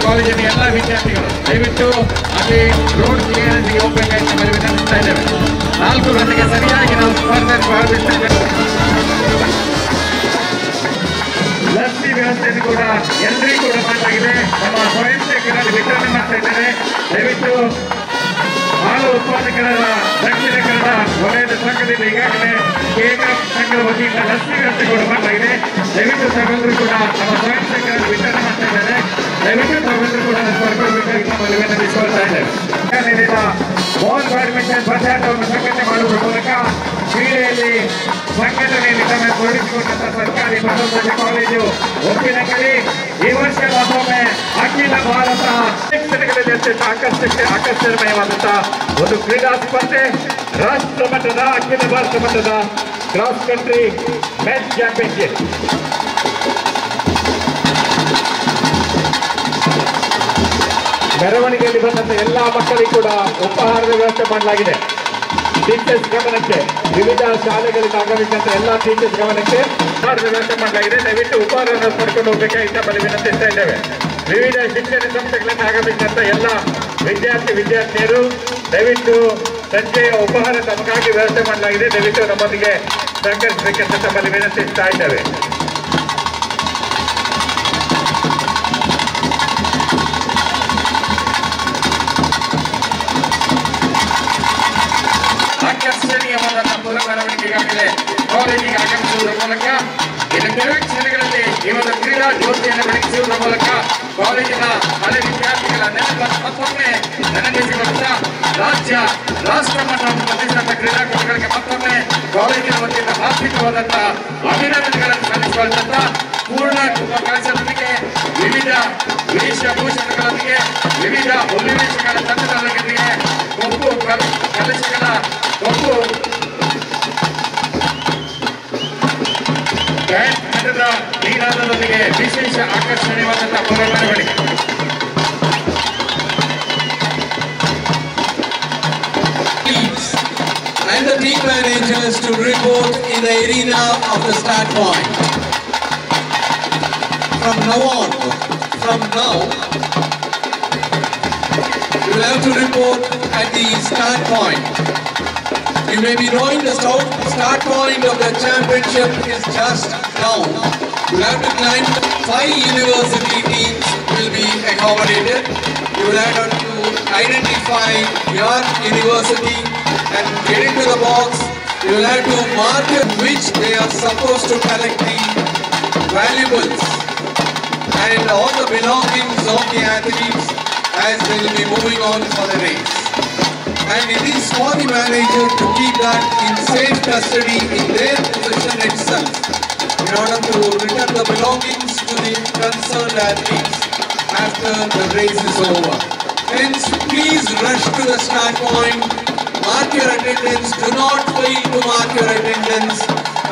ಕಾಲೇಜಿನ ಎಲ್ಲ ವಿದ್ಯಾರ್ಥಿಗಳು ದಯವಿಟ್ಟು ಅಲ್ಲಿ ರೋಡ್ ಕ್ಲಿಯರೆನ್ಸ್ ಹೋಗಬೇಕಾಗಿ ನಮ್ಮಲ್ಲಿ ವಿನಂತಿಸ್ತಾ ಇದ್ದೇವೆ. 4 ಗಂಟೆಗೆ ಸರಿಯಾಗಿ ನಾವು ಸ್ಪರ್ಧೆ ಪ್ರಾರಂಭಿಸ್ತಾ ಇದ್ದೇವೆ. ಲಸ್ಸಿ ವ್ಯವಸ್ಥೆಯನ್ನು ಕೂಡ ಎಲ್ಲರಿಗೂ ಕೂಡ ಮಾಡಲಾಗಿದೆ. ನಮ್ಮ ಸ್ವಯಂ ಸೇವಕರಲ್ಲಿ ವಿತರಣೆ ಮಾಡ್ತಾ ಇದ್ದೇವೆ. ದಯವಿಟ್ಟು ಹಾಲು ಉತ್ಪಾದಕರ ದಕ್ಷಿಣ ಕನ್ನಡ ವಲಯದ ಸಂಘದಿಂದ ಈಗಾಗಲೇ ಕೆಎಂಎಫ್ ಸಂಘದ ವತಿಯಿಂದ ಲಸ್ಸಿ ವ್ಯವಸ್ಥೆ ಕೂಡ ಮಾಡಲಾಗಿದೆ. ದಯವಿಟ್ಟು ತಾವೆಲ್ಲರೂ ಕೂಡ ನಮ್ಮ ಸ್ವಯಂ ಸೇವಕರಲ್ಲಿ ವಿತರಣೆ ಮಾಡ್ತಾ ಇದ್ದಾರೆ. ದಯವಿಟ್ಟು ತಾವೆಲ್ಲರೂ ಕೂಡ ಬರ್ಕೊಳ್ಬೇಕಾಗಿ ನಮ್ಮಲ್ಲಿ ವಿನಂತಿಸಿಕೊಳ್ತಾ ಇದ್ದೇವೆ. ಬಾಲ್ ಬ್ಯಾಡ್ಮಿಂಟನ್ ಪ್ರಚಾರವನ್ನು ಸಂಘಟನೆ ಮಾಡುವುದರ ಮೂಲಕ ಕ್ರೀಡೆಯಲ್ಲಿ ಸಂಘಟನೆಯಲ್ಲಿ ತಮ್ಮ ತೊಡಗಿಸಿಕೊಂಡಂತಹ ಸರ್ಕಾರಿ ಪ್ರಥಮ ದರ್ಜೆ ಕಾಲೇಜು ಉಪ್ಪಿನಂಗಡಿ ಈ ವರ್ಷ ಮತ್ತೊಮ್ಮೆ ಅಖಿಲ ಭಾರತ ಶಿಕ್ಷಣಗಳಲ್ಲಿ ಅತ್ಯಂತ ಆಕರ್ಷಣೀಯವಾದಂತಹ ಒಂದು ಕ್ರೀಡಾ ಸ್ಪರ್ಧೆ, ರಾಷ್ಟ್ರ ಮಟ್ಟದ ಅಖಿಲ ಭಾರತ ಮಟ್ಟದ ಕ್ರಾಸ್ ಕಂಟ್ರಿ ಮ್ಯಾಚ್ ಚಾಂಪಿಯನ್ಶಿಪ್. ಮೆರವಣಿಗೆಯಲ್ಲಿ ಬಂದಂತ ಎಲ್ಲಾ ಮಕ್ಕಳಿಗೂ ಕೂಡ ಉಪಹಾರದ ವ್ಯವಸ್ಥೆ ಮಾಡಲಾಗಿದೆ. ಟೀಚರ್ಸ್ ಗಮನಕ್ಕೆ, ವಿವಿಧ ಶಾಲೆಗಳಿಂದ ಆಗಮಿಸಿದಂತ ಎಲ್ಲಾ ಟೀಚರ್ಸ್ ಗಮನಕ್ಕೆ ಉಪಹಾರದ ವ್ಯವಸ್ಥೆ ಮಾಡಲಾಗಿದೆ. ದಯವಿಟ್ಟು ಉಪಹಾರವನ್ನು ಪಡ್ಕೊಂಡು ಹೋಗಬೇಕಾಗಿ ನಮ್ಮಲ್ಲಿ ವಿನಂತಿಸ್ತಾ ಇದ್ದೇವೆ. ವಿವಿಧ ಶಿಕ್ಷಣ ಸಂಸ್ಥೆಗಳಿಂದ ಆಗಮಿಸಿದಂತ ಎಲ್ಲ ವಿದ್ಯಾರ್ಥಿನಿಯರು ದಯವಿಟ್ಟು ಸಂಜೆಯ ಉಪಹಾರ ತಮಗಾಗಿ ವ್ಯವಸ್ಥೆ ಮಾಡಲಾಗಿದೆ. ದಯವಿಟ್ಟು ನಮ್ಮೊಂದಿಗೆ ಸಹಕರಿಸಬೇಕೆಂದು ತಮ್ಮಲ್ಲಿ ವಿನಂತಿಸ್ತಾ ಇದ್ದೇವೆ. ಆಕರ್ಷಣೀಯವಾದಂತಹ ಮೆರವಣಿಗೆಗಾಗಲೇ ಕಾಲೇಜಿಗೆ ಆಗಮಿಸುವುದರ ಮೂಲಕ ಇನ್ನು ಕೆಲವೇ ಕ್ಷಣಗಳಲ್ಲಿ ಈ ಒಂದು ಕ್ರೀಡಾ ಜ್ಯೋತಿಯನ್ನು ಬೆಳಗಿಸುವುದರ ಮೂಲಕ ಕಾಲೇಜಿನ ಹಳೆ ವಿದ್ಯಾರ್ಥಿಗಳ ನೆನಪನ್ನು ಮತ್ತೊಮ್ಮೆ ನೆನಪಿಸಿಕೊಳ್ಳುತ್ತಾ ರಾಷ್ಟ್ರ ಮಟ್ಟವನ್ನು ಪ್ರತಿಷ್ಠಿತ ಕ್ರೀಡಾಕೂಟಗಳಿಗೆ ಮತ್ತೊಮ್ಮೆ ಕಾಲೇಜಿನ ವತಿಯಿಂದ ಆರ್ಥಿಕವಾದಂತಹ ಅಭಿನಂದನೆಗಳನ್ನು ಸಲ್ಲಿಸಿಕೊಳ್ಳುತ್ತಾ ಪೂರ್ಣ ಕಳಶದೊಂದಿಗೆ ವಿವಿಧ ವೇಷಭೂಷಣಗಳೊಂದಿಗೆ ವಿವಿಧ ಹುಲಿವೇಷಗಳ ತಂಡದೊಂದಿಗೆ ಕೊಬ್ಬು ಕಲಶಗಳ ಕೊಬ್ಬು ಬ್ಯಾಂಡ್ ತಂಡದ ನೀರಾದದೊಂದಿಗೆ ವಿಶೇಷ ಆಕರ್ಷಣೀಯವಾದಂತಹ ಮೆರವಣಿಗೆ. And the team managers to report in the arena of the start point. From now, you will have to report at the start point. You may be knowing the start point of the championship is just now. You will have to climb. 5 university teams will be accommodated. You will have to identify your university and get into the box. You will have to mark which they are supposed to collect the valuables and all the belongings of the athletes as they will be moving on for the race. And it is for the manager to keep that in safe custody in their possession itself in order to return the belongings to the concerned athletes after the race is over. Hence, please rush to the start point. Mark your attendance. Do not fail to mark your attendance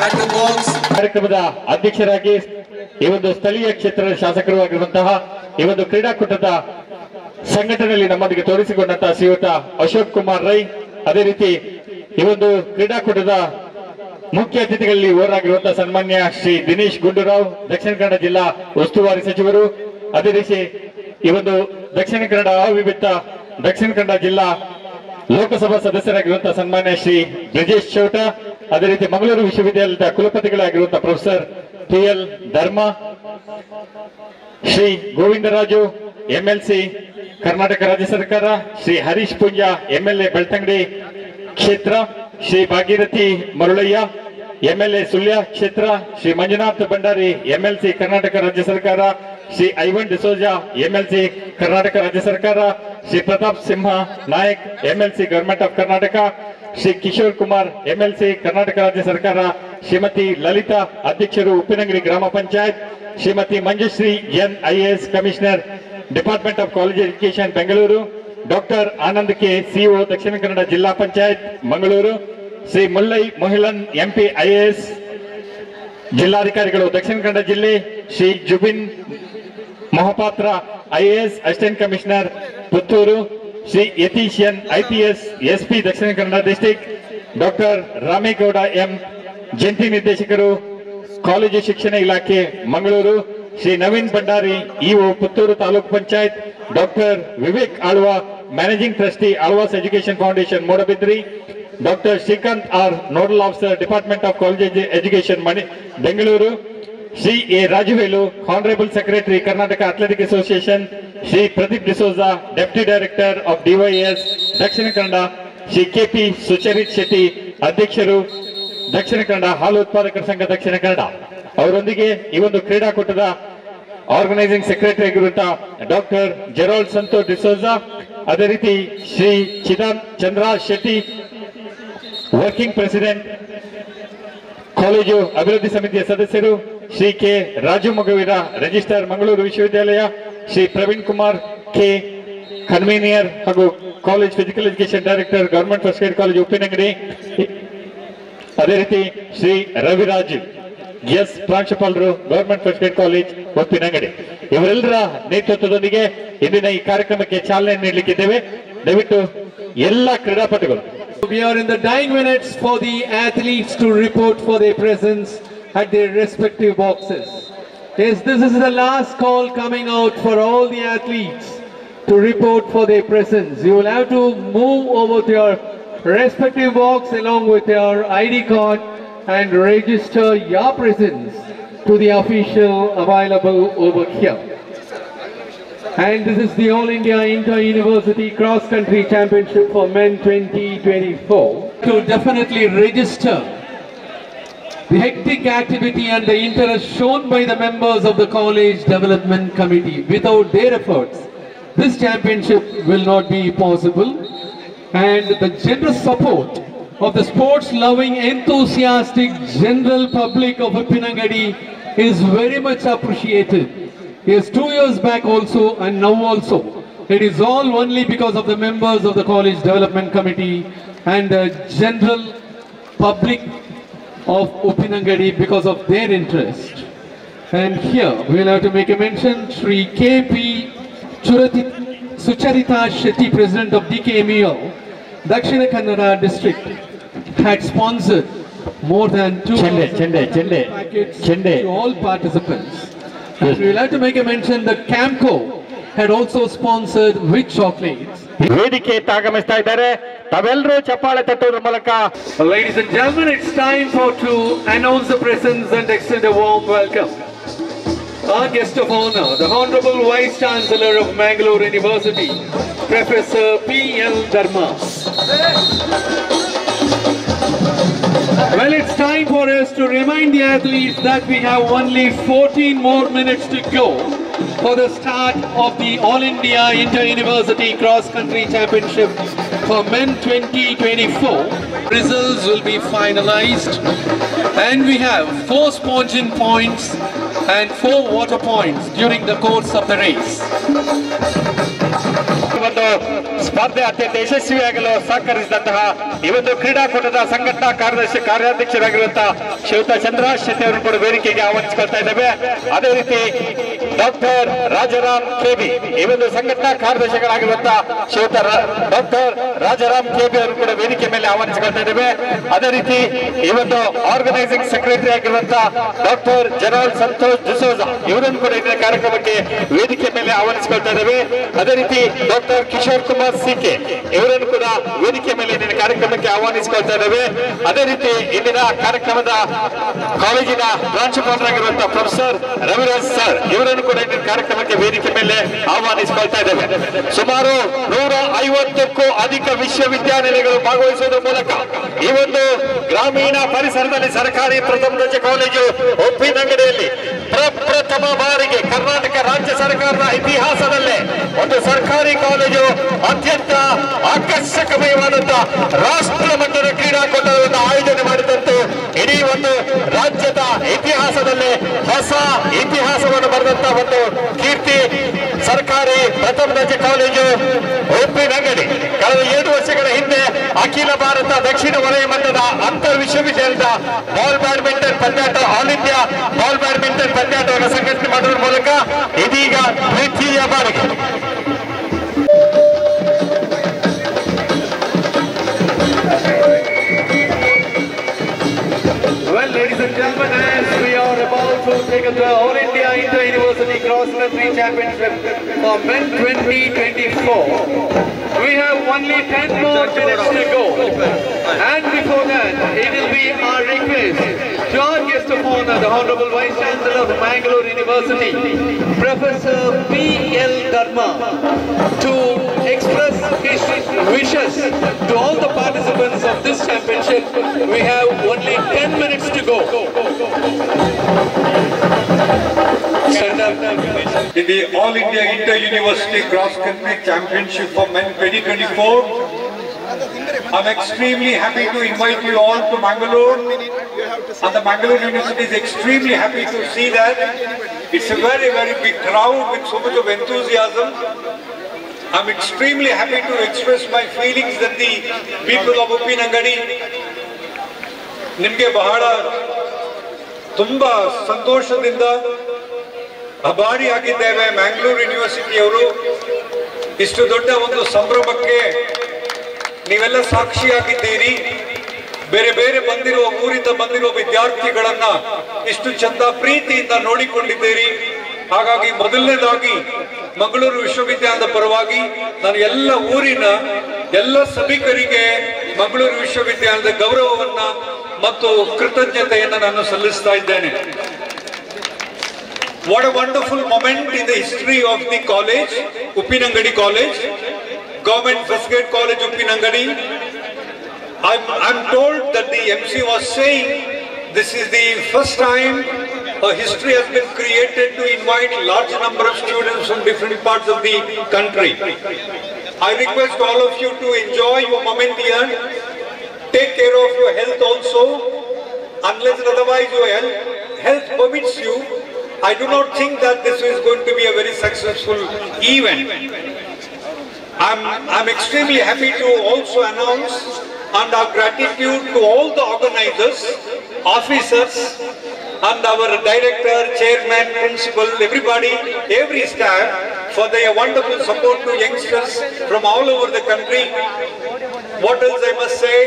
at the box. ಕಾರ್ಯಕ್ರಮದ ಅಧ್ಯಕ್ಷರಾಗಿ ಈ ಒಂದು ಸ್ಥಳೀಯ ಕ್ಷೇತ್ರದ ಶಾಸಕರು ಆಗಿರುವಂತಹ ಈ ಒಂದು ಕ್ರೀಡಾಕೂಟದ ಸಂಘಟನೆಯಲ್ಲಿ ನಮ್ಮೊಂದಿಗೆ ತೋರಿಸಿಕೊಂಡಂತಹ ಶ್ರೀಯುತ ಅಶೋಕ್ ಕುಮಾರ್ ರೈ, ಅದೇ ರೀತಿ ಈ ಒಂದು ಕ್ರೀಡಾಕೂಟದ ಮುಖ್ಯ ಅತಿಥಿಗಳಲ್ಲಿ ಓರಾಗಿರುವಂತಹ ಸನ್ಮಾನ್ಯ ಶ್ರೀ ದಿನೇಶ್ ಗುಂಡೂರಾವ್, ದಕ್ಷಿಣ ಕನ್ನಡ ಜಿಲ್ಲಾ ಉಸ್ತುವಾರಿ ಸಚಿವರು, ಅದೇ ರೀತಿ ಈ ಒಂದು ದಕ್ಷಿಣ ಕನ್ನಡ ಅವಿಭಕ್ತ ದಕ್ಷಿಣ ಕನ್ನಡ ಜಿಲ್ಲಾ ಲೋಕಸಭಾ ಸದಸ್ಯರಾಗಿರುವಂತಹ ಸನ್ಮಾನ್ಯ ಶ್ರೀ ಬ್ರಿಜೇಶ್ ಚೌಟ, ಅದೇ ರೀತಿ ಮಂಗಳೂರು ವಿಶ್ವವಿದ್ಯಾಲಯದ ಕುಲಪತಿಗಳಾಗಿರುವಂತಹ ಪ್ರೊಫೆಸರ್ ಟಿ.ಎಲ್. ಧರ್ಮ, ಶ್ರೀ ಗೋವಿಂದರಾಜು ಎಂಎಲ್ಸಿ ಕರ್ನಾಟಕ ರಾಜ್ಯ ಸರ್ಕಾರ, ಶ್ರೀ ಹರೀಶ್ ಪುಂಜ ಎಂಎಲ್ಎ ಬೆಳ್ತಂಗಡಿ ಕ್ಷೇತ್ರ, ಶ್ರೀ ಭಾಗೀರಥಿ ಮರುಳಯ್ಯ ಎಂಎಲ್ಎ ಸುಳ್ಯ ಕ್ಷೇತ್ರ, ಶ್ರೀ ಮಂಜುನಾಥ್ ಭಂಡಾರಿ ಎಂಎಲ್ಸಿ ಕರ್ನಾಟಕ ರಾಜ್ಯ ಸರ್ಕಾರ, ಶ್ರೀ ಐವನ್ ಡಿಸೋಜಾ ಎಂಎಲ್ಸಿ ಕರ್ನಾಟಕ ರಾಜ್ಯ ಸರ್ಕಾರ, Shri Pratap Simha Nayak MLC government of Karnataka, Shri Kishore Kumar MLC Karnataka ರಾಜ್ಯ ಸರ್ಕಾರ, ಶ್ರೀಮತಿ ಲಲಿತಾ ಅಧ್ಯಕ್ಷರು ಉಪ್ಪಿನಂಗಡಿ ಗ್ರಾಮ panchayat, Shrimati Manjushree N IAS commissioner department of college education Bengaluru, doctor Anand K CEO Dakshina Kannada ಜಿಲ್ಲಾ ಪಂಚಾಯತ್ ಮಂಗಳೂರು, ಶ್ರೀ ಮುಲ್ಲೈ ಮೊಹಿಲನ್ ಎಂಪಿ ಐಎಎಸ್ ಜಿಲ್ಲಾಧಿಕಾರಿಗಳು ದಕ್ಷಿಣ ಕನ್ನಡ ಜಿಲ್ಲೆ, Shri Jubin Mohapatra IAS assistant commissioner Puttur, Shri Yatish N IPS SP Dakshina Kannada district, doctor Ramegowda M ಜಂಟಿ ನಿರ್ದೇಶಕರು ಕಾಲೇಜು ಶಿಕ್ಷಣ ಇಲಾಖೆ Mangaluru, Shri Naveen Bhandari EO Puttur taluk panchayat, doctor Vivek Alva managing trustee Alva's education foundation Moodbidri, doctor Srikanth R nodal officer department of college education Bengaluru, Shri A Rajuvelu honourable secretary Karnataka athletic association, Shri Pradeep D'Souza deputy director of DYS Dakshina Kannada, Shri KP Sucharith Shetty ಅಧ್ಯಕ್ಷರು ದಕ್ಷಿಣ ಕನ್ನಡ ಹಾಲು ಉತ್ಪಾದಕರ ಸಂಘ ದಕ್ಷಿಣ ಕನ್ನಡ. ಅವರೊಂದಿಗೆ ಈ ಒಂದು ಕ್ರೀಡಾಕೂಟದ ಆರ್ಗನೈಸಿಂಗ್ ಸೆಕ್ರೆಟರಿ ಆಗಿರುವಂತಹ ಡಾಕ್ಟರ್ ಜೆರಾಲ್ಡ್ ಸಂತೋಷ್ ಡಿಸೋಜಾ, ಅದೇ ರೀತಿ Shri Chandra Shetty working president college ಅಭಿವೃದ್ಧಿ ಸಮಿತಿಯ ಸದಸ್ಯರು, ಶ್ರೀ ಕೆ ರಾಜು ಮಗುವೀರ ರಿಜಿಸ್ಟ್ರಾರ್ ಮಂಗಳೂರು ವಿಶ್ವವಿದ್ಯಾಲಯ, ಶ್ರೀ ಪ್ರವೀಣ್ ಕುಮಾರ್ ಕೆ ಕನ್ವೀನಿಯರ್ ಹಾಗೂ college physical education director government first grade college Uppinangadi, ಅದೇ ರೀತಿ ಶ್ರೀ ರವಿರಾಜ್ ಎಸ್ ಪ್ರಾಂಶುಪಾಲರು government first grade college Uppinangadi. ಇವರೆಲ್ಲರ ನೇತೃತ್ವದೊಂದಿಗೆ ಇಂದಿನ ಈ ಕಾರ್ಯಕ್ರಮಕ್ಕೆ ಚಾಲನೆ ನೀಡಲಿಕ್ಕಿದ್ದೇವೆ. ದಯವಿಟ್ಟು ಎಲ್ಲ ಕ್ರೀಡಾಪಟುಗಳು. We are in the dying minutes for the athletes to report for their presence at their respective boxes. Yes, this is the last call coming out for all the athletes to report for their presence. You will have to move over to your respective box along with your ID card and register your presence to the official available over here. And this is the All India Inter-University Cross Country Championship for Men 2024. To definitely register the hectic activity and the interest shown by the members of the College Development Committee. Without their efforts, this championship will not be possible. And the generous support of the sports-loving, enthusiastic general public of Uppinangadi is very much appreciated. Yes, 2 years back also and now also. It is all only because of the members of the College Development Committee and the general public of Uppinangadi because of their interest. And here we will have to make a mention, Shri K.P. Sucharita Shetty, President of DKMEO, Dakshina Kannada District, had sponsored more than 2,000 packets to all participants. And we will have to make a mention that Camco had also sponsored with chocolates. ವೇದಿಕೆ ಆಗಮಿಸ್ತಾ ಇದ್ದಾರೆ, ತಾವೆಲ್ಲರೂ ಚಪ್ಪಾಳೆ ತಟ್ಟುವುದರ ಮೂಲಕ. Ladies and gentlemen, it's time to announce the presence and extend a warm welcome. Our guest of honor, the Honorable Vice Chancellor of Mangalore University, Professor P.L. Dharma. Well, it's time for us to remind the athletes that we have only 14 more minutes to go for the start of the All India Inter-University Cross Country Championship for Men 2024. Results will be finalized and we have 4 sponging points and 4 water points during the course of the race. ಸ್ಪರ್ಧೆ ಅತ್ಯಂತ ಯಶಸ್ವಿಯಾಗಲು ಸಹಕರಿಸಿದಂತಹ ಈ ಒಂದು ಕ್ರೀಡಾಕೂಟದ ಸಂಘಟನಾ ಕಾರ್ಯಾಧ್ಯಕ್ಷರಾಗಿರುವಂತಹ ಶ್ರೀಯುತ ಚಂದ್ರ ಶೆಟ್ಟಿ ಅವರು ಕೂಡ ವೇದಿಕೆಗೆ ಆಹ್ವಾನಿಸಿಕೊಳ್ತಾ ಇದ್ದೇವೆ. ಅದೇ ರೀತಿ ಡಾಕ್ಟರ್ ರಾಜಾರಾಮ್ ಕೆಬಿ, ಈ ಒಂದು ಸಂಘಟನಾ ಕಾರ್ಯದರ್ಶಿಗಳಾಗಿರುವಂತಹ ಶ್ರೀಯುತ ಡಾಕ್ಟರ್ ರಾಜಾರಾಮ್ ಕೆಬಿ ಅವರು ಕೂಡ ವೇದಿಕೆ ಮೇಲೆ ಆಹ್ವಾನಿಸಿಕೊಳ್ತಾ ಇದ್ದೇವೆ. ಅದೇ ರೀತಿ ಈ ಒಂದು ಆರ್ಗನೈಸಿಂಗ್ ಸೆಕ್ರೆಟರಿ ಆಗಿರುವಂತಹ ಡಾಕ್ಟರ್ ಜೆರಾಲ್ಡ್ ಸಂತೋಷ್ ಡಿಸೋಜಾ ಇವರನ್ನು ಕೂಡ ಇಂದಿನ ಕಾರ್ಯಕ್ರಮಕ್ಕೆ ವೇದಿಕೆ ಮೇಲೆ ಆಹ್ವಾನಿಸಿಕೊಳ್ತಾ ಇದ್ದೇವೆ. ಅದೇ ರೀತಿ ಡಾಕ್ಟರ್ ಕಿಶೋರ್ ಕುಮಾರ್ ಸಿಕೆ ಇವರನ್ನು ಕೂಡ ವೇದಿಕೆ ಮೇಲೆ ಇಂದಿನ ಕಾರ್ಯಕ್ರಮಕ್ಕೆ ಆಹ್ವಾನಿಸಿಕೊಳ್ತಾ ಇದ್ದೇವೆ. ಅದೇ ರೀತಿ ಇಂದಿನ ಕಾರ್ಯಕ್ರಮದ ಕಾಲೇಜಿನ ಪ್ರಾಂಶುಪಾಲರಾಗಿರುವಂತಹ ಪ್ರೊಫೆಸರ್ ರವಿರಾಜ್ ಸರ್ ಇವರನ್ನು ಕೂಡ ಇಂದಿನ ಕಾರ್ಯಕ್ರಮಕ್ಕೆ ವೇದಿಕೆ ಮೇಲೆ ಆಹ್ವಾನಿಸಿಕೊಳ್ತಾ ಇದ್ದೇವೆ. ಸುಮಾರು 150ಕ್ಕೂ ಅಧಿಕ ವಿಶ್ವವಿದ್ಯಾನಿಲಯಗಳು ಭಾಗವಹಿಸುವುದರ ಮೂಲಕ ಈ ಒಂದು ಗ್ರಾಮೀಣ ಪರಿಸರದಲ್ಲಿ ಸರ್ಕಾರಿ ಪ್ರಥಮ ದರ್ಜೆ ಕಾಲೇಜು ಉಪ್ಪಿನಂಗಡಿಯಲ್ಲಿ ಪ್ರಪ್ರಥಮ ಬಾರಿಗೆ ಕರ್ನಾಟಕ ರಾಜ್ಯ ಸರ್ಕಾರದ ಇತಿಹಾಸದಲ್ಲೇ ಒಂದು ಸರ್ಕಾರಿ ಕಾಲೇಜು ಅತ್ಯಂತ ಆಕರ್ಷಕಮಯವಾದಂತಹ ರಾಷ್ಟ್ರ ಮಟ್ಟದ ಕ್ರೀಡಾಕೂಟವನ್ನು ಆಯೋಜನೆ ಮಾಡಿದಂತೆ ಇಡೀ ಒಂದು ರಾಜ್ಯದ ಇತಿಹಾಸದಲ್ಲಿ ಹೊಸ ಇತಿಹಾಸವನ್ನು ಬರೆದಂತಹ ಒಂದು ಕೀರ್ತಿ ಸರ್ಕಾರಿ ಪ್ರಥಮ ದರ್ಜೆ ಕಾಲೇಜು ಉಪ್ಪಿನಂಗಡಿ. ಕಳೆದ 7 ವರ್ಷಗಳ ಹಿಂದೆ ಅಖಿಲ ಭಾರತ ದಕ್ಷಿಣ ವಲಯ ಮಟ್ಟದ ಅಂತರ್ ವಿಶ್ವವಿದ್ಯಾಲಯದ ಬಾಲ್ ಬ್ಯಾಡ್ಮಿಂಟನ್ ಪಂದ್ಯಾಟ, ಆಲ್ ಇಂಡಿಯಾ ಬಾಲ್ ಬ್ಯಾಡ್ಮಿಂಟನ್ ಪಂದ್ಯಾಟವನ್ನು ಸಂಘಟನೆ ಮಾಡುವ ಮೂಲಕ ಇದೀಗ ದ್ವಿತೀಯ ಬಾರಿಗೆ Well, ladies and gentlemen, as we are about to take the All India Inter-University Championship for Men 2024. We have only 10 more minutes to go. And before that, it will be our request to our guest of honor, the Honorable Vice Chancellor of Mangalore University, Professor P.L. Dharma, to express his wishes to all the participants of this championship. We have only 10 minutes to go. Stand up. In the All India Inter-University Cross Country Championship for Men 2024, I'm extremely happy to invite you all to Mangalore, and the Mangalore University is extremely happy to see that. It's a very, very big crowd with so much of enthusiasm. I'm extremely happy to express my feelings that the people of Uppinangadi, nimge bahada tumba santoshadinda ಅಭಾರಿ ಆಗಿದ್ದೇವೆ. ಮ್ಯಾಂಗ್ಳೂರ್ ಯೂನಿವರ್ಸಿಟಿಯವರು ಇಷ್ಟು ದೊಡ್ಡ ಒಂದು ಸಂಭ್ರಮಕ್ಕೆ ನೀವೆಲ್ಲ ಸಾಕ್ಷಿಯಾಗಿದ್ದೀರಿ. ಬೇರೆ ಬೇರೆ ಬಂದಿರುವ ಊರಿಂದ ಬಂದಿರುವ ವಿದ್ಯಾರ್ಥಿಗಳನ್ನ ಇಷ್ಟು ಚಂದ ಪ್ರೀತಿಯಿಂದ ನೋಡಿಕೊಂಡಿದ್ದೀರಿ. ಹಾಗಾಗಿ ಮೊದಲನೇದಾಗಿ ಮಂಗಳೂರು ವಿಶ್ವವಿದ್ಯಾಲಯದ ಪರವಾಗಿ ನಾನು ಎಲ್ಲ ಊರಿನ ಎಲ್ಲ ಸಭಿಕರಿಗೆ ಮಂಗಳೂರು ವಿಶ್ವವಿದ್ಯಾಲಯದ ಗೌರವವನ್ನ ಮತ್ತು ಕೃತಜ್ಞತೆಯನ್ನು ನಾನು ಸಲ್ಲಿಸ್ತಾ ಇದ್ದೇನೆ. What a wonderful moment in the history of the college, Uppinangadi College, Government First Grade College, Uppinangadi. I'm told that the MC was saying this is the first time a history has been created to invite a large number of students from different parts of the country. I request all of you to enjoy your moment here. Take care of your health also. Unless otherwise your health permits you, I do not think that this is going to be a very successful event. I'm extremely happy to also announce and our gratitude to all the organizers, officers, and our director, chairman, principal, everybody, every staff for their wonderful support to youngsters from all over the country. What else I must say?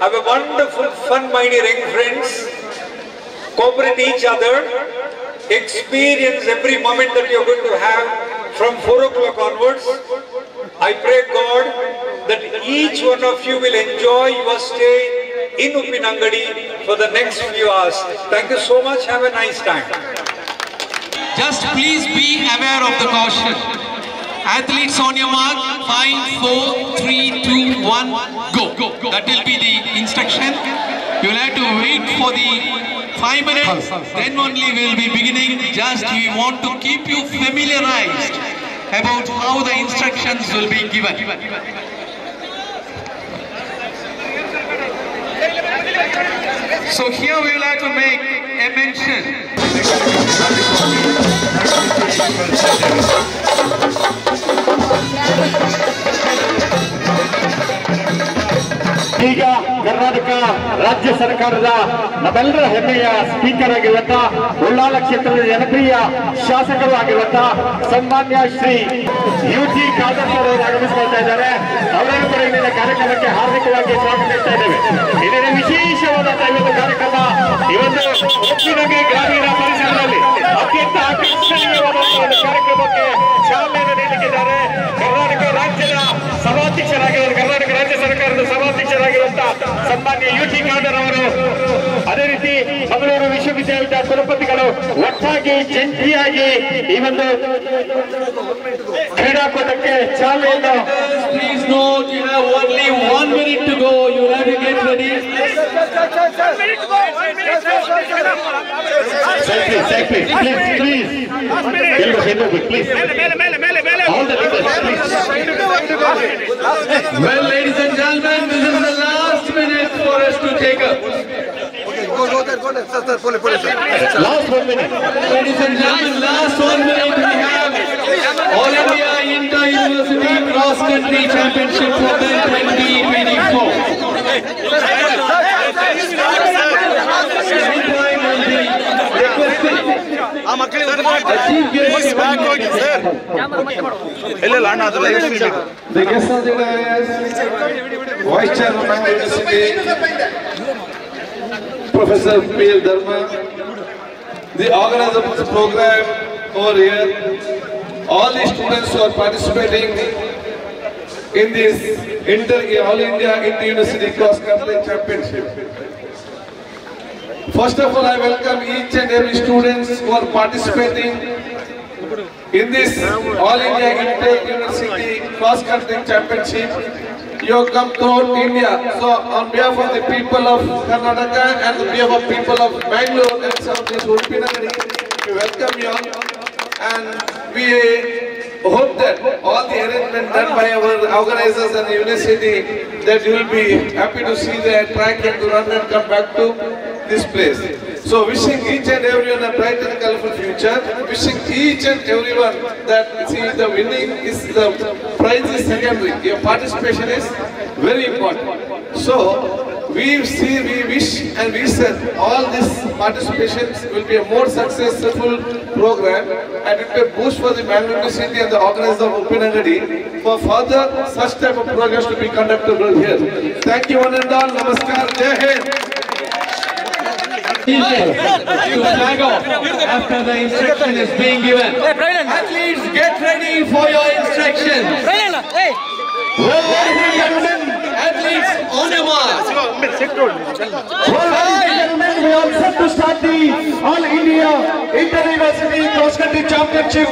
Have a wonderful fun, my dear young friends. Cooperate each other. Experience every moment that you're going to have from 4 o'clock onwards. I pray God that each one of you will enjoy your stay in Uppinangadi for the next few hours. Thank you so much. Have a nice time. Just please be aware of the caution. Athletes on your mark, 5, 4, 3, 2, 1, go. That will be the instruction. You will have to wait for the 5 minutes, then only we will be beginning. Just we want to keep you familiarized about how the instructions will be given. So here we will have to make a mention. ಈಗ ಕರ್ನಾಟಕ ರಾಜ್ಯ ಸರ್ಕಾರದ ನಮ್ಮೆಲ್ಲರ ಹೆಮ್ಮೆಯ speaker ಆಗಿರುವಂತ ಉಳ್ಳಾಲ ಕ್ಷೇತ್ರದ ಜನಪ್ರಿಯ ಶಾಸಕರು ಆಗಿರುವಂತ ಸನ್ಮಾನ್ಯ ಶ್ರೀ ಯುಟಿ ಖಾದರ್ ಅವರು ಆಗಮಿಸಿಕೊಳ್ತಾ ಇದ್ದಾರೆ. ಅವರನ್ನು ಕೂಡ ಇಂದಿನ ಕಾರ್ಯಕ್ರಮಕ್ಕೆ ಹಾರ್ದಿಕವಾಗಿ ಸ್ವಾಗತಿಸ್ತಾ ಇದ್ದೇವೆ. ಇದರ ವಿಶೇಷವಾದ ದೈವದ ಕಾರ್ಯಕ್ರಮ ಇವತ್ತು ಉಪ್ಪಿನಂಗಡಿ ಗ್ರಾಮೀಣ ಪರಿಸರದಲ್ಲಿ ಅತ್ಯಂತ ಆಕರ್ಷಣೀಯವಾದ ಒಂದು ಕಾರ್ಯಕ್ರಮಕ್ಕೆ ಚಾಲನೆಯನ್ನು ನೀಡಲಿದ್ದಾರೆ. ಕರ್ನಾಟಕ ರಾಜ್ಯದ ಸಭಾಧ್ಯಕ್ಷರಾಗಿರುವ ಕರ್ನಾಟಕ ರಾಜ್ಯ ಸರ್ಕಾರದ ಸಭಾಧ್ಯಕ್ಷರಾಗಿರುವಂತಹ ಸನ್ಮಾನ್ಯ ಯುಟಿ ಖಾದರ್ ಅವರು, ಅದೇ ರೀತಿ ಮಂಗಳೂರು ವಿಶ್ವವಿದ್ಯಾಲಯದ ಕುಲಪತಿಗಳು ಒಟ್ಟಾಗಿ ಜಂಟಿಯಾಗಿ ಈ ಒಂದು ಕ್ರೀಡಾಕೂಟಕ್ಕೆ ಚಾಲನೆಯನ್ನು. Please note, you have only 1 minute to go. You have to get ready. Please. All the leaders, please. Well, ladies and gentlemen, this is the last minute for us to take up. Last 1 minute. Ladies and gentlemen, last 1 minute we have All India Inter-University Cross Country Championship for Men 2024. The guest of the day is Vice Chairman of the University, Professor P.L. Dharma, the organizer of the program over here, all the students who are participating in this All India Inter-University Cross Country Championship. First of all, I welcome each and every students who are participating in this All India Inter-University Cross Country Championship. You have come throughout India. So on behalf of the people of Karnataka and on behalf of people of Bangalore and South East Udupi Nagari, we welcome you all. And we hope that all the arrangements done by our organizers and the university, that you will be happy to see the track and to run and come back to this place. So wishing each and everyone a bright and colorful future. Wishing each and everyone that the winning is the prize is secondary. Your participation is very important. So we wish and we said all these participations will be a more successful program and it will boost for the Bangalore University and the organizers of Udupi Nagari for further such type of programs to be conducted here. Thank you one and all. Namaskar. Jai Hind. To flag off after the instruction is being given. Athletes, get ready for your instructions. Well, ladies and gentlemen, athletes on your mark. Well, ladies and gentlemen, we are set to start the All India Inter-University Cross Country Championship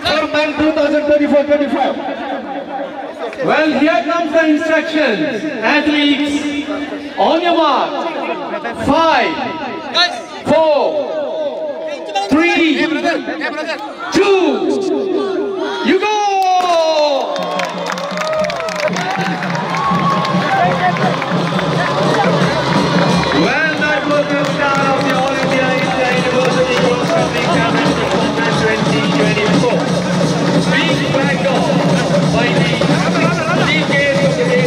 for men 2024-25. Well, here comes the instructions. Athletes, on your mark. 5, 4, 3, 2, you go! Well, that was the start of the All India Inter-University Cross Country Championship for 2024. Being flagged off by the DKs of the day.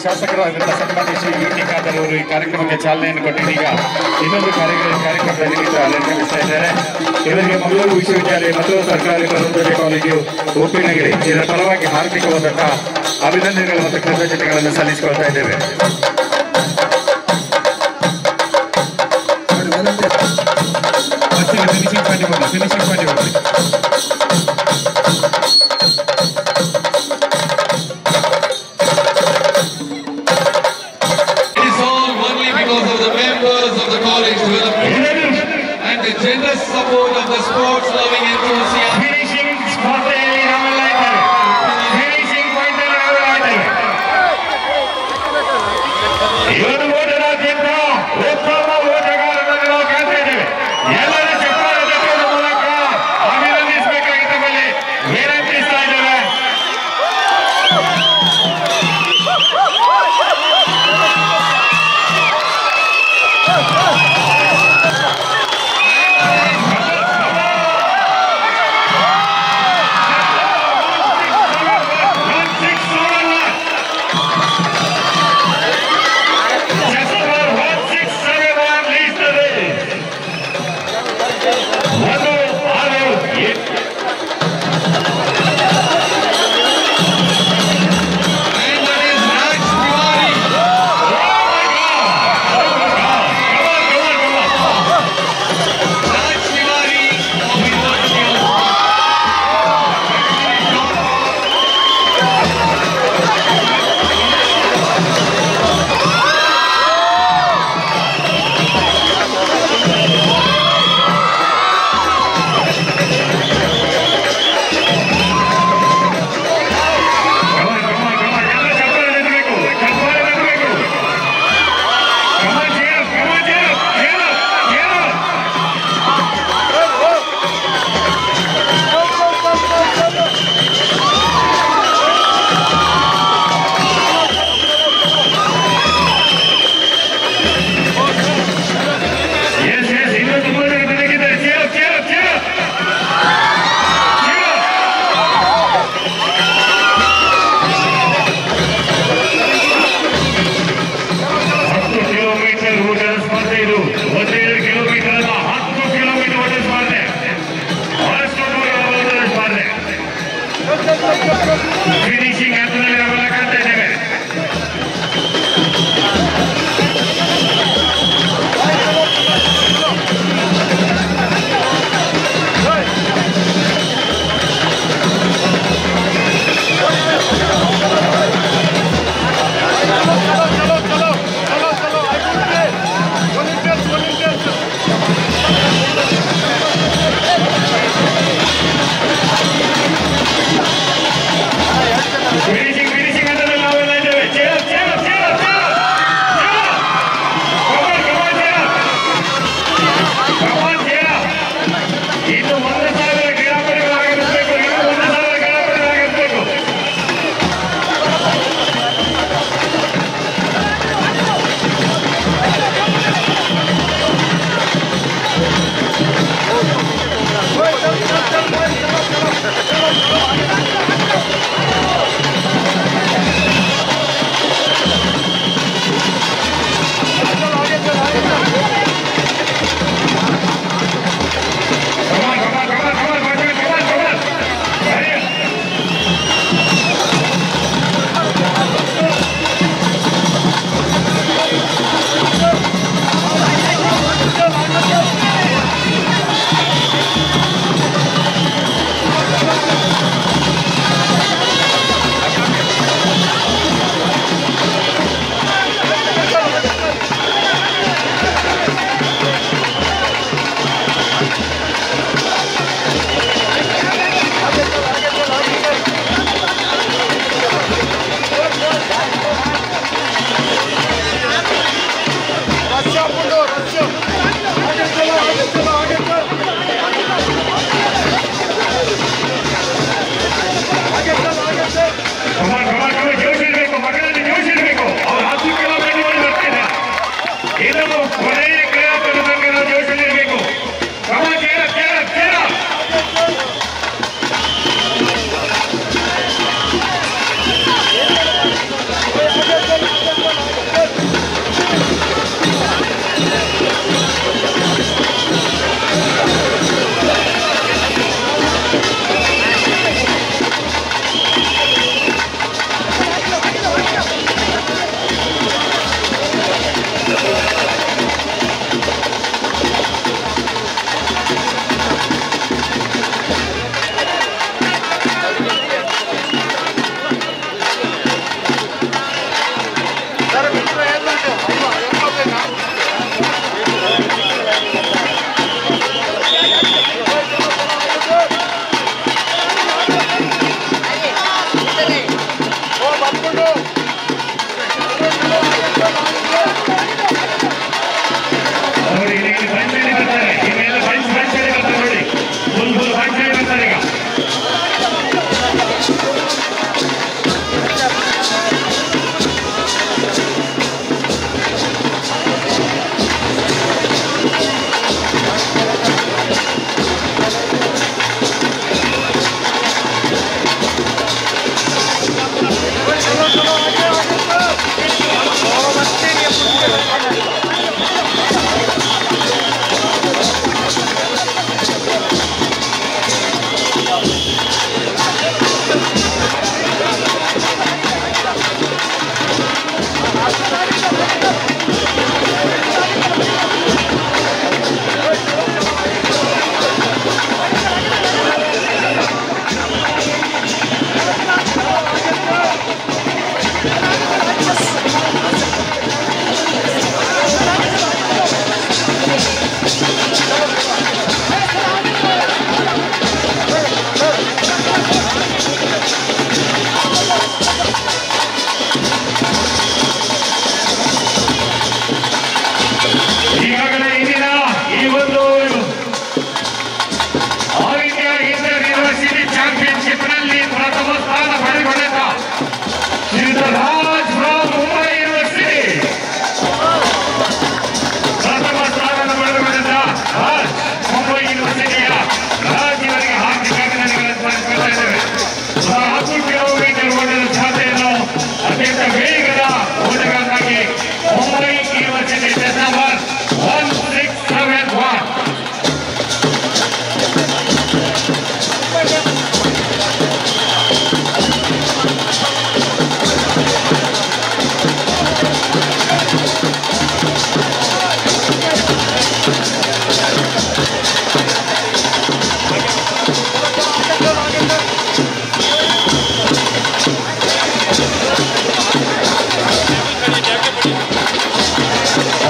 ಶಾಸಕರಾಗಿದ್ದ ಸನ್ಮಾನ್ಯ ಶ್ರೀ ವಿ.ಟಿ. ಖಾದರ್ ಅವರು ಈ ಕಾರ್ಯಕ್ರಮಕ್ಕೆ ಚಾಲನೆಯನ್ನು ಕೊಟ್ಟಿದ್ದೀಗ ಇನ್ನೊಂದು ಕಾರ್ಯಕ್ರಮದಲ್ಲಿ ನಿರ್ವಹಿಸ್ತಾ ಇದ್ದಾರೆ. ಇವರಿಗೆ ಮಂಗಳೂರು ವಿಶ್ವವಿದ್ಯಾಲಯ ಮತ್ತು ಸರ್ಕಾರಿ ಪ್ರೌಢಶಾಲೆ ಕಾಲೇಜು ಉಡುಪಿ ನಗರಿ ಇದರ ಪರವಾಗಿ ಹಾರ್ದಿಕವಾದಂತಹ ಅಭಿನಂದನೆಗಳು ಮತ್ತು ಕೃತಜ್ಞತೆಗಳನ್ನು ಸಲ್ಲಿಸಿಕೊಳ್ತಾ ಇದ್ದೇವೆ. Finishing point generous support of the sports loving enthusiasts. Finishing ಸ್ಪರ್ಧೆಯಲ್ಲಿ ನಾವೆಲ್ಲ ಇದ್ದೇವೆ. ಫಿನಿಶಿಂಗ್ ಪಾಯಿಂಟ್ ಅಲ್ಲಿ ನಾವೆಲ್ಲ ಇದ್ದೇವೆ. ಇವರು ಓಟದಾದ್ಯಂತ ಉತ್ತಮ ಓಟಗಾರರನ್ನು ನಾವು ಕಾಣ್ತಾ ಇದ್ದೇವೆ. ಎಲ್ಲರ ಚಪ್ಪಾಳೆ ತಟ್ಟುವ ಮೂಲಕ ಅಭಿನಂದಿಸಬೇಕಾಗಿ ತಮ್ಮಲ್ಲಿ ವಿನಂತಿಸ್ತಾ ಇದ್ದೇವೆ.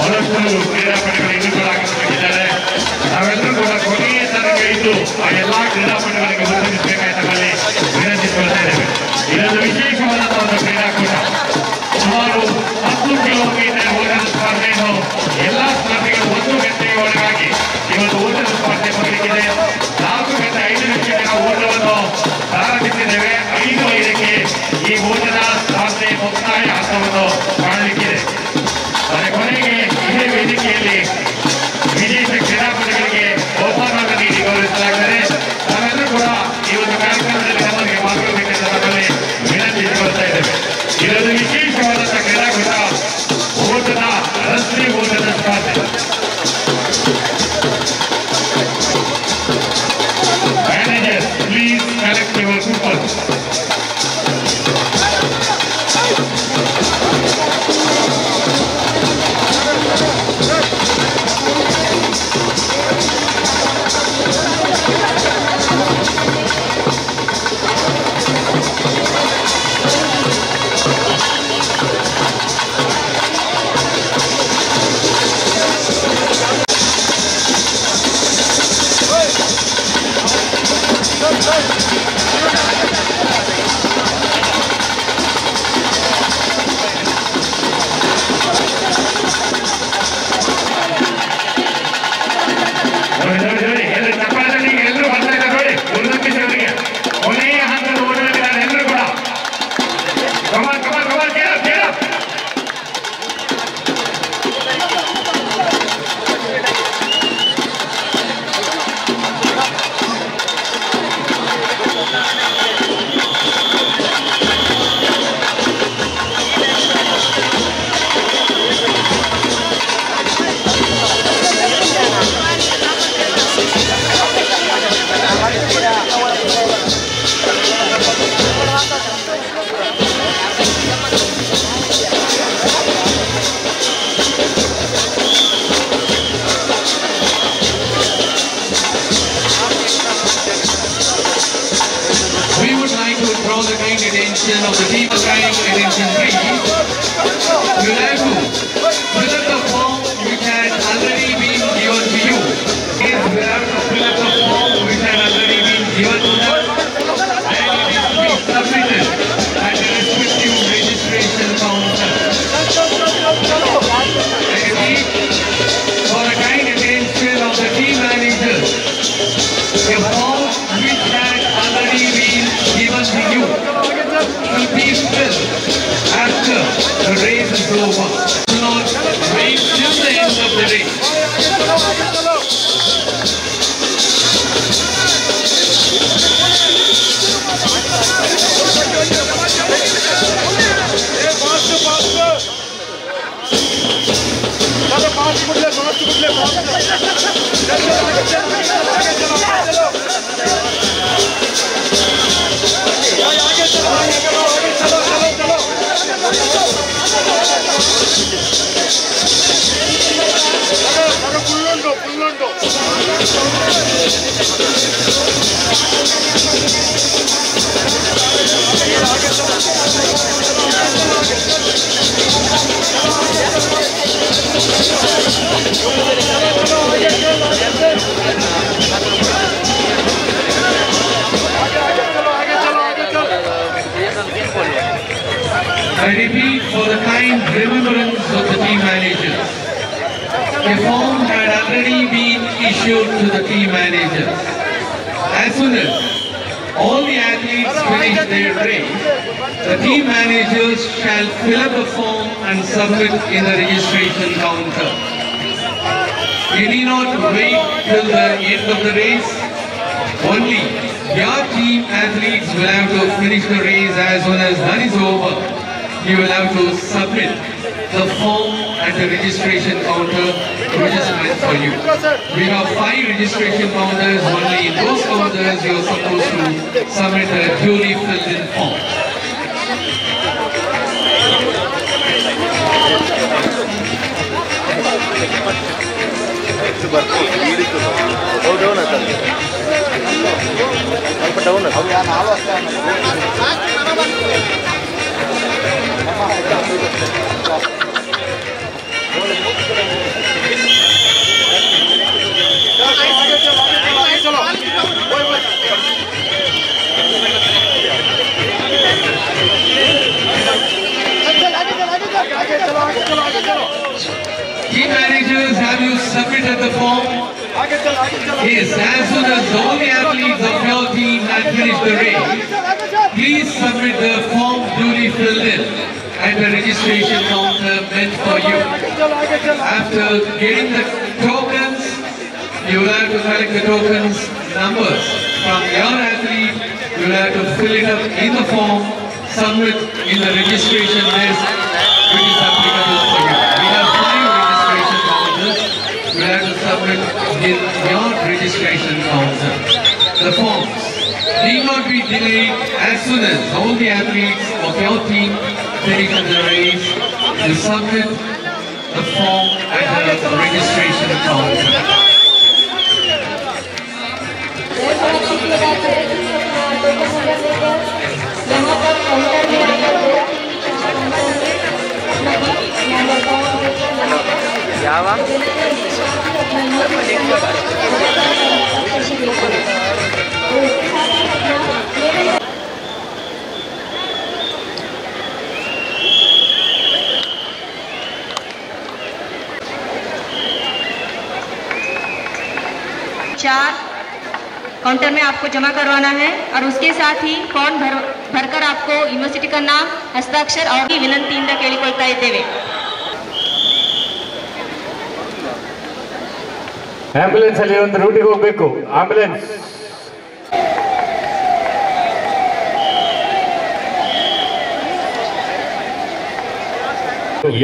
ಬಹಳಷ್ಟು ಕ್ರೀಡಾಪಟುಗಳು ಇನ್ನೂ ಕೂಡ ಆಗಮಿಸಿದ್ದಾರೆ. ನಾವೆಲ್ಲರೂ ಕೂಡ ಕೊನೆಯ ತನಕ ಇದ್ದು ಆ ಎಲ್ಲಾ ಕ್ರೀಡಾಪಟುಗಳಿಗೆ ಉತ್ತರಿಸಬೇಕಾಗಿ ತಮ್ಮಲ್ಲಿ ವಿನಂತಿಸಿಕೊಳ್ತಾ ಇದ್ದೇವೆ. ಇದೊಂದು ವಿಶೇಷವಾದಂತಹ ಒಂದು ಕ್ರೀಡಾಕೂಟ. ಸುಮಾರು 10 ಕಿಲೋಮೀಟರ್ ಓಟದ ಸ್ಪರ್ಧೆಯನ್ನು ಎಲ್ಲಾ ಸ್ಪರ್ಧೆಗಳು 1 ಗಂಟೆಯ ಒಳಗಾಗಿ ಇವತ್ತು ಓಟದ ಸ್ಪರ್ಧೆ ಮುಗಿದಿದೆ. 4 ಗಂಟೆ 5 ನಿಮಿಷಗಳ ಓಟವನ್ನು ಪ್ರಾರಂಭಿಸಿದ್ದೇವೆ. 5:05ಕ್ಕೆ ಈ ಓಟದ ಸ್ಪರ್ಧೆ ಮುಕ್ತಾಯ ಹಂತವನ್ನು ಕಾಣಲಿಕ್ಕಿದೆ. ಅದರ ಕೊನೆಗೆ ಇದೇ ವೇದಿಕೆಯಲ್ಲಿ ವಿಶೇಷ ಕ್ರೀಡಾಪಟುಗಳಿಗೆ ಬಹುಮಾನವನ್ನು ನೀಡಿ ಗೌರವಿಸಲಾಗುತ್ತದೆ. ನಾವೆಲ್ಲರೂ ಕೂಡ ಈ ಒಂದು ಕಾರ್ಯಕ್ರಮದಲ್ಲಿ ನಮಗೆ ಪಾಲ್ಗೊಳ್ಳಬೇಕೆಂದು ನಮ್ಮಲ್ಲಿ ವಿನಂತಿಸಿಕೊಳ್ತಾ ಇದ್ದೇವೆ. ಇದೊಂದು ವಿಶೇಷವಾದಂತಹ ಕ್ರೀಡಾಕೂಟ, ಓಟದ ರಸ್ತೆ ಓಟದ ಸ್ಪರ್ಧೆ. Manager, please collect your coupons. Of the team trying attention 3, you have to fill up the form which had already been given to you. Yes, you have to fill up the form which had already been given to them, and it is to be submitted at the respective registration counter. I repeat, for the kind attention of the team managers, a form which had already been given to you will be filled after the race is over. Do not wait till the end of the race. I repeat, for the kind remembrance of the team managers, a form had already been issued to the team managers. As soon as all the athletes finish their race, the team managers shall fill up the form and submit in the registration counter. You need not wait till the end of the race. Only your team athletes will have to finish the race. As soon as that is over, you will have to submit the form at the registration counter which is meant for you. We have 5 registration counters. Only in those counters you are supposed to submit a duly filled in form. Team managers, have you submitted the form? Yes, as soon as all the athletes of your team have finished the race, please submit the form duly filled in at the registration counter meant for you. After getting the tokens, you will have to collect the tokens numbers from your athlete. You will have to fill it up in the form, submit in the registration list, which is applicable for you. We have 5 registration counters. You will have to submit in your registration counter the forms. Need not be delayed. As soon as all the athletes of your team finish the race, you submit the form at the registration counter. Counter में आपको जमा करवाना है और उसके साथ ही form भरकर आपको यूनिवर्सिटी का नाम, हस्ताक्षर और विनंतिಯಿಂದ ಕೇಳಿಕೊಳ್ತಾ ಇದ್ದೇವೆ. ಆಂಬ್ಯುಲೆನ್ಸ್ ಅಲ್ಲಿ ಒಂದು ರೂಟಿಗೆ ಹೋಗಬೇಕು. ಆಂಬ್ಯುಲೆನ್ಸ್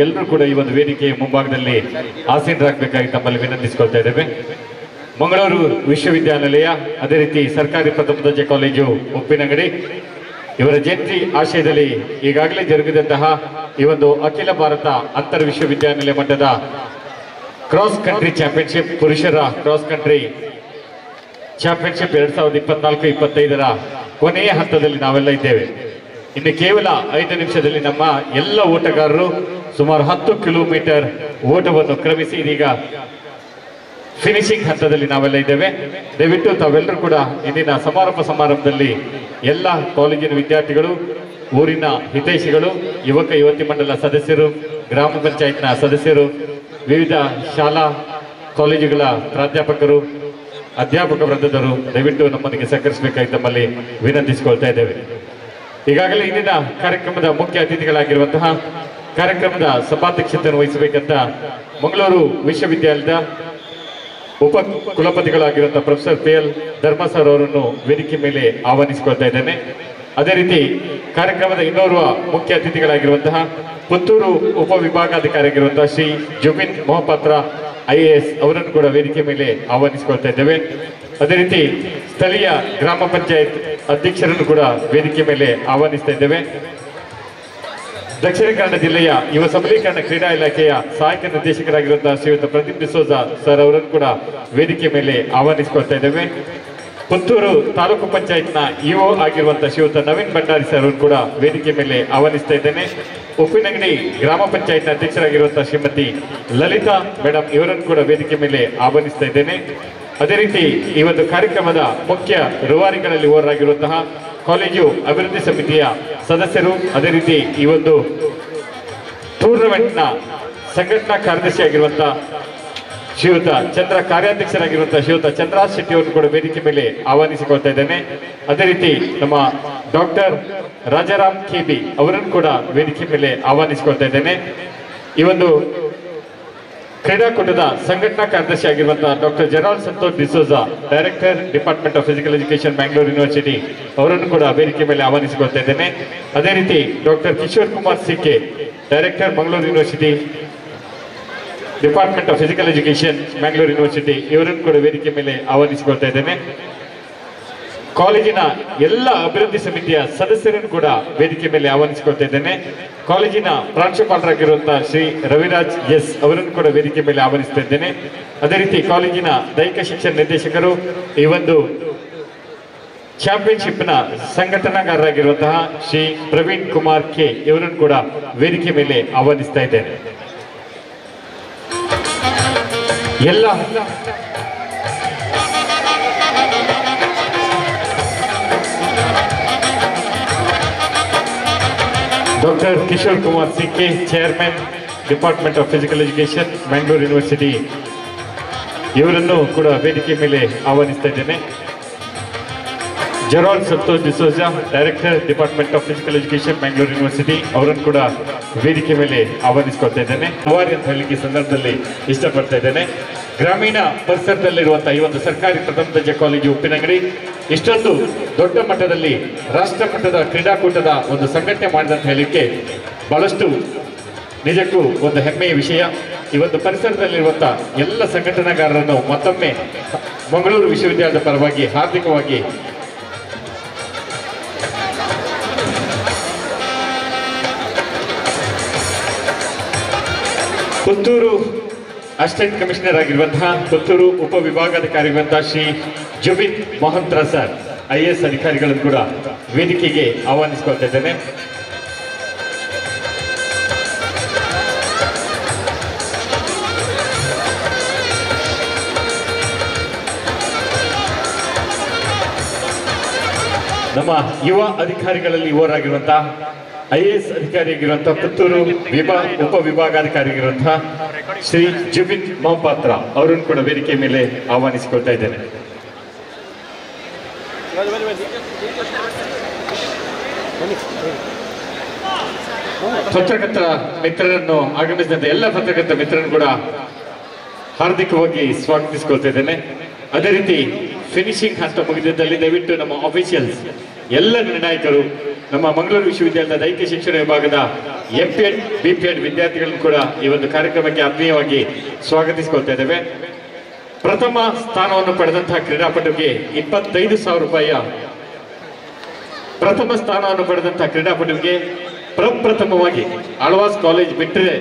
ಎಲ್ಲರೂ ಕೂಡ ಈ ಒಂದು ವೇದಿಕೆಯ ಮುಂಭಾಗದಲ್ಲಿ ಆಸೀನರಾಗಬೇಕಾಗಿ ತಮ್ಮಲ್ಲಿ ವಿನಂತಿಸಿಕೊಳ್ತಾ ಇದ್ದೇವೆ. ಮಂಗಳೂರು ವಿಶ್ವವಿದ್ಯಾನಿಲಯ, ಅದೇ ರೀತಿ ಸರ್ಕಾರಿ ಪ್ರಥಮ ದರ್ಜೆ ಕಾಲೇಜು ಉಪ್ಪಿನಂಗಡಿ ಇವರ ಜಂಟಿ ಆಶಯದಲ್ಲಿ ಈಗಾಗಲೇ ಜರುಗಿದಂತಹ ಈ ಒಂದು ಅಖಿಲ ಭಾರತ ಅಂತರ್ ವಿಶ್ವವಿದ್ಯಾನಿಲಯ ಮಟ್ಟದ ಕ್ರಾಸ್ ಕಂಟ್ರಿ ಚಾಂಪಿಯನ್ಶಿಪ್, ಪುರುಷರ ಕ್ರಾಸ್ ಕಂಟ್ರಿ ಚಾಂಪಿಯನ್ಶಿಪ್ 2024-25ರ ಕೊನೆಯ ಹಂತದಲ್ಲಿ ನಾವೆಲ್ಲ ಇದ್ದೇವೆ. ಇನ್ನು ಕೇವಲ 5 ನಿಮಿಷದಲ್ಲಿ ನಮ್ಮ ಎಲ್ಲ ಓಟಗಾರರು ಸುಮಾರು 10 ಕಿಲೋಮೀಟರ್ ಓಟವನ್ನು ಕ್ರಮಿಸಿ ಇದೀಗ ಫಿನಿಶಿಂಗ್ ಹಂತದಲ್ಲಿ ನಾವೆಲ್ಲ ಇದ್ದೇವೆ. ದಯವಿಟ್ಟು ತಾವೆಲ್ಲರೂ ಕೂಡ ಇಂದಿನ ಸಮಾರೋಪ ಸಮಾರಂಭದಲ್ಲಿ ಎಲ್ಲ ಕಾಲೇಜಿನ ವಿದ್ಯಾರ್ಥಿಗಳು, ಊರಿನ ಹಿತೈಷಿಗಳು, ಯುವಕ ಯುವತಿ ಮಂಡಲ ಸದಸ್ಯರು, ಗ್ರಾಮ ಪಂಚಾಯತ್ನ ಸದಸ್ಯರು, ವಿವಿಧ ಶಾಲಾ ಕಾಲೇಜುಗಳ ಪ್ರಾಧ್ಯಾಪಕರು, ಅಧ್ಯಾಪಕ ವೃಂದದರು ದಯವಿಟ್ಟು ನಮ್ಮೊಂದಿಗೆ ಸಹಕರಿಸಬೇಕಾಗಿ ತಮ್ಮಲ್ಲಿ ವಿನಂತಿಸಿಕೊಳ್ತಾ ಇದ್ದೇವೆ. ಈಗಾಗಲೇ ಇಂದಿನ ಕಾರ್ಯಕ್ರಮದ ಮುಖ್ಯ ಅತಿಥಿಗಳಾಗಿರುವಂತಹ ಕಾರ್ಯಕ್ರಮದ ಸಭಾಧ್ಯಕ್ಷತೆಯನ್ನು ವಹಿಸಬೇಕಂತ ಮಂಗಳೂರು ವಿಶ್ವವಿದ್ಯಾಲಯದ ಉಪ ಕುಲಪತಿಗಳಾಗಿರುವಂತಹ ಪ್ರೊಫೆಸರ್ PL ಧರ್ಮ ಸರ್ ಅವರನ್ನು ವೇದಿಕೆ ಮೇಲೆ ಆಹ್ವಾನಿಸಿಕೊಳ್ತಾ ಇದ್ದೇನೆ. ಅದೇ ರೀತಿ ಕಾರ್ಯಕ್ರಮದ ಇನ್ನೋರ್ವ ಮುಖ್ಯ ಅತಿಥಿಗಳಾಗಿರುವಂತಹ ಪುತ್ತೂರು ಉಪವಿಭಾಗಾಧಿಕಾರಿಯಾಗಿರುವಂತಹ ಶ್ರೀ ಜುಬಿನ್ ಮೊಹಪಾತ್ರ IAS ಅವರನ್ನು ಕೂಡ ವೇದಿಕೆ ಮೇಲೆ ಆಹ್ವಾನಿಸಿಕೊಳ್ತಾ ಇದ್ದೇವೆ. ಅದೇ ರೀತಿ ಸ್ಥಳೀಯ ಗ್ರಾಮ ಪಂಚಾಯತ್ ಅಧ್ಯಕ್ಷರನ್ನು ಕೂಡ ವೇದಿಕೆ ಮೇಲೆ ಆಹ್ವಾನಿಸ್ತಾ ಇದ್ದೇವೆ. ದಕ್ಷಿಣ ಕನ್ನಡ ಜಿಲ್ಲೆಯ ಯುವ ಸಬಲೀಕರಣ ಕ್ರೀಡಾ ಇಲಾಖೆಯ ಸಹಾಯಕ ನಿರ್ದೇಶಕರಾಗಿರುವಂತಹ ಶ್ರೀಯುತ ಪ್ರದೀಪ್ ಡಿಸೋಜ ಸರ್ ಅವರನ್ನು ಕೂಡ ವೇದಿಕೆ ಮೇಲೆ ಆಹ್ವಾನಿಸಿಕೊಳ್ತಾ ಇದ್ದೇವೆ. ಪುತ್ತೂರು ತಾಲೂಕು ಪಂಚಾಯತ್ನ EO ಆಗಿರುವಂತಹ ಶ್ರೀಯುತ ನವೀನ್ ಭಂಡಾರಿ ಸರ್ ಅವರು ಕೂಡ ವೇದಿಕೆ ಮೇಲೆ ಆಹ್ವಾನಿಸ್ತಾ ಇದ್ದೇನೆ. ಉಪ್ಪಿನಂಗಡಿ ಗ್ರಾಮ ಪಂಚಾಯತ್ನ ಅಧ್ಯಕ್ಷರಾಗಿರುವಂತಹ ಶ್ರೀಮತಿ ಲಲಿತಾ ಮೇಡಮ್ ಇವರನ್ನು ಕೂಡ ವೇದಿಕೆ ಮೇಲೆ ಆಹ್ವಾನಿಸ್ತಾ ಇದ್ದೇನೆ. ಅದೇ ರೀತಿ ಈ ಒಂದು ಕಾರ್ಯಕ್ರಮದ ಮುಖ್ಯ ರೂವಾರಿಗಳಲ್ಲಿ ಓರ್ವರಾಗಿರುವಂತಹ ಕಾಲೇಜು ಅಭಿವೃದ್ಧಿ ಸಮಿತಿಯ ಸದಸ್ಯರು, ಅದೇ ರೀತಿ ಈ ಒಂದು ಟೂರ್ನಮೆಂಟ್ನ ಸಂಘಟನಾ ಕಾರ್ಯದರ್ಶಿಯಾಗಿರುವಂತಹ ಶ್ರೀಯುತ ಚಂದ್ರ ಕಾರ್ಯಾಧ್ಯಕ್ಷರಾಗಿರುವಂತಹ ಶ್ರೀಯುತ ಚಂದ್ರರಾಜ್ ಶೆಟ್ಟಿ ಅವರನ್ನು ಕೂಡ ವೇದಿಕೆ ಮೇಲೆ ಆಹ್ವಾನಿಸಿಕೊಳ್ತಾ ಇದ್ದೇನೆ. ಅದೇ ರೀತಿ ನಮ್ಮ ಡಾಕ್ಟರ್ ರಾಜಾರಾಮ್ KB ಅವರನ್ನು ಕೂಡ ವೇದಿಕೆ ಮೇಲೆ ಆಹ್ವಾನಿಸಿಕೊಳ್ತಾ ಇದ್ದೇನೆ. ಈ ಒಂದು ಕ್ರೀಡಾಕೂಟದ ಸಂಘಟನಾ ಕಾರ್ಯದರ್ಶಿ ಆಗಿರುವಂತಹ doctor Gerald Santosh D'Souza, director department of physical education Bangalore university ಅವರನ್ನು ಕೂಡ ವೇದಿಕೆ ಮೇಲೆ ಆಹ್ವಾನಿಸಿಕೊಳ್ತಾ ಇದ್ದೇನೆ. ಅದೇ ರೀತಿ doctor Kishore Kumar CK, director Mangaluru university department of physical education Bangalore university ಇವರನ್ನು ಕೂಡ ವೇದಿಕೆ ಮೇಲೆ ಆಹ್ವಾನಿಸಿಕೊಳ್ತಾ ಇದ್ದೇನೆ. ಕಾಲೇಜಿನ ಎಲ್ಲ ಅಭಿವೃದ್ಧಿ ಸಮಿತಿಯ ಸದಸ್ಯರನ್ನು ಕೂಡ ವೇದಿಕೆ ಮೇಲೆ ಆಹ್ವಾನಿಸಿಕೊಳ್ತಾ ಇದ್ದೇನೆ. ಕಾಲೇಜಿನ ಪ್ರಾಂಶುಪಾಲರಾಗಿರುವಂತಹ ಶ್ರೀ ರವಿರಾಜ್ S ಅವರನ್ನು ಕೂಡ ವೇದಿಕೆ ಮೇಲೆ ಆಹ್ವಾನಿಸ್ತಾ ಇದ್ದೇನೆ. ಅದೇ ರೀತಿ ಕಾಲೇಜಿನ ದೈಹಿಕ ಶಿಕ್ಷಣ ನಿರ್ದೇಶಕರು, ಈ ಒಂದು ಚಾಂಪಿಯನ್ಶಿಪ್ನ ಸಂಘಟನಾಗಾರರಾಗಿರುವಂತಹ ಶ್ರೀ ಪ್ರವೀಣ್ ಕುಮಾರ್ K ಇವರನ್ನು ಕೂಡ ವೇದಿಕೆ ಮೇಲೆ ಆಹ್ವಾನಿಸ್ತಾ ಇದ್ದೇನೆ. ಎಲ್ಲ doctor Kishore Kumar C K, chairman department of physical education, Bengaluru university, ಇವರನ್ನು ಕೂಡ ವೇದಿಕೆ ಮೇಲೆ ಆಹ್ವಾನಿಸ್ತಾ ಇದ್ದೇನೆ. Gerald Santosh D'Souza, director department of physical education, Bengaluru university, ಅವರನ್ನು ಕೂಡ ವೇದಿಕೆ ಮೇಲೆ ಆಹ್ವಾನಿಸ್ಕೊಳ್ತಾ ಇದ್ದೇನೆ. ಅವಾರಿ ಅಂತ ಹೇಳಲಿಕ್ಕೆ ಸಂದರ್ಭದಲ್ಲಿ ಇಷ್ಟಪಡ್ತಾ ಇದ್ದೇನೆ. ಗ್ರಾಮೀಣ ಪರಿಸರದಲ್ಲಿರುವಂತಹ ಈ ಒಂದು ಸರ್ಕಾರಿ ಪ್ರಥಮ ದರ್ಜೆ ಕಾಲೇಜು ಉಪ್ಪಿನಂಗಡಿ ಇಷ್ಟೊಂದು ದೊಡ್ಡ ಮಟ್ಟದಲ್ಲಿ ರಾಷ್ಟ್ರ ಮಟ್ಟದ ಕ್ರೀಡಾಕೂಟದ ಒಂದು ಸಂಘಟನೆ ಮಾಡಿದಂತ ಹೇಳಲಿಕ್ಕೆ ಬಹಳಷ್ಟು ನಿಜಕ್ಕೂ ಒಂದು ಹೆಮ್ಮೆಯ ವಿಷಯ. ಈ ಒಂದು ಪರಿಸರದಲ್ಲಿರುವಂತಹ ಎಲ್ಲ ಸಂಘಟನಾಗಾರರನ್ನು ಮತ್ತೊಮ್ಮೆ ಮಂಗಳೂರು ವಿಶ್ವವಿದ್ಯಾಲಯದ ಪರವಾಗಿ ಹಾರ್ದಿಕವಾಗಿ ಪುತ್ತೂರು ಅಸಿಸ್ಟೆಂಟ್ ಕಮಿಷನರ್ ಆಗಿರುವಂತಹ, ಪುತ್ತೂರು ಉಪವಿಭಾಗಾಧಿಕಾರಿರುವಂತಹ ಶ್ರೀ ಜುಬಿನ್ ಮೊಹಂತ್ರ ಸರ್, IAS ಅಧಿಕಾರಿಗಳನ್ನು ಕೂಡ ವೇದಿಕೆಗೆ ಆಹ್ವಾನಿಸಿಕೊಳ್ತಾ ಇದ್ದೇನೆ. ನಮ್ಮ ಯುವ ಅಧಿಕಾರಿಗಳಲ್ಲಿ ಯುವರಾಗಿರುವಂತಹ IAS ಅಧಿಕಾರಿಯಾಗಿರುವಂತಹ ಪುತ್ತೂರು ಉಪವಿಭಾಗಾಧಿಕಾರಿಯಾಗಿರುವಂತಹ ಶ್ರೀ ಜುಬಿನ್ ಮೊಹಪಾತ್ರ ಅವರನ್ನು ಕೂಡ ವೇದಿಕೆ ಮೇಲೆ ಆಹ್ವಾನಿಸಿಕೊಳ್ತಾ ಇದ್ದೇನೆ. ಪತ್ರಕರ್ತರ ಮಿತ್ರರನ್ನು ಆಗಮಿಸಿದಂತ ಎಲ್ಲ ಪತ್ರಕರ್ತರ ಮಿತ್ರರನ್ನು ಕೂಡ ಹಾರ್ದಿಕವಾಗಿ ಸ್ವಾಗತಿಸಿಕೊಳ್ತಾ ಇದ್ದೇನೆ. ಅದೇ ರೀತಿ ಫಿನಿಶಿಂಗ್ ಹಂತ ಮುಗಿದಿದ್ದಲ್ಲಿ ದಯವಿಟ್ಟು ನಮ್ಮ ಆಫೀಷಿಯಲ್ಸ್, ಎಲ್ಲ ನಿರ್ಣಾಯಕರು, ನಮ್ಮ ಮಂಗಳೂರು ವಿಶ್ವವಿದ್ಯಾಲಯದ ದೈಹಿಕ ಶಿಕ್ಷಣ ವಿಭಾಗದ MPEd, BPEd ವಿದ್ಯಾರ್ಥಿಗಳನ್ನು ಕೂಡ ಈ ಒಂದು ಕಾರ್ಯಕ್ರಮಕ್ಕೆ ಆತ್ಮೀಯವಾಗಿ ಸ್ವಾಗತಿಸಿಕೊಳ್ತಾ ಇದ್ದೇವೆ. ಪ್ರಥಮ ಸ್ಥಾನವನ್ನು ಪಡೆದಂತಹ ಕ್ರೀಡಾಪಟುಗೆ 25,000 ರೂಪಾಯಿಯ ಪ್ರಥಮ ಸ್ಥಾನವನ್ನು ಪಡೆದಂತಹ ಕ್ರೀಡಾಪಟುವಿಗೆ ಪ್ರಪ್ರಥಮವಾಗಿ ಆಳ್ವಾಸ್ ಕಾಲೇಜ್ ಬಿಟ್ಟರೆ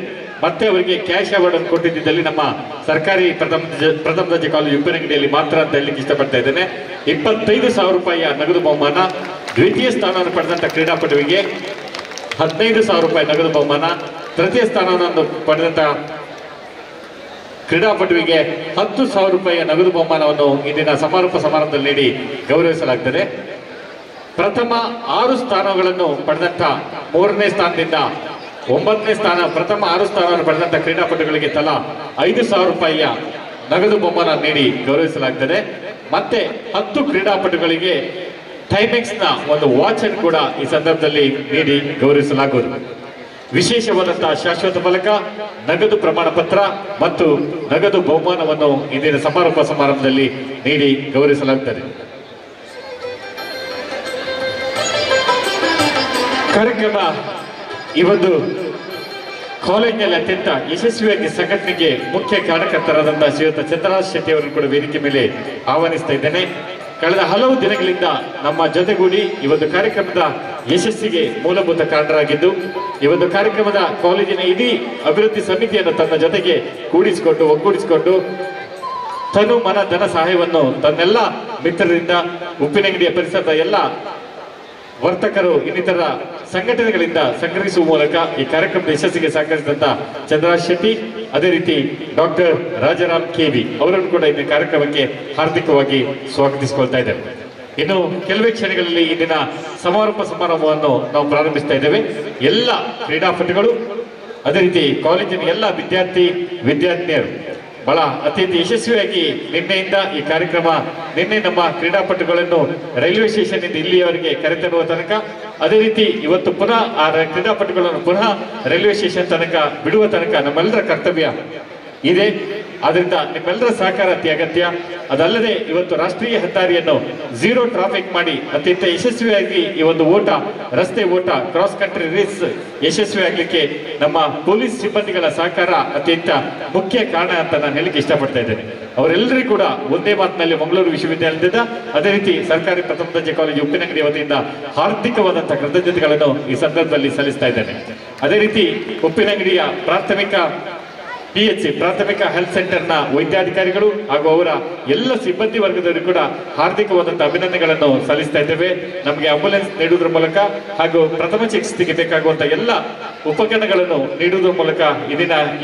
ಮತ್ತೆ ಅವರಿಗೆ ಕ್ಯಾಶ್ ಅವಾರ್ಡ್ ಅನ್ನು ಕೊಟ್ಟಿದ್ದಲ್ಲಿ ನಮ್ಮ ಸರ್ಕಾರಿ ಪ್ರಥಮ ದರ್ಜೆ ಕಾಲೇಜು ಉಪ್ಪಿನಂಗಡಿಯಲ್ಲಿ ಮಾತ್ರ ಅಂತ ಹೇಳಲಿಕ್ಕೆ ಇಷ್ಟಪಡ್ತಾ ಇದ್ದೇನೆ. 25,000 ರೂಪಾಯಿಯ ನಗದು ಬಹುಮಾನ. ದ್ವಿತೀಯ ಸ್ಥಾನವನ್ನು ಪಡೆದಂತ ಕ್ರೀಡಾಪಟುವಿಗೆ 15,000 ರೂಪಾಯಿ ನಗದು ಬಹುಮಾನ. ತೃತೀಯ ಸ್ಥಾನವನ್ನು ಪಡೆದಂತ ಕ್ರೀಡಾಪಟುವಿಗೆ 10,000 ರೂಪಾಯಿಯ ನಗದು ಬಹುಮಾನವನ್ನು ಇಂದಿನ ಸಮಾರೋಪ ಸಮಾರಂಭದಲ್ಲಿ ನೀಡಿ ಗೌರವಿಸಲಾಗುತ್ತದೆ. ಪ್ರಥಮ 6 ಸ್ಥಾನಗಳನ್ನು ಪಡೆದಂತ 3ನೇ ಸ್ಥಾನದಿಂದ 9ನೇ ಸ್ಥಾನ, ಪ್ರಥಮ 6 ಸ್ಥಾನವನ್ನು ಪಡೆದಂತ ಕ್ರೀಡಾಪಟುಗಳಿಗೆ ತಲಾ 5,000 ರೂಪಾಯಿಯ ನಗದು ಬಹುಮಾನ ನೀಡಿ ಗೌರವಿಸಲಾಗುತ್ತದೆ. ಮತ್ತೆ 10 ಕ್ರೀಡಾಪಟುಗಳಿಗೆ ಟೈಮಿಂಗ್ಸ್ನ ಒಂದು ವಾಚ್ ಅನ್ನು ಕೂಡ ಈ ಸಂದರ್ಭದಲ್ಲಿ ನೀಡಿ ಗೌರವಿಸಲಾಗುವುದು. ವಿಶೇಷವಾದಂತಹ ಶಾಶ್ವತ ಫಲಕ, ನಗದು ಪ್ರಮಾಣ ಪತ್ರ ಮತ್ತು ನಗದು ಬಹುಮಾನವನ್ನು ಇಂದಿನ ಸಮಾರೋಪ ಸಮಾರಂಭದಲ್ಲಿ ನೀಡಿ ಗೌರವಿಸಲಾಗುತ್ತದೆ. ಕಾರ್ಯಕ್ರಮ ಈ ಒಂದು ಕಾಲೇಜಿನಲ್ಲಿ ಅತ್ಯಂತ ಯಶಸ್ವಿಯಾಗಿ ಸಂಘಟನೆಗೆ ಮುಖ್ಯ ಕಾರಣಕರ್ತರಾದಂತಹ ಶ್ರೀಯುತ ಚಂದ್ರರಾಜ್ ಶೆಟ್ಟಿ ಅವರನ್ನು ಕೂಡ ವೇದಿಕೆ ಮೇಲೆ ಆಹ್ವಾನಿಸ್ತಾ ಇದ್ದೇನೆ. ಕಳೆದ ಹಲವು ದಿನಗಳಿಂದ ನಮ್ಮ ಜೊತೆಗೂಡಿ ಈ ಒಂದು ಕಾರ್ಯಕ್ರಮದ ಯಶಸ್ಸಿಗೆ ಮೂಲಭೂತ ಕಾರಣರಾಗಿದ್ದು, ಈ ಒಂದು ಕಾರ್ಯಕ್ರಮದ ಕಾಲೇಜಿನ ಇಡೀ ಅಭಿವೃದ್ಧಿ ಸಮಿತಿಯನ್ನು ತನ್ನ ಜೊತೆಗೆ ಒಗ್ಗೂಡಿಸಿಕೊಂಡು ತನು ಮನ ಧನ ಸಹಾಯವನ್ನು ತನ್ನೆಲ್ಲ ಮಿತ್ರರಿಂದ, ಉಪ್ಪಿನಂಗಡಿಯ ಪರಿಸರದ ಎಲ್ಲ ವರ್ತಕರು, ಇನ್ನಿತರ ಸಂಘಟನೆಗಳಿಂದ ಸಂಗ್ರಹಿಸುವ ಮೂಲಕ ಈ ಕಾರ್ಯಕ್ರಮದ ಯಶಸ್ಸಿಗೆ ಸಹಕರಿಸಿದಂತ ಚಂದ್ರರಾಜ್ ಶೆಟ್ಟಿ, ಅದೇ ರೀತಿ ಡಾಕ್ಟರ್ ರಾಜಾರಾಮ್ KV ಅವರನ್ನು ಕೂಡ ಈ ಕಾರ್ಯಕ್ರಮಕ್ಕೆ ಹಾರ್ದಿಕವಾಗಿ ಸ್ವಾಗತಿಸಿಕೊಳ್ತಾ ಇದ್ದೇವೆ. ಇನ್ನು ಕೆಲವೇ ಕ್ಷಣಗಳಲ್ಲಿ ಇಂದಿನ ಸಮಾರೋಪ ಸಮಾರಂಭವನ್ನು ನಾವು ಪ್ರಾರಂಭಿಸ್ತಾ ಇದ್ದೇವೆ. ಎಲ್ಲ ಕ್ರೀಡಾಪಟುಗಳು, ಅದೇ ರೀತಿ ಕಾಲೇಜಿನ ಎಲ್ಲ ವಿದ್ಯಾರ್ಥಿನಿಯರು ಬಹಳ ಅತ್ಯಂತ ಯಶಸ್ವಿಯಾಗಿ ನಿನ್ನೆಯಿಂದ ಈ ಕಾರ್ಯಕ್ರಮ, ನಿನ್ನೆ ನಮ್ಮ ಕ್ರೀಡಾಪಟುಗಳನ್ನು ರೈಲ್ವೆ ಸ್ಟೇಷನ್ ಇಂದ ಇಲ್ಲಿಯವರೆಗೆ ಕರೆತರುವ ತನಕ, ಅದೇ ರೀತಿ ಇವತ್ತು ಪುನಃ ಆ ಕ್ರೀಡಾಪಟುಗಳನ್ನು ಪುನಃ ರೈಲ್ವೆ ಸ್ಟೇಷನ್ ತನಕ ಬಿಡುವ ತನಕ ನಮ್ಮೆಲ್ಲರ ಕರ್ತವ್ಯ ಇದೆ. ಆದ್ರಿಂದ ನಿಮ್ಮೆಲ್ಲರ ಸಹಕಾರ ಅತಿ ಅಗತ್ಯ. ಅದಲ್ಲದೆ ಇವತ್ತು ರಾಷ್ಟ್ರೀಯ ಹೆದ್ದಾರಿಯನ್ನು 0 ಟ್ರಾಫಿಕ್ ಮಾಡಿ ಅತ್ಯಂತ ಯಶಸ್ವಿಯಾಗಿ ಈ ಒಂದು ಓಟ, ರಸ್ತೆ ಓಟ, ಕ್ರಾಸ್ ಕಂಟ್ರಿ ರೇಸ್ ಯಶಸ್ವಿ ಆಗ್ಲಿಕ್ಕೆ ನಮ್ಮ ಪೊಲೀಸ್ ಸಿಬ್ಬಂದಿಗಳ ಸಹಕಾರ ಅತ್ಯಂತ ಮುಖ್ಯ ಕಾರಣ ಅಂತ ನಾನು ಹೇಳಿಕ್ಕೆ ಇಷ್ಟಪಡ್ತಾ ಇದ್ದೇನೆ. ಅವರೆಲ್ಲರಿಗೂ ಕೂಡ ಒಂದೇ ಮಾತಿನಲ್ಲಿ ಮಂಗಳೂರು ವಿಶ್ವವಿದ್ಯಾಲಯದಿಂದ, ಅದೇ ರೀತಿ ಸರ್ಕಾರಿ ಪ್ರಥಮ ದರ್ಜೆ ಕಾಲೇಜು ಉಪ್ಪಿನಂಗಡಿ ವತಿಯಿಂದ ಹಾರ್ದಿಕವಾದಂತಹ ಕೃತಜ್ಞತೆಗಳನ್ನು ಈ ಸಂದರ್ಭದಲ್ಲಿ ಸಲ್ಲಿಸ್ತಾ ಇದ್ದೇನೆ. ಅದೇ ರೀತಿ ಉಪ್ಪಿನಂಗಡಿಯ ಪ್ರಾಥಮಿಕ PHC ಪ್ರಾಥಮಿಕ ಹೆಲ್ತ್ ಸೆಂಟರ್ನ ವೈದ್ಯಾಧಿಕಾರಿಗಳು ಹಾಗೂ ಅವರ ಎಲ್ಲ ಸಿಬ್ಬಂದಿ ವರ್ಗದವರು ಕೂಡ ಹಾರ್ದಿಕವಾದಂತಹ ಅಭಿನಂದನೆಗಳನ್ನು ಸಲ್ಲಿಸ್ತಾ ಇದ್ದೇವೆ. ನಮಗೆ ಆಂಬುಲೆನ್ಸ್ ನೀಡುವುದರ ಮೂಲಕ ಹಾಗೂ ಪ್ರಥಮ ಚಿಕಿತ್ಸೆಗೆ ಬೇಕಾಗುವಂತಹ ಎಲ್ಲ ಉಪಕರಣಗಳನ್ನು ನೀಡುವುದರ ಮೂಲಕ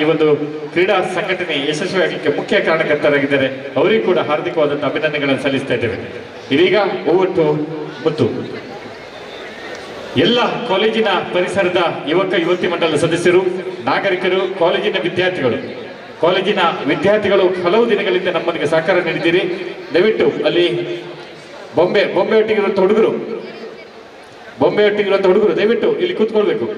ಈ ಒಂದು ಕ್ರೀಡಾ ಸಂಘಟನೆ ಯಶಸ್ವಿಯಾಗಲಿಕ್ಕೆ ಮುಖ್ಯ ಕಾರಣಕರ್ತರಾಗಿದ್ದಾರೆ. ಅವರಿಗೂ ಕೂಡ ಹಾರ್ದಿಕವಾದಂತಹ ಅಭಿನಂದನೆಗಳನ್ನು ಸಲ್ಲಿಸ್ತಾ ಇದ್ದೇವೆ. ಇದೀಗ ಓವಟ್ಟು ಮುತ್ತು ಎಲ್ಲ ಕಾಲೇಜಿನ ಪರಿಸರದ ಯುವಕ ಯುವತಿ ಮಂಡಲ ಸದಸ್ಯರು, ನಾಗರಿಕರು, ಕಾಲೇಜಿನ ವಿದ್ಯಾರ್ಥಿಗಳು ಹಲವು ದಿನಗಳಿಂದ ನಮ್ಮನಿಗೆ ಸಹಕಾರ ನೀಡಿದ್ದೀರಿ. ದಯವಿಟ್ಟು ಅಲ್ಲಿ ಬೊಂಬೆ ಒಟ್ಟಿಗಿರುವಂಥ ಹುಡುಗರು ದಯವಿಟ್ಟು ಇಲ್ಲಿ ಕೂತ್ಕೊಳ್ಬೇಕು.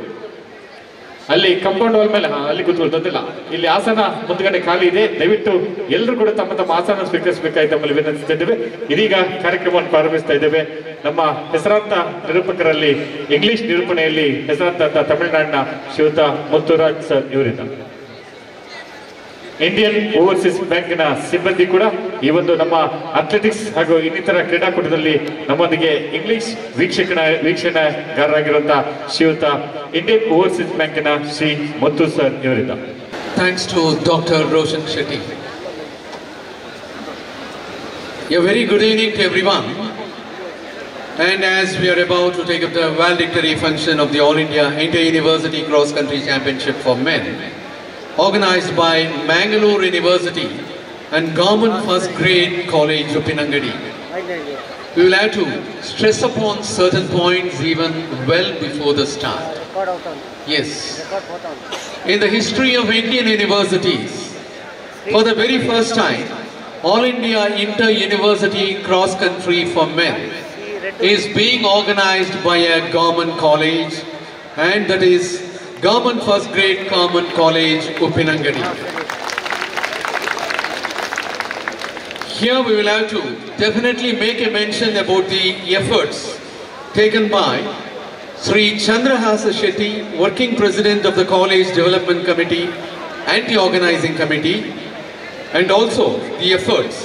ಅಲ್ಲಿ ಕಂಪೌಂಡ್ ವಾಲ್ ಮೇಲೆ ಅಲ್ಲಿ ಕೂತ್ಕೊಳ್ತದಿಲ್ಲ. ಇಲ್ಲಿ ಆಸನ ಮುಂದ್ಗಡೆ ಖಾಲಿ ಇದೆ. ದಯವಿಟ್ಟು ಎಲ್ಲರೂ ಕೂಡ ತಮ್ಮ ಆಸನ ಸ್ವೀಕರಿಸಬೇಕಾಗಿ ತಮ್ಮಲ್ಲಿ ವಿನಂತಿಸಿದ್ದೇವೆ. ಇದೀಗ ಕಾರ್ಯಕ್ರಮವನ್ನು ಪ್ರಾರಂಭಿಸ್ತಾ ಇದ್ದೇವೆ. ನಮ್ಮ ಹೆಸರಾಂತ ನಿರೂಪಕರಲ್ಲಿ ಇಂಗ್ಲಿಷ್ ನಿರೂಪಣೆಯಲ್ಲಿ ಹೆಸರಾಂತ ತಮಿಳುನಾಡಿನ ಶ್ರೀಯುತ ಮುತ್ತುರಾಜ್ ಸರ್ ಇವರಿಂದ, ಇಂಡಿಯನ್ ಓವರ್ಸೀಸ್ ಬ್ಯಾಂಕಿನ ಸಿಬ್ಬಂದಿ ಕೂಡ ಈ ಒಂದು ನಮ್ಮ ಅಥ್ಲೆಟಿಕ್ಸ್ ಹಾಗೂ ಇನ್ನಿತರ ಕ್ರೀಡಾಕೂಟದಲ್ಲಿ ನಮ್ಮೊಂದಿಗೆ ಇಂಗ್ಲಿಷ್ ವೀಕ್ಷಣೆಗಾರರಾಗಿರುವಂತಹ ಶ್ರೀಯುತ ಇಂಡಿಯನ್ ಓವರ್ಸೀಸ್ ಬ್ಯಾಂಕಿನ ಶ್ರೀ ಮುತ್ತು ಸರ್ ಇವರಿಂದ. Thanks to Dr. Roshan Shetty. A very good evening to everyone. And as we are about to take up the valedictory function of the All India Inter-University Cross Country Championship for Men, organized by Mangalore University and Government First Grade College Upinangadi, we will have to stress upon certain points even well before the start. Yes, in the history of Indian universities, for the very first time, All India Inter-University Cross Country for Men is being organized by a government college, and that is Government First Grade Government College Upinangadi. Here we will have to definitely make a mention about the efforts taken by Sri Chandrahasa Shetty, Working President of the College Development Committee and the Organizing Committee, and also the efforts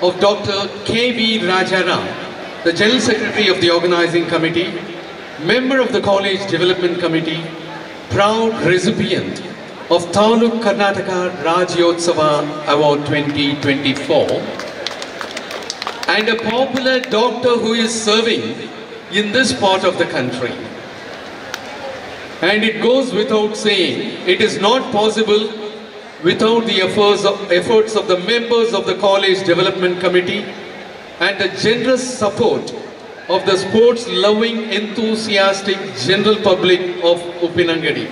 of Dr. K.V. Rajaram, the General Secretary of the Organizing Committee, member of the College Development Committee, proud recipient of Taluk Karnataka Rajyotsava Award 2024, and a popular doctor who is serving in this part of the country. And it goes without saying, it is not possible without the efforts of the members of the College Development Committee and the generous support of the sports-loving, enthusiastic general public of Upinangadi.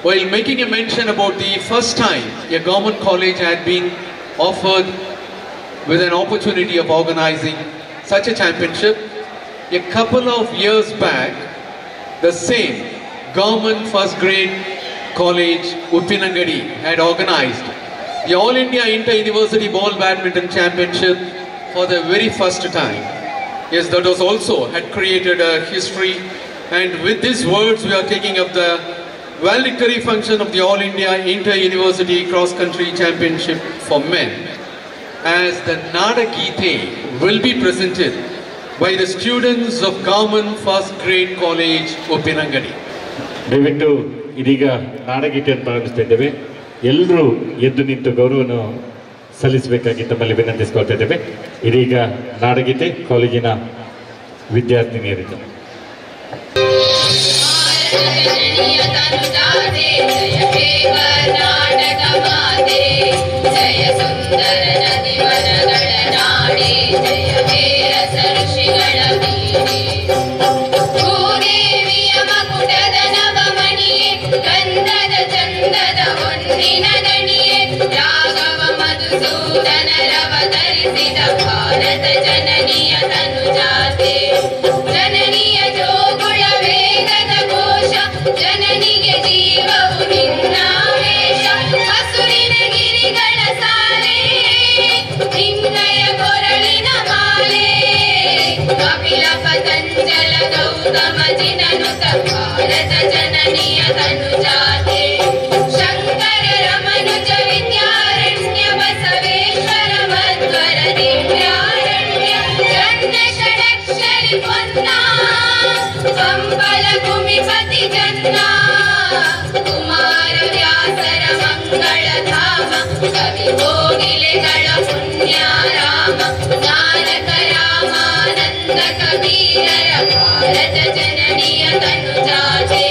While making a mention about the first time a government college had been offered with an opportunity of organizing such a championship, a couple of years back, the same Government First Grade College Upinangadi had organized the All India Inter-University Ball Badminton Championship for the very first time. Yes, that was also had created a history, and with these words we are taking up the valedictory function of the All India Inter-University Cross Country Championship for Men, as the Nada Geete will be presented by the students of Government First Grade College Upinangadi. ದಯವಿಟ್ಟು ಇದೀಗ ನಾಡಗೀತೆಯನ್ನು ಪ್ರಾರಂಭಿಸ್ತಾ ಇದ್ದೇವೆ. ಎಲ್ಲರೂ ಎದ್ದು ನಿಂತು ಗೌರವವನ್ನು ಸಲ್ಲಿಸಬೇಕಾಗಿ ತಮ್ಮಲ್ಲಿ ವಿನಂತಿಸಿಕೊಳ್ತಾ ಇದ್ದೇವೆ. ಇದೀಗ ನಾಡಗೀತೆ ಕಾಲೇಜಿನ ವಿದ್ಯಾರ್ಥಿನಿಯರಿಂದ. ಭಾರತ ಜನನಿಯ ತನುಜಾತೆ ಜನನಿಯ ಜೋಗುಳ ವೇಗದ ಘೋಷ ಜನನಿಗೆ ಜೀವವು ನಿನ್ನಾವೇಶ ಹಸುರಿನ ಗಿರಿಗಳ ಸಾಲೆ ನಿನ್ನಯ ಕೊರಳಿನ ಮಾಲೆ ಕಪಿಲ ಪತಂಜಲ ಗೌತಮ ಜಿನನುತ ಭಾರತ ಜನನಿಯ ತನುಜಾತೆ ಶಂಕರ ರಮನುಜ ವಿದ್ಯಾರಣ್ಯ ಬಸವೇಶ್ವರ ಮಧ್ವರ ದಿವ್ಯಾರಣ್ಯ ಗಣ್ಯ ಷಡಕ್ಷರಿ ಪೊನ್ನ ಕಂಬಲ ಕುಮಿಪತಿ ಜನ್ನ ಕುಮಾರ ವ್ಯಾಸರ ಮಂಗ ಮಂಗಳಧಾಮ ಕವಿ ಕೋಗಿಲೆಗಳ ಪುಣ್ಯಾರಾಮ ನಾನಕ ರಾಮಾನಂದ ಕಬೀರರ ಭಾರತ ಜನನಿಯ ತನುಜಾತೆ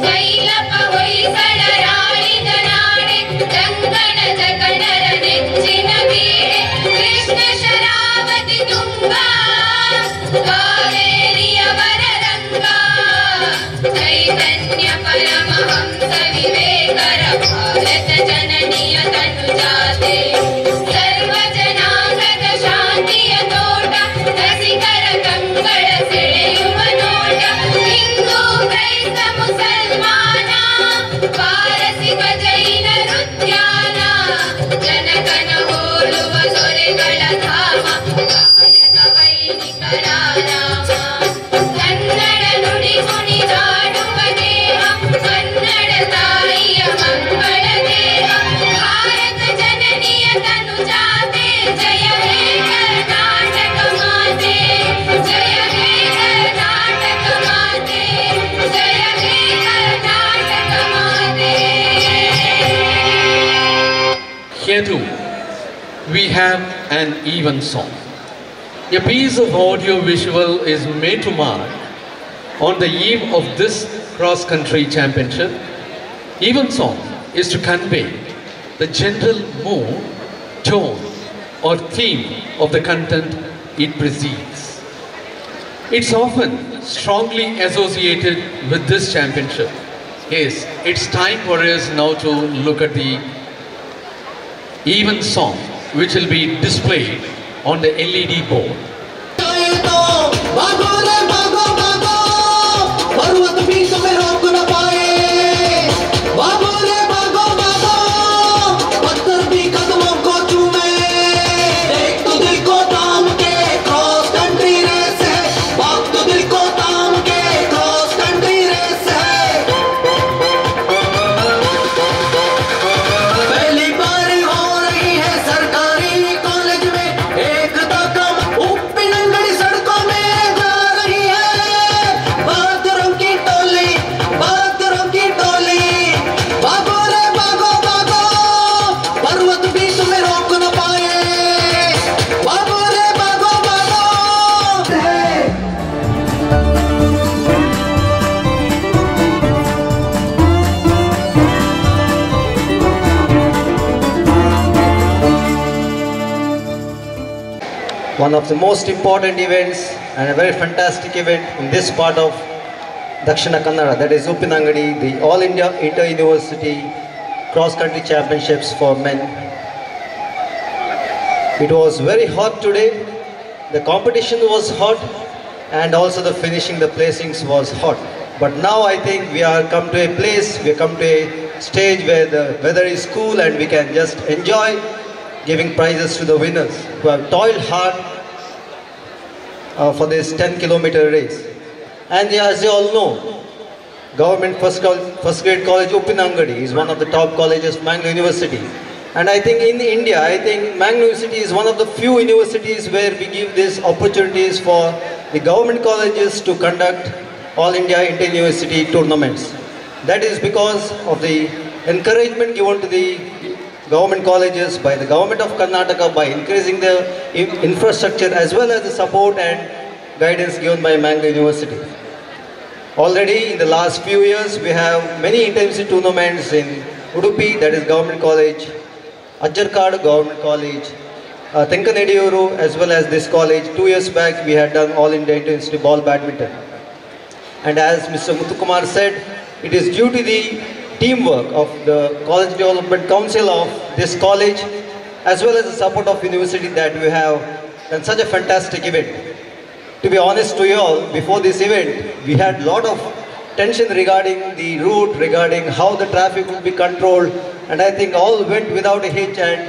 ಕೈಲಪ ಹೊಯ್ಸಳರಾಳಿದ ನಾಡೆ ರಂಗಣ ಜಗಣರ ನೆಚ್ಚಿನ ಬೀಡೆ ಕೃಷ್ಣ ಶರಾವತಿ ತುಂಗಾ ಕಾವೇರಿಯ ವರರಂಗ ಚೈತನ್ಯ ಪರಮಹಂಸ ವಿವೇಕರ ಭಾರತ ಜನನಿಯ ತನುಜಾತೆ ಸರ್ವ ಜನಾಂಗದ ಶಾಂತಿಯ ತೋಟ ರಸಿಕರ ಕಂಗಳ ಸೆಳೆಯುವ ನೋಟ ಹಿಂದೂ ಕ್ರೈಸ್ತ ಮುಸಲ್ಮಾನ ಪಾರಸಿಕ ಜೈನರ ಉದ್ಯಾನ ಜನಕನ ಹೋಲುವ ದೊರೆಗಳ ಧಾಮ ಗಾಯಕ ವೈದಿಕರ ರಾಮ ಕನ್ನಡ ನುಡಿ ಕುಣಿದಾಡುವ ದೇಹ ಕನ್ನಡ ತಾಯಿಯ ಮಂಗಳ ದೇಹ ಭಾರತ ಜನನಿಯ ತನುಜಾತೆ ಜಯ ಹೇ ಕರ್ನಾಟಕ ಮಾತೆ ಜಯ ಹೇ ಕರ್ನಾಟಕ ಮಾತೆ ಜಯ ಹೇ ಕರ್ನಾಟಕ ಮಾತೆ. Here too, we have an even song. A piece of audio visual is made to mark on the eve of this cross-country championship. Even song is to convey the general mood, tone or theme of the content it precedes. It's often strongly associated with this championship. Yes, it's time for us now to look at the even song which will be displayed on the LED board. One of the most important events and a very fantastic event in this part of Dakshina Kannada, that is Uppinangadi, the All India Inter-University Cross Country Championships for men. It was very hot today. The competition was hot and also the finishing, the placings was hot. But now I think we are come to a place, we come to a stage where the weather is cool and we can just enjoy giving prizes to the winners who have toiled hard for this 10-kilometer race. And as you all know, Government First Grade College Uppinangadi is one of the top colleges of Mangalore University. And I think in India, I think Mangalore University is one of the few universities where we give these opportunities for the government colleges to conduct All India Inter-University tournaments. That is because of the encouragement given to the government colleges by the government of Karnataka by increasing the infrastructure as well as the support and guidance given by Mangalore University. Already in the last few years we have many inter-university tournaments in Udupi, that is government college, Ajjarkadu government college, Tenkanediyuru as well as this college. 2 years back we had done All India Inter-University ball badminton. And as Mr. Muthukumar said, it is due to the teamwork of the College Development Council of this college as well as the support of university that we have done such a fantastic event. To be honest to you all, before this event we had a lot of tension regarding the route, regarding how the traffic would be controlled, and I think all went without a hitch and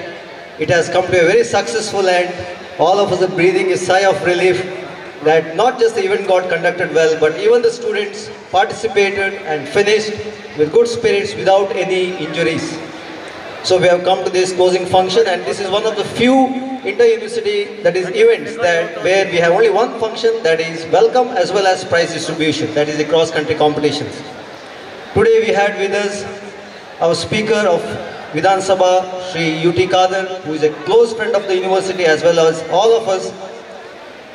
it has come to a very successful end. All of us are breathing a sigh of relief that not just the event got conducted well, but even the students participated and finished with good spirits without any injuries. So we have come to this closing function, and this is one of the few inter-university, that is events, that where we have only one function, that is welcome as well as prize distribution, that is the cross-country competitions. Today we had with us our speaker of Vidhan Sabha, Shri UT Kadir, who is a close friend of the university as well as all of us.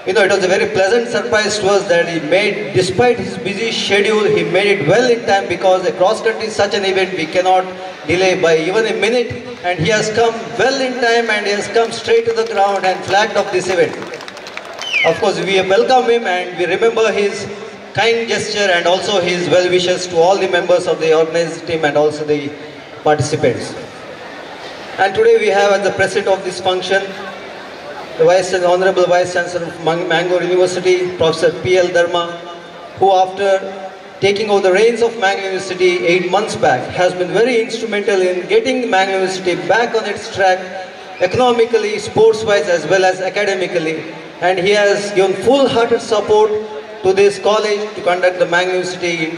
You know, it was a very pleasant surprise to us that he made, despite his busy schedule, he made it well in time, because a cross country is such an event we cannot delay by even a minute, and he has come well in time and he has come straight to the ground and flagged off this event. Of course, we welcome him and we remember his kind gesture and also his well wishes to all the members of the organized team and also the participants. And today we have as the president of this function, the Honorable Vice Chancellor of Mangalore University, Professor P.L. Dharma, who after taking over the reins of Mangalore University 8 months back, has been very instrumental in getting Mangalore University back on its track, economically, sports-wise as well as academically. And he has given full-hearted support to this college to conduct the Mangalore University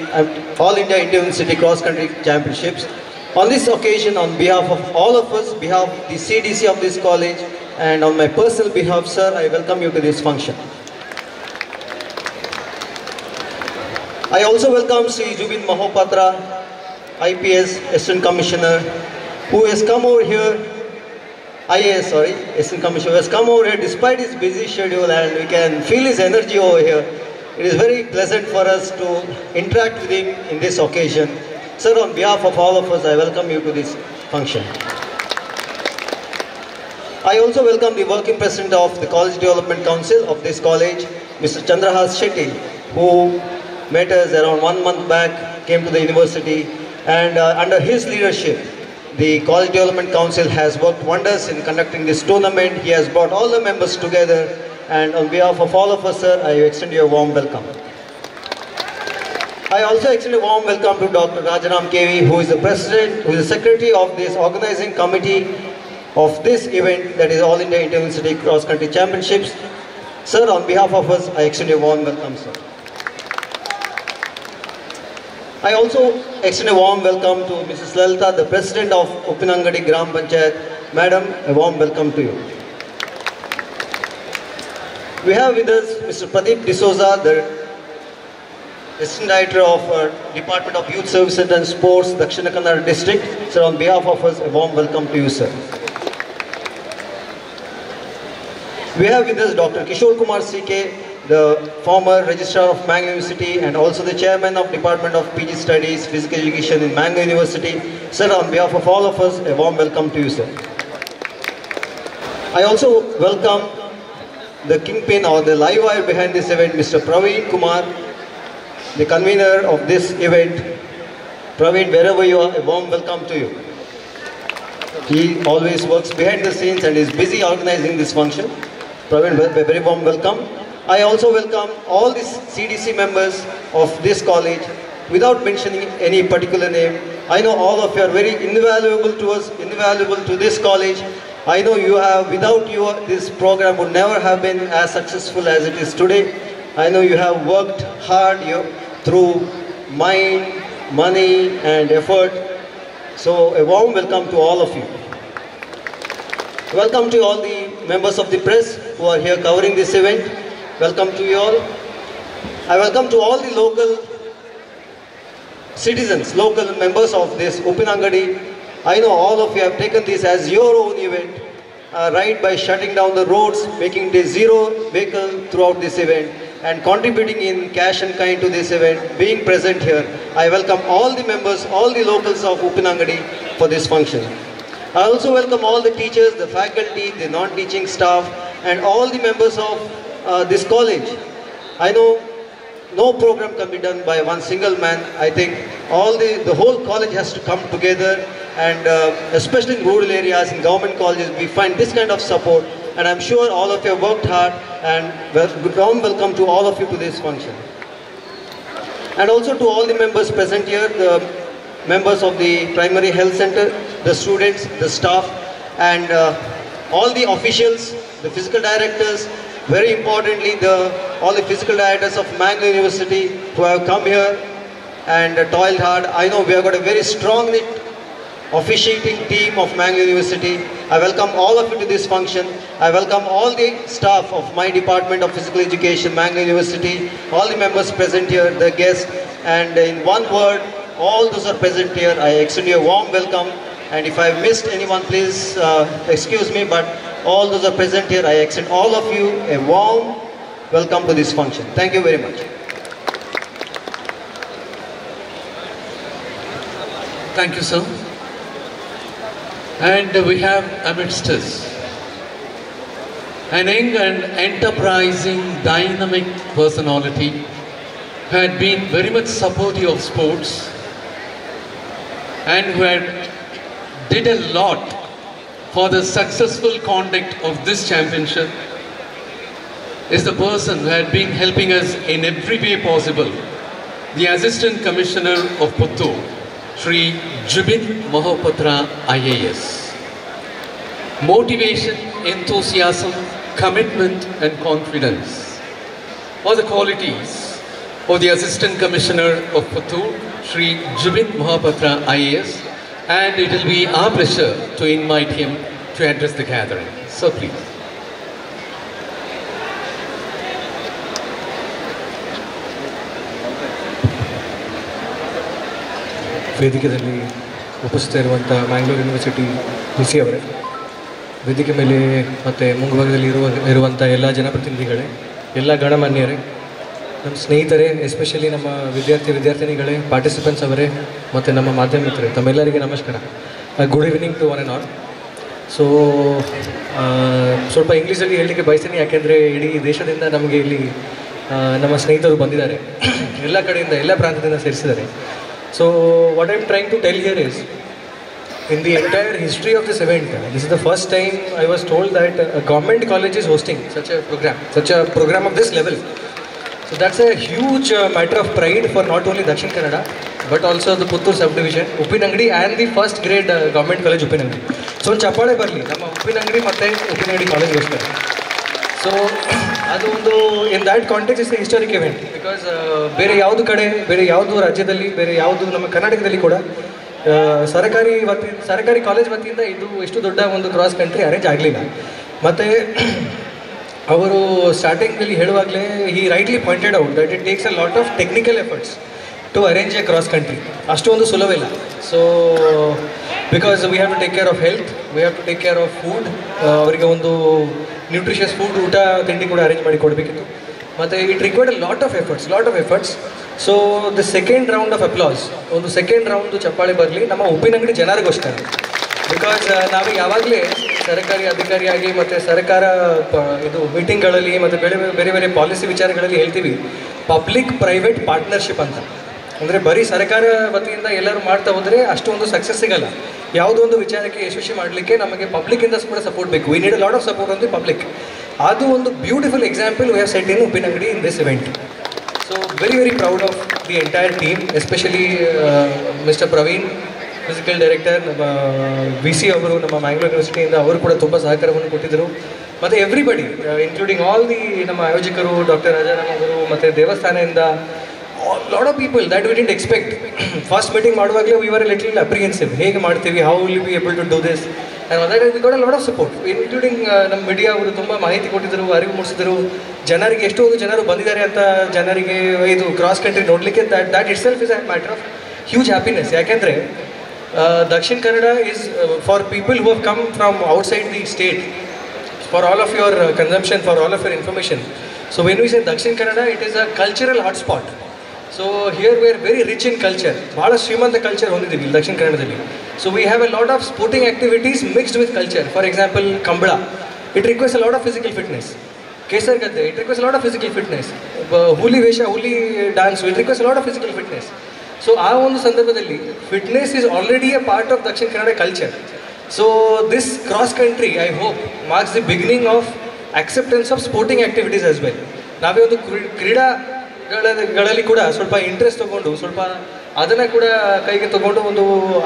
All India Inter-University Cross Country Championships. On this occasion, on behalf of all of us, behalf of the CDC of this college, and on my personal behalf, sir, I welcome you to this function. I also welcome Sri Jubin Mahopatra, IPS Assistant Commissioner, who has come over here, IAS, sorry, Assistant Commissioner, who has come over here despite his busy schedule, and we can feel his energy over here. It is very pleasant for us to interact with him in this occasion. Sir, on behalf of all of us, I welcome you to this function. I also welcome the working president of the College Development Council of this college, Mr. Chandrahas Shetty, who met us around 1 month back, came to the university, and under his leadership, the College Development Council has worked wonders in conducting this tournament. He has brought all the members together, and on behalf of all of us, sir, I extend you a warm welcome. I also extend a warm welcome to Dr. Rajaram KV, who is the president, who is the secretary of this organizing committee of this event, that is All India Inter-University Cross Country Championships. Sir, on behalf of us, I extend a warm welcome, sir. I also extend a warm welcome to Mrs. Lalita, the president of Uppinangadi Gram Panchayat. Madam, a warm welcome to you. We have with us Mr. Pradeep D'Souza, the Assistant Director of Department of Youth Services and Sports, Dakshina Kannada District. Sir, on behalf of us, a warm welcome to you, sir. We have with us Dr. Kishore Kumar CK, the former Registrar of Mangalore University and also the Chairman of Department of PG Studies, Physical Education in Mangalore University. Sir, on behalf of all of us, a warm welcome to you, sir. I also welcome the kingpin or the live wire behind this event, Mr. Praveen Kumar, the convener of this event. Praveen, wherever you are, a warm welcome to you. He always works behind the scenes and is busy organizing this function. Praveen, a very warm welcome. I also welcome all the CDC members of this college without mentioning any particular name. I know all of you are very invaluable to us, invaluable to this college. I know you have, without you, this program would never have been as successful as it is today. I know you have worked hard through mind, money and effort. So a warm welcome to all of you. Welcome to all the members of the press who are here covering this event. Welcome to you all. I welcome to all the local citizens, local members of this Uppinangadi. I know all of you have taken this as your own event, right, by shutting down the roads, making it a zero vehicle throughout this event and contributing in cash and kind to this event, being present here. I welcome all the members, all the locals of Uppinangadi for this function. I also welcome all the teachers, the faculty, the non-teaching staff and all the members of this college. I know no program can be done by one single man. I think the whole college has to come together, and especially in rural areas, in government colleges, we find this kind of support, and I'm sure all of you have worked hard, and warm welcome to all of you to this function. And also to all the members present here, the members of the primary health center, the students, the staff, and all the officials, the physical directors, very importantly all the physical directors of Mangalore University who have come here and toiled hard. I know we have got a very strong knit officiating team of Mangalore University. I welcome all of you to this function. I welcome all the staff of my Department of Physical Education, Mangalore University, all the members present here, the guests, and in one word, all those are present here. I extend you a warm welcome. And if I missed anyone, please excuse me, but all those are present here, I extend all of you a warm welcome to this function. Thank you very much. Thank you, sir. And we have amidst us an young and enterprising, dynamic personality who had been very much supportive of sports and who had did a lot for the successful conduct of this championship, is the person who had been helping us in every way possible, the Assistant Commissioner of Puttur, Shri Jibin Mahapatra IAS. Motivation, enthusiasm, commitment and confidence are the qualities of the Assistant Commissioner of Puttur, Shri Jibin Mahapatra IAS, and it will be our pleasure to invite him to address the gathering. So please. ವೇದಿಕೆಯಲ್ಲಿ ಉಪಸ್ಥಿತರಿರುವಂಥ Mangalore university C ಅವರೇ, ವೇದಿಕೆ ಮೇಲೆ ಮತ್ತು ಮುಂಭಾಗದಲ್ಲಿ ಇರುವಂಥ ಎಲ್ಲ ಜನಪ್ರತಿನಿಧಿಗಳೇ, ಎಲ್ಲ ಗಣಮಾನ್ಯರೇ, ನಮ್ಮ ಸ್ನೇಹಿತರೇ, ಎಸ್ಪೆಷಲಿ ನಮ್ಮ ವಿದ್ಯಾರ್ಥಿನಿಗಳೇ, ಪಾರ್ಟಿಸಿಪೆಂಟ್ಸ್ ಅವರೇ ಮತ್ತು ನಮ್ಮ ಮಾಧ್ಯಮ ಮಿತ್ರರೇ, ತಮ್ಮೆಲ್ಲರಿಗೆ ನಮಸ್ಕಾರ. Good evening to one and all. So ಸ್ವಲ್ಪ ಇಂಗ್ಲೀಷಲ್ಲಿ ಹೇಳಲಿಕ್ಕೆ ಬಯಸ್ತೀನಿ, ಯಾಕೆಂದರೆ ಇಡೀ ದೇಶದಿಂದ ನಮಗೆ ಇಲ್ಲಿ ನಮ್ಮ ಸ್ನೇಹಿತರು ಬಂದಿದ್ದಾರೆ, ಎಲ್ಲ ಕಡೆಯಿಂದ, ಎಲ್ಲ ಪ್ರಾಂತ್ಯದಿಂದ ಸೇರಿಸಿದ್ದಾರೆ. So what I'm trying to tell here is, in the entire history of this event, this is the first time I was told that a government college is hosting such a program of this level. So that's a huge matter of pride for not only Dakshin Kannada, but also the Puttur subdivision, Uppinangadi and the first grade government college Uppinangadi. So chappale barli nama Uppinangadi matte Uppinangadi college goskara. So ಅದೊಂದು in that context is a historic event, because ಬೇರೆ ಯಾವುದು ಕಡೆ, ಬೇರೆ ಯಾವುದು ರಾಜ್ಯದಲ್ಲಿ, ಬೇರೆ ಯಾವುದು ನಮ್ಮ ಕರ್ನಾಟಕದಲ್ಲಿ ಕೂಡ ಸರ್ಕಾರಿ ಕಾಲೇಜ್ ವತಿಯಿಂದ ಇದು ಎಷ್ಟು ದೊಡ್ಡ ಒಂದು ಕ್ರಾಸ್ ಕಂಟ್ರಿ ಅರೇಂಜ್ ಆಗಲಿಲ್ಲ. ಮತ್ತು ಅವರು ಸ್ಟಾರ್ಟಿಂಗ್ನಲ್ಲಿ ಹೇಳುವಾಗಲೇ he rightly pointed out that it takes a lot of technical efforts to arrange a cross country. ಅಷ್ಟೊಂದು ಸುಲಭವಿಲ್ಲ. So because we have to take care of health, we have to take care of food, ಅವರಿಗೆ ಒಂದು nutritious food, ಊಟ ತಿಂಡಿ ಕೂಡ arrange ಮಾಡಿ ಕೊಡಬೇಕಿತ್ತು. ಮತ್ತು it required a lot of efforts. So the second round of applause, ಒಂದು second round ಚಪ್ಪಾಳೆ ಬರಲಿ ನಮ್ಮ ಉಪ್ಪಿನಂಗಡಿ ಜನರಿಗೋಸ್ಕರ. ಬಿಕಾಸ್ ನಾವು ಯಾವಾಗಲೇ ಸರ್ಕಾರಿ ಅಧಿಕಾರಿಯಾಗಿ ಮತ್ತು ಸರ್ಕಾರ ಇದು ಮೀಟಿಂಗ್ಗಳಲ್ಲಿ ಮತ್ತು ಬೇರೆ ಬೇರೆ ಪಾಲಿಸಿ ವಿಚಾರಗಳಲ್ಲಿ ಹೇಳ್ತೀವಿ ಪಬ್ಲಿಕ್ ಪ್ರೈವೇಟ್ ಪಾರ್ಟ್ನರ್ಶಿಪ್ ಅಂತ. ಅಂದರೆ ಬರೀ ಸರ್ಕಾರ ವತಿಯಿಂದ ಎಲ್ಲರೂ ಮಾಡ್ತಾ ಹೋದರೆ ಅಷ್ಟೊಂದು ಸಕ್ಸಸ್ ಸಿಗಲ್ಲ. ಯಾವುದೋ ಒಂದು ವಿಚಾರಕ್ಕೆ ಯಶಸ್ವಿ ಮಾಡಲಿಕ್ಕೆ ನಮಗೆ ಪಬ್ಲಿಕ್ಕಿಂದ ಕೂಡ ಸಪೋರ್ಟ್ ಬೇಕು. We need a lot of support on the public. ಅದು ಒಂದು beautiful example we have set in Uppinangadi in this event. So very proud of the entire team, especially mister Praveen, physical director, ನಮ್ಮ VC ಅವರು, ನಮ್ಮ ಮ್ಯಾಂಗ್ಳೂರ್ ಯೂನಿವರ್ಸಿಟಿಯಿಂದ ಅವರು ಕೂಡ ತುಂಬ ಸಹಕಾರವನ್ನು ಕೊಟ್ಟಿದ್ದರು. ಮತ್ತು ಎವ್ರಿಬಡಿ ಇನ್ಕ್ಲೂಡಿಂಗ್ ಆಲ್ ದಿ ನಮ್ಮ ಆಯೋಜಕರು, ಡಾಕ್ಟರ್ ರಾಜಾರಾಮ್ ಅವರು, ಮತ್ತು ದೇವಸ್ಥಾನದಿಂದ lot of people that we didn't expect. First meeting ಮಾಡುವಾಗಲೇ ವಿ ವರ್ ಲಿಟಲ್ ಅಪ್ರಿಹೆನ್ಸಿವ್, ಹೇಗೆ ಮಾಡ್ತೀವಿ, how will be able to do this, and other we got a lot of support, including ನಮ್ಮ media ಅವರು ತುಂಬ ಮಾಹಿತಿ ಕೊಟ್ಟಿದ್ದರು, ಅರಿವು ಮೂಡಿಸಿದರು. ಜನರಿಗೆ ಎಷ್ಟೊಂದು ಜನರು ಬಂದಿದ್ದಾರೆ ಅಂತ ಜನರಿಗೆ ಇದು ಕ್ರಾಸ್ ಕಂಟ್ರಿ ನೋಡಲಿಕ್ಕೆ that it self is a matter of huge happiness. ಯಾಕೆಂದರೆ Dakshin Kannada is for people who have come from outside the state, for all of your consumption, for all of your information. So when we say Dakshin Kannada, it is a cultural hotspot. So here we are very rich in culture. ಬಹಳ ಶ್ರೀಮಂತ culture ಹೊಂದಿದ್ದೀವಿ ಇಲ್ಲಿ ದಕ್ಷಿಣ ಕನ್ನಡದಲ್ಲಿ. So we have a lot of sporting activities mixed with culture. For example, Kambala, it requires a lot of physical fitness. Kesar Gadde, it requires a lot of physical fitness. Huli Vesha, Huli dance, it requires a lot of physical fitness. So ಆ ಒಂದು ಸಂದರ್ಭದಲ್ಲಿ fitness is already a part of Dakshina Kannada culture. So this cross country I hope marks the beginning of acceptance of sporting activities as well. ನಾವೇ ಒಂದು ಕ್ರೀಡಾಗಳಲ್ಲಿ ಕೂಡ ಸ್ವಲ್ಪ interest ತೊಗೊಂಡು, ಸ್ವಲ್ಪ ಅದನ್ನು ಕೂಡ ಕೈಗೆ ತೊಗೊಂಡು ಒಂದು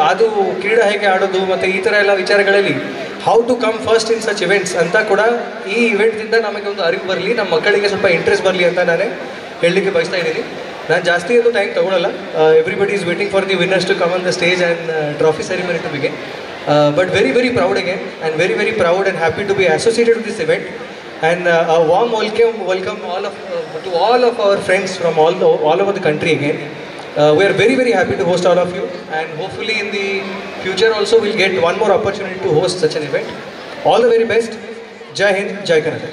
ಅದು ಕ್ರೀಡಾ ಹೇಗೆ ಆಡೋದು ಮತ್ತು ಈ ಥರ ಎಲ್ಲ ವಿಚಾರಗಳಲ್ಲಿ how to come first in such events ಅಂತ ಕೂಡ ಈ ಇವೆಂಟ್ದಿಂದ ನಮಗೆ ಒಂದು ಅರಿವು ಬರಲಿ, ನಮ್ಮ ಮಕ್ಕಳಿಗೆ ಸ್ವಲ್ಪ ಇಂಟ್ರೆಸ್ಟ್ ಬರಲಿ ಅಂತ ನಾನೇ ಹೇಳಲಿಕ್ಕೆ ಬಯಸ್ತಾ ಇದ್ದೀನಿ. ನಾನು ಜಾಸ್ತಿ ಅದು ಟೈಮ್ ತೊಗೊಳ್ಳಲ್ಲ. Everybody is waiting for the winners to come on the stage and trophy ceremony to begin. But very proud again, and very proud and happy to be associated with this event. And a warm welcome to all of our friends from all over the country again. We are very, very happy to host all of you, and hopefully in the future also we'll get one more opportunity to host such an event. All the very best. Jai Hind, Jai Kannada.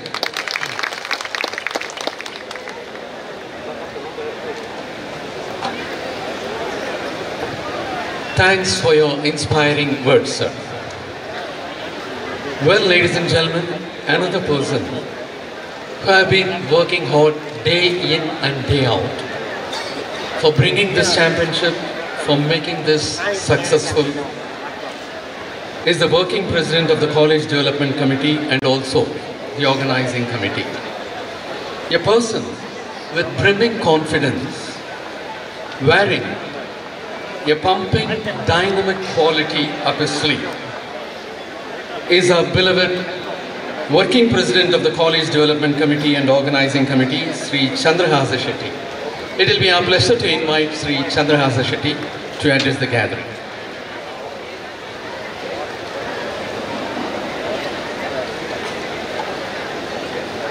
Thanks for your inspiring words, sir. Well, ladies and gentlemen, another person who have been working hard day in and day out for bringing this championship, for making this successful, is the working president of the College Development Committee and also the organizing committee. A person with brimming confidence, wearing a pumping, dynamic quality up his sleeve, is our beloved working president of the College Development Committee and organizing committee, Sri Chandrahasa Shetty. It will be our pleasure to invite Sri Chandrahasa Shetty to address the gathering.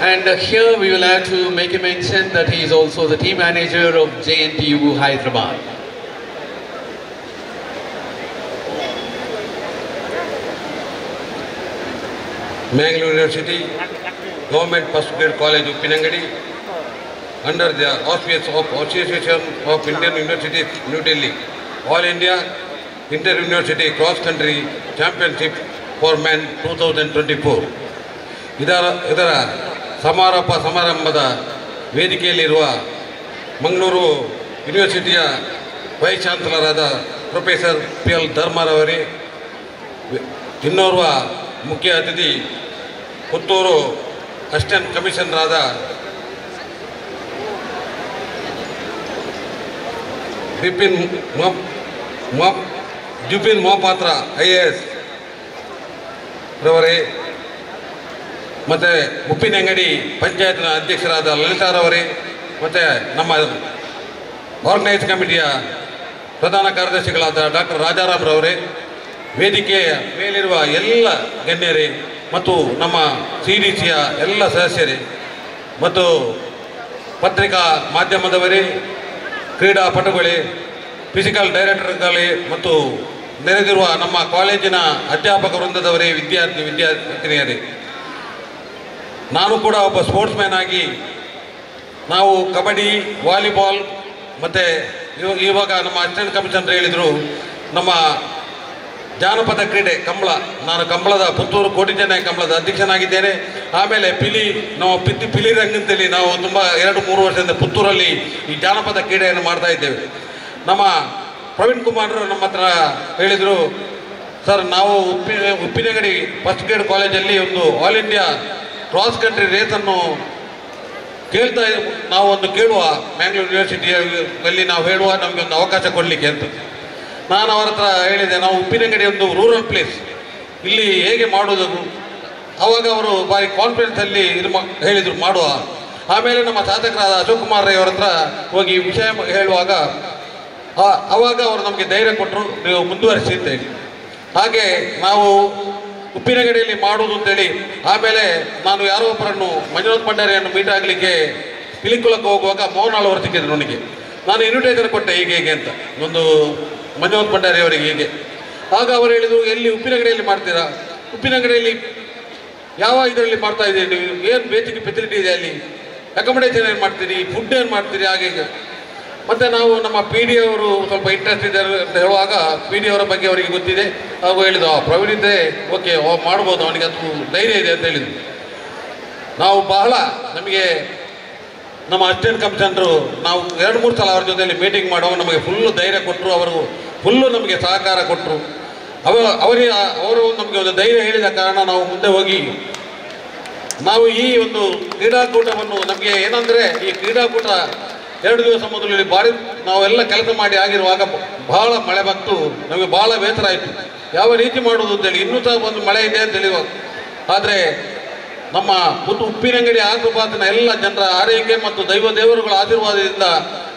And here we will have to make a mention that he is also the team manager of JNTU Hyderabad. Mangalore University, Government First Grade College Uppinangadi, under the auspices of Association of Indian Universities, New Delhi, All India Inter-University Cross Country Championship for Men 2024. ಇದರ ಸಮಾರೋಪ ಸಮಾರಂಭದ ವೇದಿಕೆಯಲ್ಲಿರುವ Mangaluru ಯೂನಿವರ್ಸಿಟಿಯ wise ಚಾನ್ಸಲರಾದ professor PL ಧರ್ಮರವರೇ, ಇನ್ನೋರ್ವ ಮುಖ್ಯ ಅತಿಥಿ Puttur assistant ಕಮಿಷನರಾದ Zubin Mohapatra IAS ರವರೇ, ಮತ್ತು ಉಪ್ಪಿನಂಗಡಿ ಪಂಚಾಯತ್ನ ಅಧ್ಯಕ್ಷರಾದ ಲಲಿತಾರವರೇ, ಮತ್ತು ನಮ್ಮ ಆರ್ಗನೈಸ್ ಕಮಿಟಿಯ ಪ್ರಧಾನ ಕಾರ್ಯದರ್ಶಿಗಳಾದ ಡಾಕ್ಟರ್ ರಾಜಾರಾಮ್ರವರೇ, ವೇದಿಕೆಯ ಮೇಲಿರುವ ಎಲ್ಲ ಗಣ್ಯರೇ ಮತ್ತು ನಮ್ಮ CDCಯ ಎಲ್ಲ ಸದಸ್ಯರೇ ಮತ್ತು ಪತ್ರಿಕಾ ಮಾಧ್ಯಮದವರೇ, ಕ್ರೀಡಾಪಟುಗಳೇ, ಫಿಸಿಕಲ್ ಡೈರೆಕ್ಟರ್ಗಳೇ ಮತ್ತು ನೆರೆದಿರುವ ನಮ್ಮ ಕಾಲೇಜಿನ ಅಧ್ಯಾಪಕ ವೃಂದದವರೇ, ವಿದ್ಯಾರ್ಥಿನಿಯರೇ, ನಾನು ಕೂಡ ಒಬ್ಬ ಸ್ಪೋರ್ಟ್ಸ್ ಮ್ಯಾನ್ ಆಗಿ ನಾವು ಕಬಡ್ಡಿ, ವಾಲಿಬಾಲ್ ಮತ್ತು ಇವಾಗ ನಮ್ಮ ಅಸಿಸ್ಟೆಂಟ್ ಕಮಿಷನರ್ ಹೇಳಿದರು ನಮ್ಮ ಜಾನಪದ ಕ್ರೀಡೆ ಕಂಬಳ, ನಾನು ಕಂಬಳದ ಪುತ್ತೂರು ಕೋಟಿ ಜನ ಕಂಬಳದ ಅಧ್ಯಕ್ಷನಾಗಿದ್ದೇನೆ. ಆಮೇಲೆ ನಾವು ಪಿಲಿ ರಂಗಂತೇಳಿ ನಾವು ತುಂಬ 2-3 ವರ್ಷದಿಂದ ಪುತ್ತೂರಲ್ಲಿ ಈ ಜಾನಪದ ಕ್ರೀಡೆಯನ್ನು ಮಾಡ್ತಾ ಇದ್ದೇವೆ. ನಮ್ಮ ಪ್ರವೀಣ್ ಕುಮಾರ್ ನಮ್ಮ ಹತ್ರ ಹೇಳಿದರು, ಸರ್ ನಾವು ಉಪ್ಪಿನಂಗಡಿ ಫಸ್ಟ್ ಗ್ರೇಡ್ ಕಾಲೇಜಲ್ಲಿ ಒಂದು ಆಲ್ ಇಂಡಿಯಾ ಕ್ರಾಸ್ ಕಂಟ್ರಿ ರೇಸನ್ನು ನಾವು ಒಂದು ಕೇಳುವ, ಮ್ಯಾಂಗ್ಳೂರ್ ಯೂನಿವರ್ಸಿಟಿಯಲ್ಲಿ ನಾವು ಹೇಳುವ, ನಮಗೆ ಒಂದು ಅವಕಾಶ ಕೊಡಲಿಕ್ಕೆ ಅಂತ. ನಾನು ಅವರ ಹತ್ರ ಹೇಳಿದೆ, ನಾವು ಉಪ್ಪಿನಂಗಡಿ ಒಂದು ರೂರಲ್ ಪ್ಲೇಸ್, ಇಲ್ಲಿ ಹೇಗೆ ಮಾಡೋದು. ಆವಾಗ ಅವರು ಭಾರಿ ಕಾನ್ಫಿಡೆನ್ಸಲ್ಲಿ ಹೇಳಿದರು ಮಾಡುವ. ಆಮೇಲೆ ನಮ್ಮ ಶಾಸಕರಾದ ಅಶೋಕ್ ಕುಮಾರ್ ರೈ ಅವರ ಹತ್ರ ಹೋಗಿ ವಿಷಯ ಹೇಳುವಾಗ ಆವಾಗ ಅವರು ನಮಗೆ ಧೈರ್ಯ ಕೊಟ್ಟರು, ನೀವು ಮುಂದುವರಿಸಿ ಅಂತೇಳಿ. ಹಾಗೆ ನಾವು ಉಪ್ಪಿನಗಡಿಯಲ್ಲಿ ಮಾಡುವುದು ಅಂತೇಳಿ. ಆಮೇಲೆ ನಾನು ಯಾರೋ ಒಬ್ಬರನ್ನು ಮಂಜುನಾಥ್ ಭಂಡಾರಿಯನ್ನು ಮೀಟ್ ಆಗಲಿಕ್ಕೆ ಪಿಲಿಕುಳಕ್ಕೆ ಹೋಗುವಾಗ ಮೋಹನಾಳ್ ಅವರು ಸಿಕ್ಕಿದ್ರು ನನಗೆ. ನಾನು ಇನ್ವಿಟೇಷನ್ ಕೊಟ್ಟೆ ಹೀಗೆ ಅಂತ ಒಂದು ಮಂಜುನಾಥ್ ಭಂಡಾರಿ ಅವರಿಗೆ ಹೀಗೆ. ಆಗ ಅವರು ಹೇಳಿದರು, ಎಲ್ಲಿ ಉಪ್ಪಿನಗಡಿಯಲ್ಲಿ ಮಾಡ್ತೀರಾ, ಉಪ್ಪಿನಗಡಿಯಲ್ಲಿ ಯಾವ ಇದರಲ್ಲಿ ಮಾಡ್ತಾ ಇದ್ದೀರಿ ನೀವು, ಏನು ಬೇಸಿಕ್ ಫೆಸಿಲಿಟಿ ಇದೆ ಅಲ್ಲಿ, ಅಕಾಮಿಡೇಷನ್ ಏನು ಮಾಡ್ತೀರಿ, ಫುಡ್ ಏನು ಮಾಡ್ತೀರಿ, ಹಾಗೆ. ಮತ್ತು ನಾವು ನಮ್ಮ PD ಅವರು ಸ್ವಲ್ಪ ಇಂಟ್ರೆಸ್ಟ್ ಇದ್ದಾರೆ ಅಂತ ಹೇಳುವಾಗ PD ಅವರ ಬಗ್ಗೆ ಅವರಿಗೆ ಗೊತ್ತಿದೆ. ಹಾಗೂ ಹೇಳಿದ್ರು, ಪ್ರವೀಣ್ ಇದ್ದರೆ ಓಕೆ ಮಾಡ್ಬೋದು, ಅವನಿಗೆ ಅದು ಧೈರ್ಯ ಇದೆ ಅಂತ ಹೇಳಿದ್ರು. ನಾವು ಬಹಳ ನಮಗೆ ನಮ್ಮ ಅಸಿಸ್ಟೆಂಟ್ ಕಮಿಷನರು ನಾವು 2-3 ಸಲ ಅವ್ರ ಜೊತೆಯಲ್ಲಿ ಮೀಟಿಂಗ್ ಮಾಡುವಾಗ ನಮಗೆ ಫುಲ್ಲು ಧೈರ್ಯ ಕೊಟ್ಟರು, ಅವರು ಫುಲ್ಲು ನಮಗೆ ಸಹಕಾರ ಕೊಟ್ಟರು. ಅವರು ನಮಗೆ ಒಂದು ಧೈರ್ಯ ಹೇಳಿದ ಕಾರಣ ನಾವು ಮುಂದೆ ಹೋಗಿ ನಾವು ಈ ಒಂದು ಕ್ರೀಡಾಕೂಟವನ್ನು, ನಮಗೆ ಏನಂದರೆ ಈ ಕ್ರೀಡಾಕೂಟ 2 ದಿವಸ ಮೊದಲು ಇಲ್ಲಿ ಭಾರಿ ನಾವೆಲ್ಲ ಕೆಲಸ ಮಾಡಿ ಆಗಿರುವಾಗ ಬಹಳ ಮಳೆ ಬಂತು, ನಮಗೆ ಬಹಳ ಬೇಸರ ಆಯಿತು. ಯಾವ ರೀತಿ ಮಾಡೋದು ಅಂತೇಳಿ, ಇನ್ನೂ ಸಹ ಒಂದು ಮಳೆ ಇದೆ ಅಂತ ಹೇಳುವ. ಆದರೆ ನಮ್ಮ ಉಪ್ಪಿನಂಗಡಿ ಆಸುಪಾಸಿನ ಎಲ್ಲ ಜನರ ಆರೈಕೆ ಮತ್ತು ದೇವರುಗಳ ಆಶೀರ್ವಾದದಿಂದ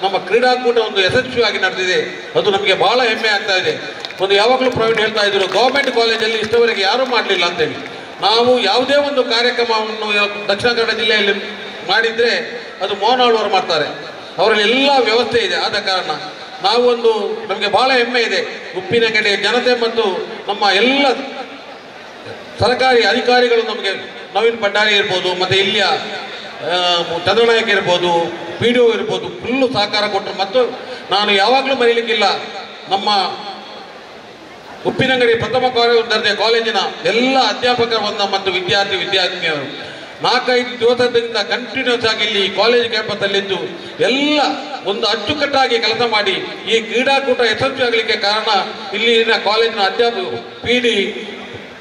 ನಮ್ಮ ಕ್ರೀಡಾಕೂಟ ಒಂದು ಯಶಸ್ವಿಯಾಗಿ ನಡೆದಿದೆ. ಅದು ನಮಗೆ ಬಹಳ ಹೆಮ್ಮೆ ಆಗ್ತಾ ಇದೆ. ಒಂದು ಯಾವಾಗಲೂ ಪ್ರವೀಣ್ ಹೇಳ್ತಾ ಇದ್ರು, ಗೌರ್ಮೆಂಟ್ ಕಾಲೇಜಲ್ಲಿ ಇಷ್ಟವರೆಗೆ ಯಾರೂ ಮಾಡಲಿಲ್ಲ ಅಂತೇಳಿ. ನಾವು ಯಾವುದೇ ಒಂದು ಕಾರ್ಯಕ್ರಮವನ್ನು ದಕ್ಷಿಣ ಕನ್ನಡ ಜಿಲ್ಲೆಯಲ್ಲಿ ಮಾಡಿದರೆ ಅದು ಮೋಹನಾಳ್ ಅವರು ಮಾಡ್ತಾರೆ, ಅವರಲ್ಲಿ ಎಲ್ಲ ವ್ಯವಸ್ಥೆ ಇದೆ. ಆದ ಕಾರಣ ನಾವು ನಮಗೆ ಬಹಳ ಹೆಮ್ಮೆ ಇದೆ. ಉಪ್ಪಿನಂಗಡಿಯ ಜನತೆ ಮತ್ತು ನಮ್ಮ ಎಲ್ಲ ಸರ್ಕಾರಿ ಅಧಿಕಾರಿಗಳು ನಮಗೆ ನವೀನ್ ಭಂಡಾರಿ ಇರ್ಬೋದು, ಮತ್ತು ಇಲ್ಲಿಯ ಚಂದ್ರನಾಯಕ್ ಇರ್ಬೋದು, PDO ಇರ್ಬೋದು, ಫುಲ್ಲು ಸಹಕಾರ ಕೊಟ್ಟರು. ಮತ್ತು ನಾನು ಯಾವಾಗಲೂ ಮರೀಲಿಕ್ಕಿಲ್ಲ, ನಮ್ಮ ಉಪ್ಪಿನಂಗಡಿ ಪ್ರಥಮ ದರ್ಜೆ ಕಾಲೇಜಿನ ಎಲ್ಲ ಅಧ್ಯಾಪಕರ ಮತ್ತು ವಿದ್ಯಾರ್ಥಿನಿಯರು 4-5 ದಿವಸದಿಂದ ಕಂಟಿನ್ಯೂಸ್ ಆಗಿ ಇಲ್ಲಿ ಕಾಲೇಜ್ ಕ್ಯಾಂಪಸ್ಸಲ್ಲಿದ್ದು ಎಲ್ಲ ಅಚ್ಚುಕಟ್ಟಾಗಿ ಕೆಲಸ ಮಾಡಿ ಈ ಕ್ರೀಡಾಕೂಟ ಯಶಸ್ವಿ ಆಗಲಿಕ್ಕೆ ಕಾರಣ ಇಲ್ಲಿನ ಕಾಲೇಜಿನ ಅಧ್ಯಾಪಕರು, PD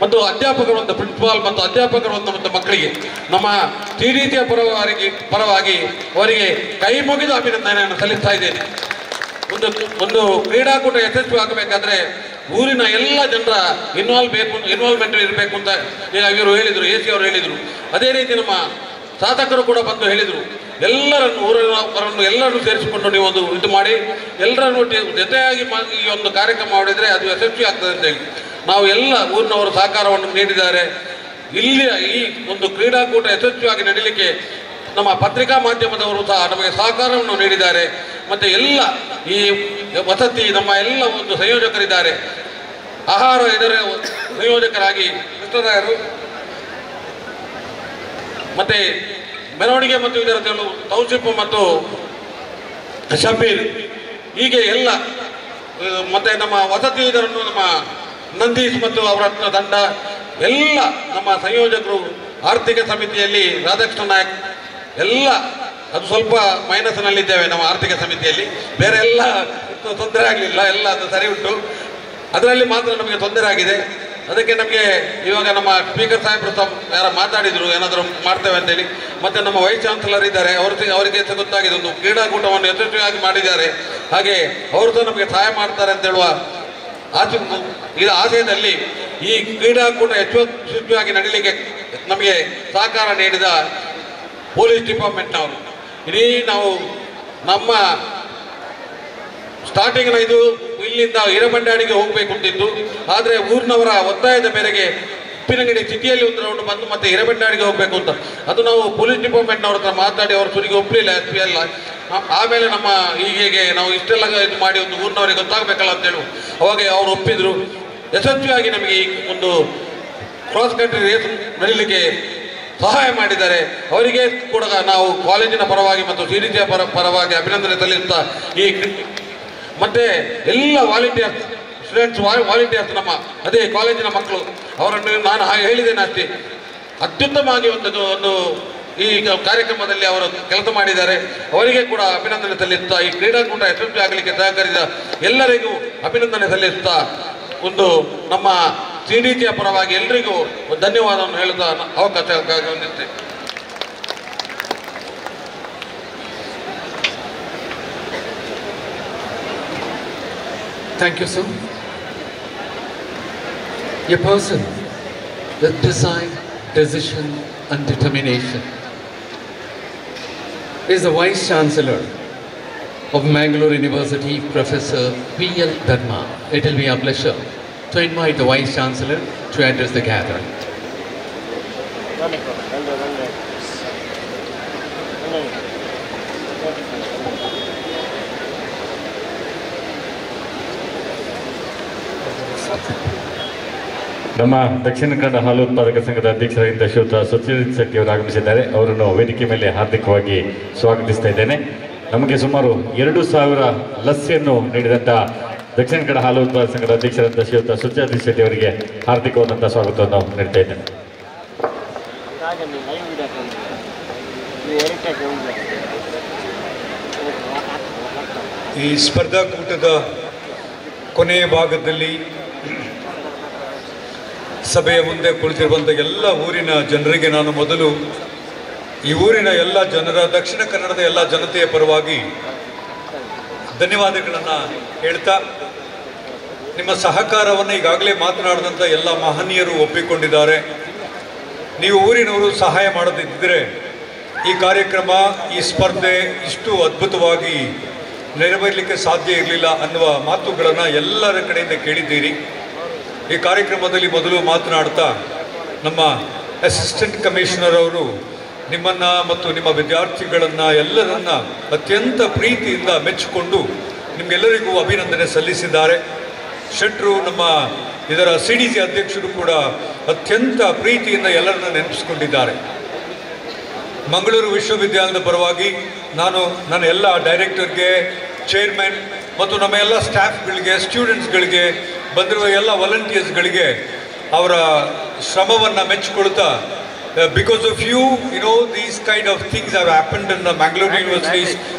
ಮತ್ತು ಅಧ್ಯಾಪಕರು, ಒಂದು ಪ್ರಿನ್ಸಿಪಾಲ್ ಮತ್ತು ಅಧ್ಯಾಪಕರು ಮತ್ತು ಮಕ್ಕಳಿಗೆ ನಮ್ಮ TDCಯ ಪರವಾಗಿ ಅವರಿಗೆ ಕೈ ಮುಗಿದು ಅಭಿನಂದನೆಯನ್ನು ಸಲ್ಲಿಸ್ತಾ ಇದ್ದೇನೆ. ಒಂದು ಕ್ರೀಡಾಕೂಟ ಯಶಸ್ವಿ ಆಗಬೇಕಾದ್ರೆ ಊರಿನ ಎಲ್ಲ ಜನರ ಇನ್ವಾಲ್ವ್ಮೆಂಟ್ ಇರಬೇಕು ಅಂತ ಈಗ ಇವರು ಹೇಳಿದರು, AC ಅವರು ಹೇಳಿದರು. ಅದೇ ರೀತಿ ನಮ್ಮ ಶಾಸಕರು ಕೂಡ ಬಂದು ಹೇಳಿದರು, ಎಲ್ಲರನ್ನು ಸೇರಿಸಿಕೊಂಡು ನೀವು ಇದು ಮಾಡಿ ಎಲ್ಲರನ್ನು ಜೊತೆಯಾಗಿ ಈ ಒಂದು ಕಾರ್ಯಕ್ರಮ ಮಾಡಿದರೆ ಅದು ಯಶಸ್ವಿ ಆಗ್ತದೆ ಅಂತ ಹೇಳಿ ನಾವು ಎಲ್ಲ ಊರಿನವರು ಸಹಕಾರವನ್ನು ನೀಡಿದ್ದಾರೆ. ಇಲ್ಲಿಯ ಈ ಒಂದು ಕ್ರೀಡಾಕೂಟ ಯಶಸ್ವಿಯಾಗಿ ನಡೀಲಿಕ್ಕೆ ನಮ್ಮ ಪತ್ರಿಕಾ ಮಾಧ್ಯಮದವರು ಸಹ ನಮಗೆ ಸಹಕಾರವನ್ನು ನೀಡಿದ್ದಾರೆ. ಮತ್ತು ಎಲ್ಲ ಈ ವಸತಿ ನಮ್ಮ ಎಲ್ಲ ಒಂದು ಸಂಯೋಜಕರಿದ್ದಾರೆ. ಆಹಾರ ಇದರ ಸಂಯೋಜಕರಾಗಿ ಕೃಷ್ಣರಾಯರು, ಮತ್ತು ಮೆರವಣಿಗೆ ಮತ್ತು ಇದರ ತೌಸಿಫ್ ಮತ್ತು ಶಬೀರ್, ಹೀಗೆ ಎಲ್ಲ, ಮತ್ತು ನಮ್ಮ ವಸತಿ ಇದರನ್ನು ನಮ್ಮ ನಂದೀಶ್ ಮತ್ತು ಅವರ ತಂಡ ಎಲ್ಲ ನಮ್ಮ ಸಂಯೋಜಕರು, ಆರ್ಥಿಕ ಸಮಿತಿಯಲ್ಲಿ ರಾಧಾಕೃಷ್ಣ ನಾಯಕ್ ಎಲ್ಲ, ಅದು ಸ್ವಲ್ಪ ಮೈನಸ್ನಲ್ಲಿದ್ದೇವೆ ನಮ್ಮ ಆರ್ಥಿಕ ಸಮಿತಿಯಲ್ಲಿ, ಬೇರೆ ಎಲ್ಲ ತೊಂದರೆ ಆಗಲಿಲ್ಲ, ಎಲ್ಲ ಅದು ಸರಿ ಉಂಟು. ಅದರಲ್ಲಿ ಮಾತ್ರ ನಮಗೆ ತೊಂದರೆ ಆಗಿದೆ. ಅದಕ್ಕೆ ನಮಗೆ ಇವಾಗ ನಮ್ಮ ಸ್ಪೀಕರ್ ಸಾಹೇಬರು ಯಾರು ಮಾತಾಡಿದರು ಏನಾದರೂ ಮಾಡ್ತೇವೆ ಅಂತೇಳಿ. ಮತ್ತು ನಮ್ಮ ವೈಸ್ ಚಾನ್ಸಲರ್ ಇದ್ದಾರೆ, ಅವರಿಗೆ ಸಹ ಗೊತ್ತಾಗಿದೆ ಒಂದು ಕ್ರೀಡಾಕೂಟವನ್ನು ಯಶಸ್ವಿಯಾಗಿ ಮಾಡಿದ್ದಾರೆ, ಹಾಗೆ ಅವರು ಸಹ ನಮಗೆ ಸಹಾಯ ಮಾಡ್ತಾರೆ ಅಂತ ಹೇಳುವ ಆಶಯದಲ್ಲಿ ಈ ಕ್ರೀಡಾಕೂಟ ಯಶಸ್ವಿಯಾಗಿ ನಡೀಲಿಕ್ಕೆ ನಮಗೆ ಸಹಕಾರ ನೀಡಿದ ಪೊಲೀಸ್ ಡಿಪಾರ್ಟ್ಮೆಂಟ್ನವರು, ಇಡೀ ನಾವು ನಮ್ಮ ಸ್ಟಾರ್ಟಿಂಗ್ನ ಇದು ಇಲ್ಲಿಂದ ಹಿರಬಂಡಾಡಿಗೆ ಹೋಗಬೇಕು ಅಂತಿತ್ತು. ಆದರೆ ಊರಿನವರ ಒತ್ತಾಯದ ಮೇರೆಗೆ ಉಪ್ಪಿನಂಗಡಿ ಸಿಟಿಯಲ್ಲಿ ಒಂದು ರೌಂಡ್ ಬಂದು ಮತ್ತೆ ಹಿರಬಂಡಾಡಿಗೆ ಹೋಗಬೇಕು ಅಂತ, ಅದು ನಾವು ಪೊಲೀಸ್ ಡಿಪಾರ್ಟ್ಮೆಂಟ್ನವ್ರ ಹತ್ರ ಮಾತಾಡಿ ಅವ್ರ ಸುರಿಗೆ ಒಪ್ಪಲಿಲ್ಲ, SP ಎಲ್ಲ. ಆಮೇಲೆ ನಮ್ಮ ಹೀಗೆ ನಾವು ಇಷ್ಟೆಲ್ಲ ಇದು ಮಾಡಿ ಒಂದು ಊರಿನವರಿಗೆ ಗೊತ್ತಾಗಬೇಕಲ್ಲ ಅಂತೇಳಿ ಅವಾಗ ಅವರು ಒಪ್ಪಿದ್ರು. ಯಶಸ್ವಿಯಾಗಿ ನಮಗೆ ಈ ಒಂದು ಕ್ರಾಸ್ ಕಂಟ್ರಿ ರೇಸ್ ನಡೀಲಿಕ್ಕೆ ಸಹಾಯ ಮಾಡಿದ್ದಾರೆ. ಅವರಿಗೆ ಕೂಡ ನಾವು ಕಾಲೇಜಿನ ಪರವಾಗಿ ಮತ್ತು TDCಯ ಪರವಾಗಿ ಅಭಿನಂದನೆ ಸಲ್ಲಿಸ್ತಾ ಈ ಮತ್ತೆ ಎಲ್ಲ ವಾಲಂಟಿಯರ್ಸ್, ಸ್ಟೂಡೆಂಟ್ಸ್ ವಾಲಂಟಿಯರ್ಸ್, ನಮ್ಮ ಅದೇ ಕಾಲೇಜಿನ ಮಕ್ಕಳು, ಅವರನ್ನು ನಾನು ಹೇಳಿದ್ದೇನೆ ಅಷ್ಟೇ, ಅತ್ಯುತ್ತಮವಾಗಿ ಒಂದು ಈ ಕಾರ್ಯಕ್ರಮದಲ್ಲಿ ಅವರು ಕೆಲಸ ಮಾಡಿದ್ದಾರೆ. ಅವರಿಗೆ ಕೂಡ ಅಭಿನಂದನೆ ಸಲ್ಲಿಸ್ತಾ ಈ ಕ್ರೀಡಾಕೂಟ ಯಶಸ್ವಿ ಆಗಲಿಕ್ಕೆ ಸಹಕರಿಸಿದ ಎಲ್ಲರಿಗೂ ಅಭಿನಂದನೆ ಸಲ್ಲಿಸ್ತಾ ಒಂದು ನಮ್ಮ TDCಯ ಪರವಾಗಿ ಎಲ್ಲರಿಗೂ ಧನ್ಯವಾದವನ್ನು ಹೇಳುತ್ತಾ ಅವಕಾಶ ಹೊಂದಿದ್ದೆ. Thank you, sir. A person with design, decision and determination is the Vice Chancellor of Mangalore University, Professor P.L. Dharma. It will be a pleasure to invite the Vice Chancellor to address the gathering. ನಮ್ಮ ದಕ್ಷಿಣ ಕನ್ನಡ ಹಾಲು ಉತ್ಪಾದಕ ಸಂಘದ ಅಧ್ಯಕ್ಷರಾಗಿದ್ದ ಶ್ರೀಯುತ ಸುಚರಿತ್ ಶೆಟ್ಟಿ ಅವರು ಆಗಮಿಸಿದ್ದಾರೆ. ಅವರನ್ನು ವೇದಿಕೆ ಮೇಲೆ ಹಾರ್ದಿಕವಾಗಿ ಸ್ವಾಗತಿಸ್ತಾ ಇದ್ದೇನೆ. ನಮಗೆ ಸುಮಾರು 2000 ಲಸ್ಸಿಯನ್ನು ನೀಡಿದಂಥ ದಕ್ಷಿಣ ಕನ್ನಡ ಹಾಲು ಉತ್ಪಾದಕ ಸಂಘದ ಅಧ್ಯಕ್ಷರಾದ ಶ್ರೀಯುತ ಸುಚರಿತ್ ಶೆಟ್ಟಿ ಅವರಿಗೆ ಹಾರ್ದಿಕವಾದಂಥ ಸ್ವಾಗತವನ್ನು ನೀಡ್ತಾ ಇದ್ದೇನೆ. ಈ ಸ್ಪರ್ಧಾಕೂಟದ ಕೊನೆಯ ಭಾಗದಲ್ಲಿ ಸಭೆಯ ಮುಂದೆ ಕುಳಿತಿರುವಂಥ ಎಲ್ಲ ಊರಿನ ಜನರಿಗೆ ನಾನು ಮೊದಲು ಈ ಊರಿನ ಎಲ್ಲ ಜನರ, ದಕ್ಷಿಣ ಕನ್ನಡದ ಎಲ್ಲ ಜನತೆಯ ಪರವಾಗಿ ಧನ್ಯವಾದಗಳನ್ನು ಹೇಳ್ತಾ, ನಿಮ್ಮ ಸಹಕಾರವನ್ನು ಈಗಾಗಲೇ ಮಾತನಾಡಿದಂಥ ಎಲ್ಲ ಮಹನೀಯರು ಒಪ್ಪಿಕೊಂಡಿದ್ದಾರೆ. ನೀವು ಊರಿನವರು ಸಹಾಯ ಮಾಡದಿದ್ದರೆ ಈ ಕಾರ್ಯಕ್ರಮ, ಈ ಸ್ಪರ್ಧೆ ಇಷ್ಟು ಅದ್ಭುತವಾಗಿ ನೆರವೇರಲಿಕ್ಕೆ ಸಾಧ್ಯ ಇರಲಿಲ್ಲ ಅನ್ನುವ ಮಾತುಗಳನ್ನು ಎಲ್ಲರ ಕಡೆಯಿಂದ ಕೇಳಿದ್ದೀರಿ. ಈ ಕಾರ್ಯಕ್ರಮದಲ್ಲಿ ಮೊದಲು ಮಾತನಾಡ್ತಾ ನಮ್ಮ ಅಸಿಸ್ಟೆಂಟ್ ಕಮಿಷನರ್ ಅವರು ನಿಮ್ಮನ್ನು ಮತ್ತು ನಿಮ್ಮ ವಿದ್ಯಾರ್ಥಿಗಳನ್ನು ಎಲ್ಲರನ್ನ ಅತ್ಯಂತ ಪ್ರೀತಿಯಿಂದ ಮೆಚ್ಚಿಕೊಂಡು ನಿಮಗೆಲ್ಲರಿಗೂ ಅಭಿನಂದನೆ ಸಲ್ಲಿಸಿದ್ದಾರೆ. ಶೆಟ್ರು ನಮ್ಮ ಇದರ CDC ಅಧ್ಯಕ್ಷರು ಕೂಡ ಅತ್ಯಂತ ಪ್ರೀತಿಯಿಂದ ಎಲ್ಲರನ್ನ ನೆನಪಿಸ್ಕೊಂಡಿದ್ದಾರೆ. ಮಂಗಳೂರು ವಿಶ್ವವಿದ್ಯಾಲಯದ ಪರವಾಗಿ ನಾನು ನನ್ನ ಎಲ್ಲ ಡೈರೆಕ್ಟರ್ಗೆ, ಚೇರ್ಮನ್ ಮತ್ತು ನಮ್ಮ ಎಲ್ಲ ಸ್ಟಾಫ್ಗಳಿಗೆ, ಸ್ಟೂಡೆಂಟ್ಸ್ಗಳಿಗೆ, ಬಂದಿರುವ ಎಲ್ಲ ವಾಲಂಟಿಯರ್ಸ್ಗಳಿಗೆ ಅವರ ಶ್ರಮವನ್ನು ಮೆಚ್ಚಿಕೊಳ್ತಾ, because of you, these kind of things have happened in the Mangalore University,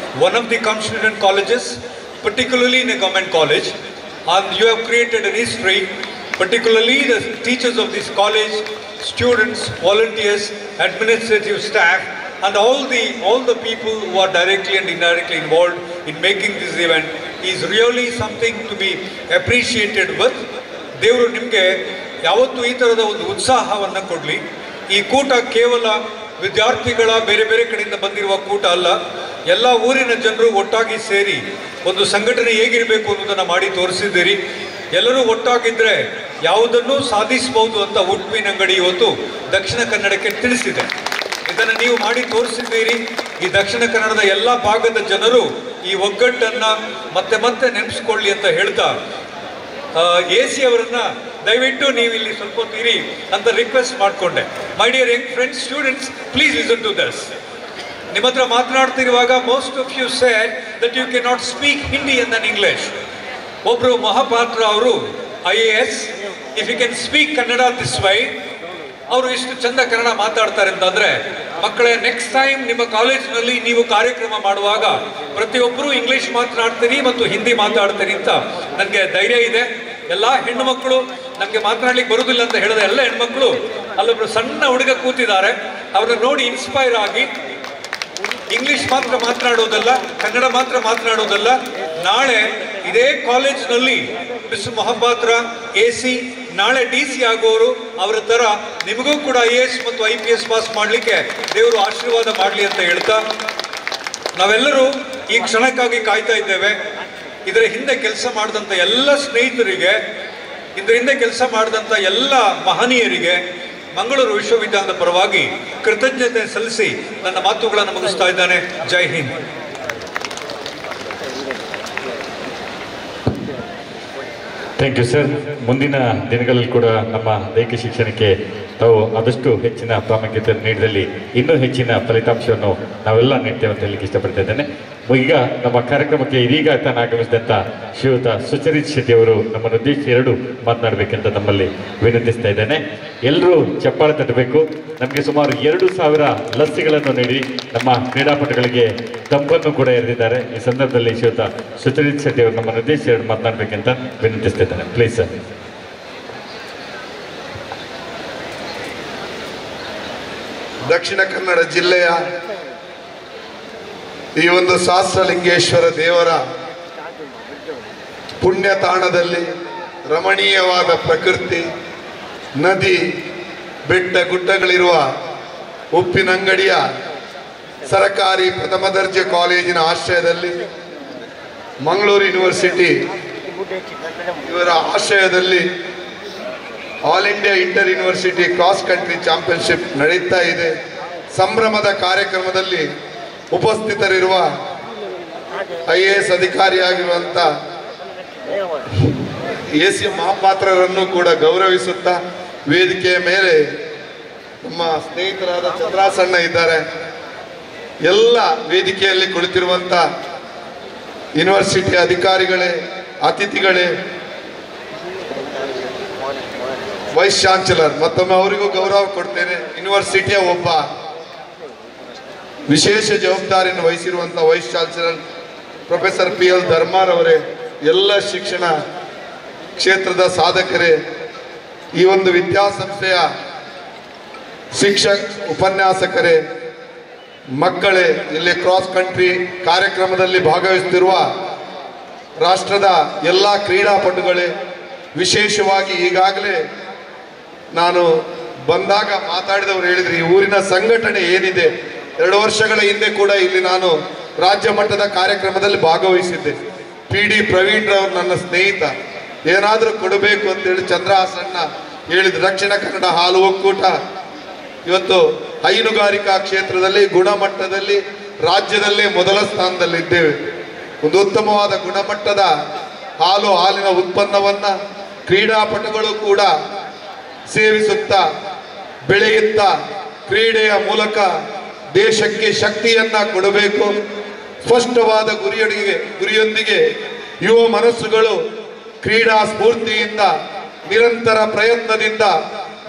one of the constituent colleges, particularly in a government college, and you have created an history, particularly the teachers of this college, students, volunteers, administrative staff, and all the people who are directly and indirectly involved in making this event is really something to be appreciated with. ದೇವರು ನಿಮಗೆ ಯಾವತ್ತೂ ಈ ಥರದ ಒಂದು ಉತ್ಸಾಹವನ್ನು ಕೊಡಲಿ. ಈ ಕೂಟ ಕೇವಲ ವಿದ್ಯಾರ್ಥಿಗಳ ಬೇರೆ ಬೇರೆ ಕಡೆಯಿಂದ ಬಂದಿರುವ ಕೂಟ ಅಲ್ಲ, ಎಲ್ಲ ಊರಿನ ಜನರು ಒಟ್ಟಾಗಿ ಸೇರಿ ಒಂದು ಸಂಘಟನೆ ಹೇಗಿರಬೇಕು ಅನ್ನೋದನ್ನು ಮಾಡಿ ತೋರಿಸಿದ್ದೀರಿ. ಎಲ್ಲರೂ ಒಟ್ಟಾಗಿದ್ದರೆ ಯಾವುದನ್ನೂ ಸಾಧಿಸಬಹುದು ಅಂತ ಉಪ್ಪಿನಂಗಡಿ ಇವತ್ತು ದಕ್ಷಿಣ ಕನ್ನಡಕ್ಕೆ ತಿಳಿಸಿದೆ. ಇದನ್ನು ನೀವು ಮಾಡಿ ತೋರಿಸಿದ್ದೀರಿ. ಈ ದಕ್ಷಿಣ ಕನ್ನಡದ ಎಲ್ಲ ಭಾಗದ ಜನರು ಈ ಒಗ್ಗಟ್ಟನ್ನು ಮತ್ತೆ ಮತ್ತೆ ನೆನೆಸ್ಕೊಳ್ಳಿ ಅಂತ ಹೇಳ್ತಾ, AC ಅವರನ್ನ ದಯವಿಟ್ಟು ನೀವು ಇಲ್ಲಿ ಸ್ವಲ್ಪ ಹೊತ್ತು ಇರಿ ಅಂತ ರಿಕ್ವೆಸ್ಟ್ ಮಾಡಿಕೊಂಡೆ. My dear young friends, students, please listen to this. ನಿಮ್ಮ ಹತ್ರ ಮಾತನಾಡ್ತಿರುವಾಗ most of you said that you can not speak Hindi and then English. ಒಬ್ಬರು ಮಹಾಪಾತ್ರ ಅವರು IAS, if you can speak Kannada this why, ಅವರು ಇಷ್ಟು ಚಂದ ಕನ್ನಡ ಮಾತಾಡ್ತಾರೆ ಅಂತಂದ್ರೆ, ಮಕ್ಕಳೇ, ನೆಕ್ಸ್ಟ್ ಟೈಮ್ ನಿಮ್ಮ ಕಾಲೇಜಿನಲ್ಲಿ ನೀವು ಕಾರ್ಯಕ್ರಮ ಮಾಡುವಾಗ ಪ್ರತಿಯೊಬ್ಬರು ಇಂಗ್ಲಿಷ್ ಮಾತನಾಡ್ತೀನಿ ಮತ್ತು ಹಿಂದಿ ಮಾತಾಡ್ತೀನಿ ಅಂತ ನನಗೆ ಧೈರ್ಯ ಇದೆ. ಎಲ್ಲ ಹೆಣ್ಣು ಮಕ್ಕಳು ನಮಗೆ ಮಾತನಾಡ್ಲಿಕ್ಕೆ ಬರುವುದಿಲ್ಲ ಅಂತ ಹೇಳಿದ ಎಲ್ಲ ಹೆಣ್ಮಕ್ಳು ಅಲ್ಲೊಬ್ರು ಸಣ್ಣ ಹುಡುಗ ಕೂತಿದ್ದಾರೆ, ಅವ್ರನ್ನ ನೋಡಿ ಇನ್ಸ್ಪೈರ್ ಆಗಿ ಇಂಗ್ಲಿಷ್ ಮಾತ್ರ ಮಾತನಾಡೋದಲ್ಲ, ಕನ್ನಡ ಮಾತ್ರ ಮಾತನಾಡೋದಲ್ಲ, ನಾಳೆ ಇದೇ ಕಾಲೇಜ್ನಲ್ಲಿ ಮಿಸ್ಟರ್ ಮೊಹಪಾತ್ರ AC, ನಾಳೆ DC ಆಗೋರು, ಅವರ ಥರ ನಿಮಗೂ ಕೂಡ IAS ಮತ್ತು IPS ಪಾಸ್ ಮಾಡಲಿಕ್ಕೆ ದೇವರು ಆಶೀರ್ವಾದ ಮಾಡಲಿ ಅಂತ ಹೇಳ್ತಾ, ನಾವೆಲ್ಲರೂ ಈ ಕ್ಷಣಕ್ಕಾಗಿ ಕಾಯ್ತಾ ಇದ್ದೇವೆ. ಇದರ ಹಿಂದೆ ಕೆಲಸ ಮಾಡಿದಂಥ ಎಲ್ಲ ಸ್ನೇಹಿತರಿಗೆ, ಇದರ ಹಿಂದೆ ಕೆಲಸ ಮಾಡಿದಂಥ ಎಲ್ಲ ಮಹನೀಯರಿಗೆ ಮಂಗಳೂರು ವಿಶ್ವವಿದ್ಯಾಲಯದ ಪರವಾಗಿ ಕೃತಜ್ಞತೆ ಸಲ್ಲಿಸಿ ನನ್ನ ಮಾತುಗಳನ್ನು ಮುಗಿಸ್ತಾ ಇದ್ದಾನೆ. Jai Hind. Thank you sir. ಮುಂದಿನ ದಿನಗಳಲ್ಲಿ ಕೂಡ ನಮ್ಮ ದೈಹಿಕ ಶಿಕ್ಷಣಕ್ಕೆ ತಾವು ಆದಷ್ಟು ಹೆಚ್ಚಿನ ಪ್ರಾಮುಖ್ಯತೆ ನೀಡಿದಲ್ಲಿ ಇನ್ನೂ ಹೆಚ್ಚಿನ ಫಲಿತಾಂಶವನ್ನು ನಾವೆಲ್ಲ ನೀಡ್ತೇವೆ ಅಂತ ಹೇಳಲಿಕ್ಕೆ ಇಷ್ಟಪಡ್ತಾ ಇದ್ದೇನೆ. ಈಗ ನಮ್ಮ ಕಾರ್ಯಕ್ರಮಕ್ಕೆ ಇದೀಗ ತಾನು ಆಗಮಿಸಿದಂಥ ಶ್ರೀಯುತ ಸುಚರಿತ್ ಶೆಟ್ಟಿ ಅವರು ನಮ್ಮನ್ನು ಉದ್ದೇಶಿಸಿ 2 ಮಾತನಾಡಬೇಕಂತ ನಮ್ಮಲ್ಲಿ ವಿನಂತಿಸ್ತಾ ಇದ್ದೇನೆ. ಎಲ್ಲರೂ ಚಪ್ಪಾಳೆ ತಟ್ಟಬೇಕು. ನಮಗೆ ಸುಮಾರು 2,000 ಲಸ್ಸಿಗಳನ್ನು ನೀಡಿ ನಮ್ಮ ಕ್ರೀಡಾಪಟುಗಳಿಗೆ ತಂಪನ್ನು ಕೂಡ ಎರೆದಿದ್ದಾರೆ. ಈ ಸಂದರ್ಭದಲ್ಲಿ ಶ್ರೀಯುತ ಸುಚರಿತ್ ಶೆಟ್ಟಿ ಅವರು ನಮ್ಮನ್ನು ಉದ್ದೇಶಿಸಿ 2 ಮಾತನಾಡಬೇಕಂತ ವಿನಂತಿಸ್ತಾ ಇದ್ದೇನೆ. Please sir. ದಕ್ಷಿಣ ಕನ್ನಡ ಜಿಲ್ಲೆಯ ಈ ಒಂದು ಸಹಸ್ರಲಿಂಗೇಶ್ವರ ದೇವರ ಪುಣ್ಯ ತಾಣದಲ್ಲಿ ರಮಣೀಯವಾದ ಪ್ರಕೃತಿ, ನದಿ, ಬೆಟ್ಟ ಗುಡ್ಡಗಳಿರುವ ಉಪ್ಪಿನಂಗಡಿಯ ಸರಕಾರಿ ಪ್ರಥಮ ದರ್ಜೆ ಕಾಲೇಜಿನ ಆಶ್ರಯದಲ್ಲಿ ಮಂಗಳೂರು ಯೂನಿವರ್ಸಿಟಿ ಇವರ ಆಶ್ರಯದಲ್ಲಿ all India inter university cross country championship ನಡೀತಾ ಇದೆ. ಸಂಭ್ರಮದ ಕಾರ್ಯಕ್ರಮದಲ್ಲಿ ಉಪಸ್ಥಿತರಿರುವ IAS ಅಧಿಕಾರಿಯಾಗಿರುವಂಥ AC ಮಹಾಪಾತ್ರರನ್ನು ಕೂಡ ಗೌರವಿಸುತ್ತಾ, ವೇದಿಕೆಯ ಮೇಲೆ ನಮ್ಮ ಸ್ನೇಹಿತರಾದ ಚಂದ್ರಾಸಣ್ಣ ಇದ್ದಾರೆ. ಎಲ್ಲ ವೇದಿಕೆಯಲ್ಲಿ ಕುಳಿತಿರುವಂಥ ಯೂನಿವರ್ಸಿಟಿ ಅಧಿಕಾರಿಗಳೇ, ಅತಿಥಿಗಳೇ, ವೈಸ್ ಚಾನ್ಸಲರ್, ಮತ್ತೊಮ್ಮೆ ಅವರಿಗೂ ಗೌರವ ಕೊಡ್ತೇನೆ. ಯೂನಿವರ್ಸಿಟಿಯ ಒಬ್ಬ ವಿಶೇಷ ಜವಾಬ್ದಾರಿಯನ್ನು ವಹಿಸಿರುವಂಥ ವೈಸ್ ಚಾನ್ಸಲರ್ ಪ್ರೊಫೆಸರ್ PL ಧರ್ಮಾರ್ ಅವರೇ, ಎಲ್ಲ ಶಿಕ್ಷಣ ಕ್ಷೇತ್ರದ ಸಾಧಕರೇ, ಈ ಒಂದು ವಿದ್ಯಾಸಂಸ್ಥೆಯ ಉಪನ್ಯಾಸಕರೇ, ಮಕ್ಕಳೇ, ಇಲ್ಲಿ ಕ್ರಾಸ್ ಕಂಟ್ರಿ ಕಾರ್ಯಕ್ರಮದಲ್ಲಿ ಭಾಗವಹಿಸುತ್ತಿರುವ ರಾಷ್ಟ್ರದ ಎಲ್ಲ ಕ್ರೀಡಾಪಟುಗಳೇ, ವಿಶೇಷವಾಗಿ ಈಗಾಗಲೇ ನಾನು ಬಂದಾಗ ಮಾತಾಡಿದವರು ಹೇಳಿದ್ರು, ಈ ಊರಿನ ಸಂಘಟನೆ ಏನಿದೆ. 2 ವರ್ಷಗಳ ಹಿಂದೆ ಕೂಡ ಇಲ್ಲಿ ನಾನು ರಾಜ್ಯ ಮಟ್ಟದ ಕಾರ್ಯಕ್ರಮದಲ್ಲಿ ಭಾಗವಹಿಸಿದ್ದೆ. PD ಪ್ರವೀಣ್ ರವರು ನನ್ನ ಸ್ನೇಹಿತ, ಏನಾದರೂ ಕೊಡಬೇಕು ಅಂತೇಳಿ ಚಂದ್ರಹಾಸಣ್ಣ ಹೇಳಿದ್ರು. ದಕ್ಷಿಣ ಕನ್ನಡ ಹಾಲು ಒಕ್ಕೂಟ ಇವತ್ತು ಹೈನುಗಾರಿಕಾ ಕ್ಷೇತ್ರದಲ್ಲಿ ಗುಣಮಟ್ಟದಲ್ಲಿ ರಾಜ್ಯದಲ್ಲೇ ಮೊದಲ ಸ್ಥಾನದಲ್ಲಿದ್ದೇವೆ. ಒಂದು ಉತ್ತಮವಾದ ಗುಣಮಟ್ಟದ ಹಾಲಿನ ಉತ್ಪನ್ನವನ್ನ ಕ್ರೀಡಾಪಟುಗಳು ಕೂಡ ಸೇವಿಸುತ್ತಾ ಬೆಳೆಯುತ್ತಾ ಕ್ರೀಡೆಯ ಮೂಲಕ ದೇಶಕ್ಕೆ ಶಕ್ತಿಯನ್ನ ಕೊಡಬೇಕು. ಸ್ಪಷ್ಟವಾದ ಗುರಿಯೊಂದಿಗೆ ಯುವ ಮನಸ್ಸುಗಳು ಕ್ರೀಡಾ ಸ್ಫೂರ್ತಿಯಿಂದ ನಿರಂತರ ಪ್ರಯತ್ನದಿಂದ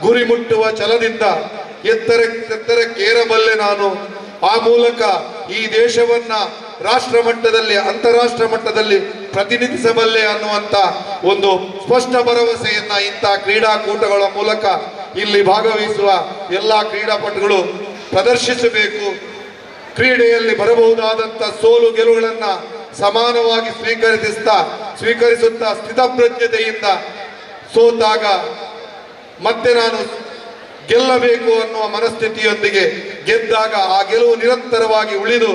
ಗುರಿ ಮುಟ್ಟುವ ಛಲದಿಂದ ಎತ್ತರಕ್ಕೇರಬಲ್ಲೆ ನಾನು, ಆ ಮೂಲಕ ಈ ದೇಶವನ್ನ ರಾಷ್ಟ್ರ ಮಟ್ಟದಲ್ಲಿ ಅಂತಾರಾಷ್ಟ್ರ ಮಟ್ಟದಲ್ಲಿ ಪ್ರತಿನಿಧಿಸಬಲ್ಲೆ ಅನ್ನುವಂತ ಒಂದು ಸ್ಪಷ್ಟ ಭರವಸೆಯನ್ನ ಇಂಥ ಕ್ರೀಡಾಕೂಟಗಳ ಮೂಲಕ ಇಲ್ಲಿ ಭಾಗವಹಿಸುವ ಎಲ್ಲಾ ಕ್ರೀಡಾಪಟುಗಳು ಪ್ರದರ್ಶಿಸಬೇಕು. ಕ್ರೀಡೆಯಲ್ಲಿ ಬರಬಹುದಾದಂಥ ಸೋಲು ಗೆಲುವುಗಳನ್ನ ಸಮಾನವಾಗಿ ಸ್ವೀಕರಿಸುತ್ತಾ ಸ್ಥಿತಪ್ರಜ್ಞತೆಯಿಂದ ಸೋತಾಗ ಮತ್ತೆ ನಾನು ಗೆಲ್ಲಬೇಕು ಅನ್ನುವ ಮನಸ್ಥಿತಿಯೊಂದಿಗೆ ಗೆದ್ದಾಗ ಆ ಗೆಲುವು ನಿರಂತರವಾಗಿ ಉಳಿದು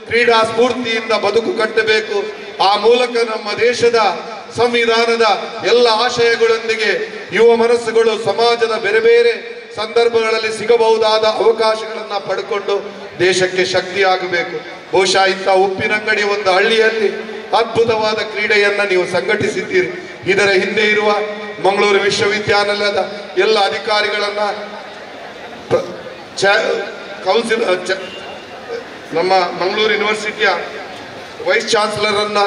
ಕ್ರೀಡಾ ಸ್ಫೂರ್ತಿಯಿಂದ ಬದುಕು ಕಟ್ಟಬೇಕು. ಆ ಮೂಲಕ ನಮ್ಮ ದೇಶದ ಸಂವಿಧಾನದ ಎಲ್ಲ ಆಶಯಗಳೊಂದಿಗೆ ಯುವ ಮನಸ್ಸುಗಳು ಸಮಾಜದ ಬೇರೆ ಬೇರೆ ಸಂದರ್ಭಗಳಲ್ಲಿ ಸಿಗಬಹುದಾದ ಅವಕಾಶಗಳನ್ನ ಪಡ್ಕೊಂಡು ದೇಶಕ್ಕೆ ಶಕ್ತಿಯಾಗಬೇಕು. ಬಹುಶಃ ಇಂಥ ಉಪ್ಪಿನಂಗಡಿ ಒಂದು ಹಳ್ಳಿಯಲ್ಲಿ ಅದ್ಭುತವಾದ ಕ್ರೀಡೆಯನ್ನ ನೀವು ಸಂಘಟಿಸಿದ್ದೀರಿ. ಇದರ ಹಿಂದೆ ಇರುವ ಮಂಗಳೂರು ವಿಶ್ವವಿದ್ಯಾನಿಲಯದ ಎಲ್ಲ ಅಧಿಕಾರಿಗಳನ್ನ, ಕೌನ್ಸಿಲ್, ನಮ್ಮ ಮಂಗಳೂರು ಯೂನಿವರ್ಸಿಟಿಯ ವೈಸ್ ಚಾನ್ಸಲರ್ ಅನ್ನ,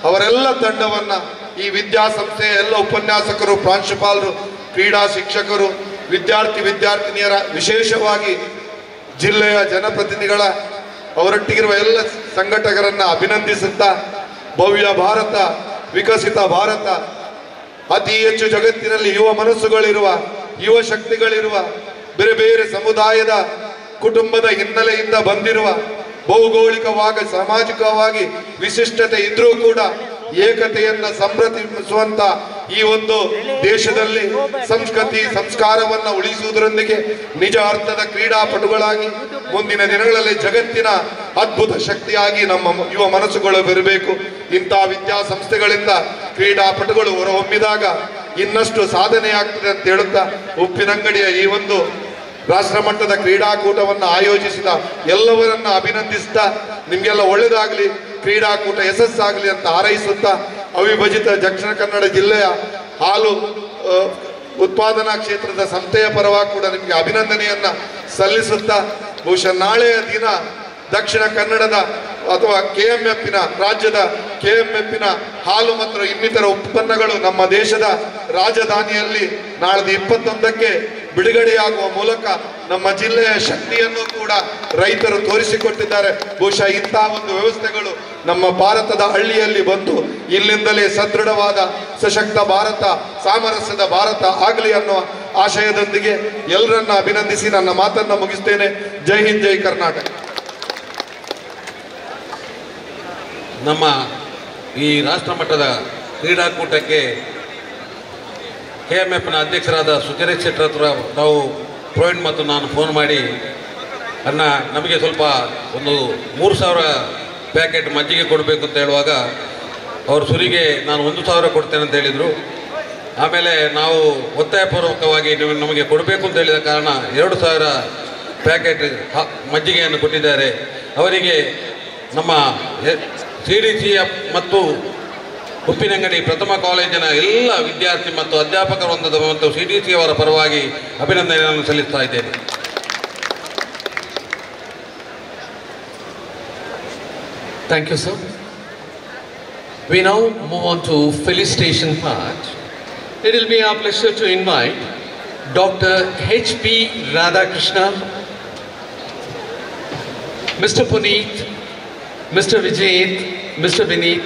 ಅವರೆಲ್ಲ ತಂಡವನ್ನ, ಈ ವಿದ್ಯಾಸಂಸ್ಥೆಯ ಎಲ್ಲ ಉಪನ್ಯಾಸಕರು, ಪ್ರಾಂಶುಪಾಲರು, ಕ್ರೀಡಾ ಶಿಕ್ಷಕರು, ವಿದ್ಯಾರ್ಥಿನಿಯರ, ವಿಶೇಷವಾಗಿ ಜಿಲ್ಲೆಯ ಜನಪ್ರತಿನಿಧಿಗಳ ಅವರೊಟ್ಟಿಗಿರುವ ಎಲ್ಲ ಸಂಘಟಕರನ್ನ ಅಭಿನಂದಿಸುತ್ತಾ, ಭವ್ಯ ಭಾರತ, ವಿಕಸಿತ ಭಾರತ, ಅತಿ ಹೆಚ್ಚು ಜಗತ್ತಿನಲ್ಲಿ ಯುವ ಮನಸ್ಸುಗಳಿರುವ, ಯುವ ಶಕ್ತಿಗಳಿರುವ, ಬೇರೆ ಬೇರೆ ಸಮುದಾಯದ ಕುಟುಂಬದ ಹಿನ್ನೆಲೆಯಿಂದ ಬಂದಿರುವ, ಭೌಗೋಳಿಕವಾಗಿ ಸಾಮಾಜಿಕವಾಗಿ ವಿಶಿಷ್ಟತೆ ಇದ್ರೂ ಕೂಡ ಏಕತೆಯನ್ನ ಸಂಭ್ರಮಿಸುವಂತ ಈ ಒಂದು ದೇಶದಲ್ಲಿ ಸಂಸ್ಕೃತಿ ಸಂಸ್ಕಾರವನ್ನ ಉಳಿಸುವುದರೊಂದಿಗೆ ನಿಜ ಅರ್ಥದ ಕ್ರೀಡಾಪಟುಗಳಾಗಿ ಮುಂದಿನ ದಿನಗಳಲ್ಲಿ ಜಗತ್ತಿನ ಅದ್ಭುತ ಶಕ್ತಿಯಾಗಿ ನಮ್ಮ ಯುವ ಮನಸ್ಸುಗಳು ಬರಬೇಕು. ಇಂತಹ ವಿದ್ಯಾಸಂಸ್ಥೆಗಳಿಂದ ಕ್ರೀಡಾಪಟುಗಳು ಹೊರಹೊಮ್ಮಿದಾಗ ಇನ್ನಷ್ಟು ಸಾಧನೆ ಆಗ್ತದೆ ಅಂತ ಹೇಳುತ್ತಾ, ಉಪ್ಪಿನಂಗಡಿಯ ಈ ಒಂದು ರಾಷ್ಟ್ರ ಮಟ್ಟದ ಕ್ರೀಡಾಕೂಟವನ್ನು ಆಯೋಜಿಸಿದ ಎಲ್ಲವರನ್ನ ಅಭಿನಂದಿಸ್ತಾ, ನಿಮ್ಗೆಲ್ಲ ಒಳ್ಳೆಯದಾಗಲಿ, ಕ್ರೀಡಾಕೂಟ ಯಶಸ್ಸಾಗಲಿ ಅಂತ ಹಾರೈಸುತ್ತಾ, ಅವಿಭಜಿತ ದಕ್ಷಿಣ ಕನ್ನಡ ಜಿಲ್ಲೆಯ ಹಾಲು ಉತ್ಪಾದನಾ ಕ್ಷೇತ್ರದ ಸಂಸ್ಥೆಯ ಪರವಾಗಿ ಕೂಡ ನಿಮಗೆ ಅಭಿನಂದನೆಯನ್ನ ಸಲ್ಲಿಸುತ್ತಾ, ಬಹುಶಃ ನಾಳೆಯ ದಿನ ದಕ್ಷಿಣ ಕನ್ನಡದ ಅಥವಾ ಕೆಎಂಎಫ್ನ ರಾಜ್ಯದ ಕೆಎಂಎಫ್ನ ಹಾಲು ಮತ್ತು ಇನ್ನಿತರ ಉತ್ಪನ್ನಗಳು ನಮ್ಮ ದೇಶದ ರಾಜಧಾನಿಯಲ್ಲಿ ನಾಳೆ 21ಕ್ಕೆ ಬಿಡುಗಡೆಯಾಗುವ ಮೂಲಕ ನಮ್ಮ ಜಿಲ್ಲೆಯ ಶಕ್ತಿಯನ್ನು ಕೂಡ ರೈತರು ತೋರಿಸಿಕೊಟ್ಟಿದ್ದಾರೆ. ಬಹುಶಃ ಇಂತಹ ಒಂದು ವ್ಯವಸ್ಥೆಗಳು ನಮ್ಮ ಭಾರತದ ಹಳ್ಳಿಯಲ್ಲಿ ಬಂದು ಇಲ್ಲಿಂದಲೇ ಸದೃಢವಾದ ಸಶಕ್ತ ಭಾರತ, ಸಾಮರಸ್ಯದ ಭಾರತ ಆಗಲಿ ಅನ್ನುವ ಆಶಯದೊಂದಿಗೆ ಎಲ್ಲರನ್ನ ಅಭಿನಂದಿಸಿ ನನ್ನ ಮಾತನ್ನ ಮುಗಿಸ್ತೇನೆ. ಜೈ ಹಿಂದ್, ಜೈ ಕರ್ನಾಟಕ. ನಮ್ಮ ಈ ರಾಷ್ಟ್ರ ಮಟ್ಟದ ಕ್ರೀಡಾಕೂಟಕ್ಕೆ ಕೆಎಂಎಫ್ನ ಅಧ್ಯಕ್ಷರಾದ ಸುಚರಿತ್ ಶೆಟ್ಟರ್ ಹತ್ರ ನಾವು ಪ್ರವೀಣ್ ಮತ್ತು ನಾನು ಫೋನ್ ಮಾಡಿ, ಅನ್ನ ನಮಗೆ ಸ್ವಲ್ಪ ಒಂದು 3,000 ಪ್ಯಾಕೆಟ್ ಮಜ್ಜಿಗೆ ಕೊಡಬೇಕು ಅಂತ ಹೇಳುವಾಗ ಅವರು ಸುರಿಗೆ ನಾನು 1,000 ಕೊಡ್ತೇನೆ ಅಂತ ಹೇಳಿದರು. ಆಮೇಲೆ ನಾವು ಒತ್ತಾಯಪೂರ್ವಕವಾಗಿ ನೀವು ನಮಗೆ ಕೊಡಬೇಕು ಅಂತ ಹೇಳಿದ ಕಾರಣ 2,000 ಪ್ಯಾಕೆಟ್ ಮಜ್ಜಿಗೆಯನ್ನು ಕೊಟ್ಟಿದ್ದಾರೆ. ಅವರಿಗೆ ನಮ್ಮ CDCಯ ಮತ್ತು ಉಪ್ಪಿನಂಗಡಿ ಪ್ರಥಮ ಕಾಲೇಜಿನ ಎಲ್ಲ ವಿದ್ಯಾರ್ಥಿ ಮತ್ತು ಅಧ್ಯಾಪಕ ವೃಂದದ ಮತ್ತು CDC ಅವರ ಪರವಾಗಿ ಅಭಿನಂದನೆಯನ್ನು ಸಲ್ಲಿಸ್ತಾ ಇದ್ದೇನೆ. Thank you, sir. We now move on to felicitation part. It will be our pleasure to invite Dr. H.P. Radhakrishna, Mr. Puneet, Mr. Vijay, Mr. Vineet,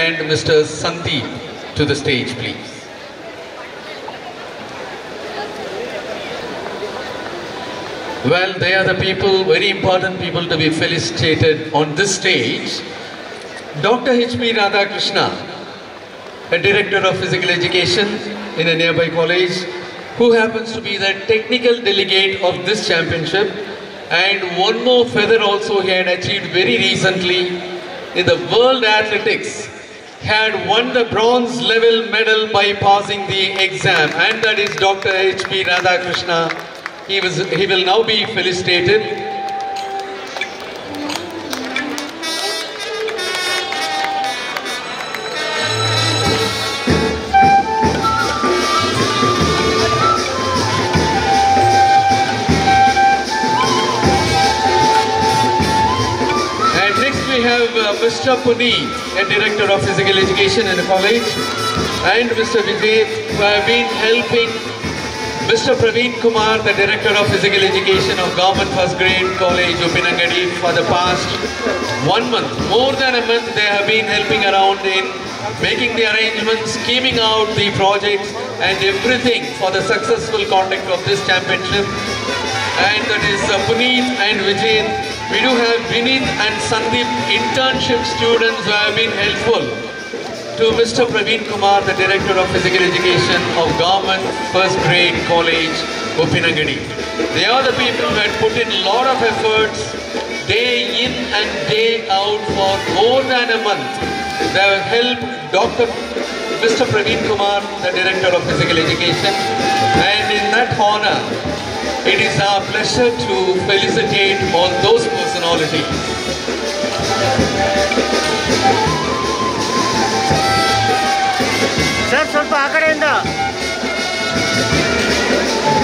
and Mr. Sandeep to the stage, please. Well, they are the people, very important people to be felicitated on this stage. Dr. H.P. Radhakrishna, a director of physical education in a nearby college, who happens to be the technical delegate of this championship, and one more feather also he had achieved very recently in the World Athletics, had won the bronze level medal by passing the exam, and that is Dr. H.P. Radhakrishna. He will now be felicitated. Mr. Puneet, a Director of Physical Education in the college, and Mr. Vijay, who have been helping Mr. Praveen Kumar, the Director of Physical Education of Government First Grade College, Upinangadi, for the past 1 month. More than a month, they have been helping around in making the arrangements, scheming out the projects and everything for the successful conduct of this championship. And that is Puneet and Vijay. We do have Vineet and Sandeep, internship students who have been helpful to Mr. Praveen Kumar, the Director of Physical Education of Government First Grade College, Upinangadi. They are the people who had put in a lot of efforts, day in and day out for more than a month. They have helped Mr. Praveen Kumar, the Director of Physical Education, and in that honor, it is our pleasure to felicitate all those personalities.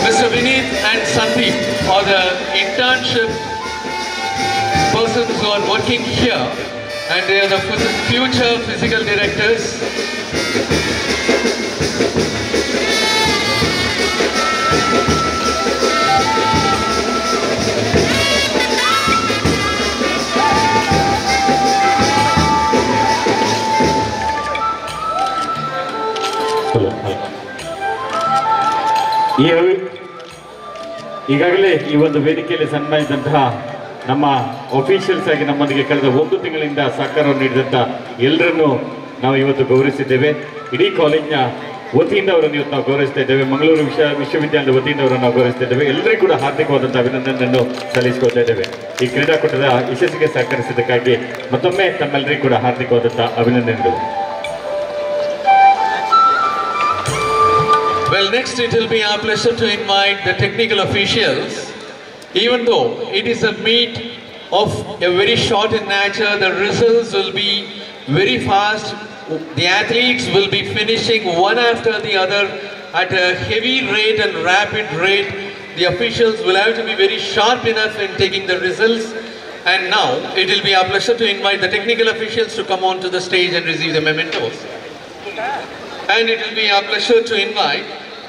Mr. Vineet and Sandeep are the internship persons who are working here, and they are the future physical directors. ಈಗಾಗಲೇ ಈ ಒಂದು ವೇದಿಕೆಯಲ್ಲಿ ಸನ್ಮಾನಿಸಿದಂತಹ ನಮ್ಮ officials ಆಗಿ ನಮ್ಮೊಂದಿಗೆ ಕಳೆದ 1 ತಿಂಗಳಿಂದ ಸಹಕಾರವನ್ನು ನೀಡಿದಂಥ ಎಲ್ಲರನ್ನೂ ನಾವು ಇವತ್ತು ಗೌರವಿಸಿದ್ದೇವೆ. ಇಡೀ ಕಾಲೇಜಿನ ವತಿಯಿಂದ ಅವರನ್ನು ಇವತ್ತು ನಾವು ಗೌರವಿಸ್ತಾ ಇದ್ದೇವೆ. ಮಂಗಳೂರು ವಿಶ್ವವಿದ್ಯಾಲಯದ ವತಿಯಿಂದ ಅವರನ್ನು ನಾವು ಗೌರವಿಸ್ತಾ ಇದ್ದೇವೆ. ಎಲ್ಲರಿಗೂ ಕೂಡ ಹಾರ್ದಿಕವಾದಂಥ ಅಭಿನಂದನೆಯನ್ನು ಸಲ್ಲಿಸಿಕೊಳ್ತಾ ಇದ್ದೇವೆ. ಈ ಕ್ರೀಡಾಕೂಟದ ಯಶಸ್ಸಿಗೆ ಸಹಕರಿಸಿದ್ದಕ್ಕಾಗಿ ಮತ್ತೊಮ್ಮೆ ತಮ್ಮೆಲ್ಲರಿಗೂ ಕೂಡ ಹಾರ್ದಿಕವಾದಂಥ ಅಭಿನಂದನೆಗಳು. Well, next it will be our pleasure to invite the technical officials. Even though it is a meet of a very short in nature, the results will be very fast. The athletes will be finishing one after the other at a heavy rate and rapid rate. The officials will have to be very sharp enough in taking the results. And now it will be our pleasure to invite the technical officials to come onto the stage and receive the mementos. And it will be our pleasure to invite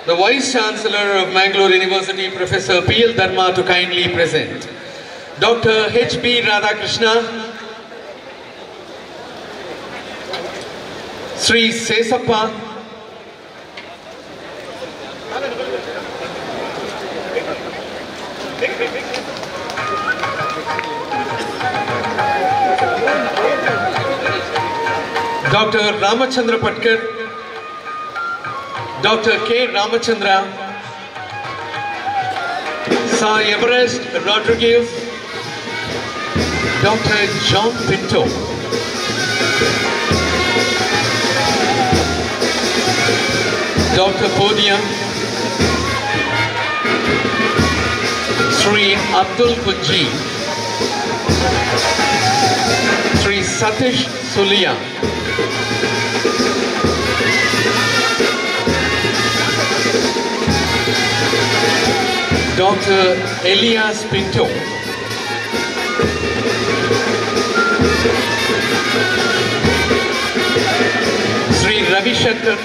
the Vice Chancellor of Mangalore University, Professor P.L. Dharma, to kindly present. Dr. H.B. Radhakrishna, Sri Sesappa, Dr. Ramachandra Patkar, Dr. K. Ramachandra, Sir Everest Rodriguez, Dr. John Pinto, Dr. Podium, Sri Abdul Kunji, Sri Satish Sulia, Dr. Elias Pinto, Sri Ravi Shankar,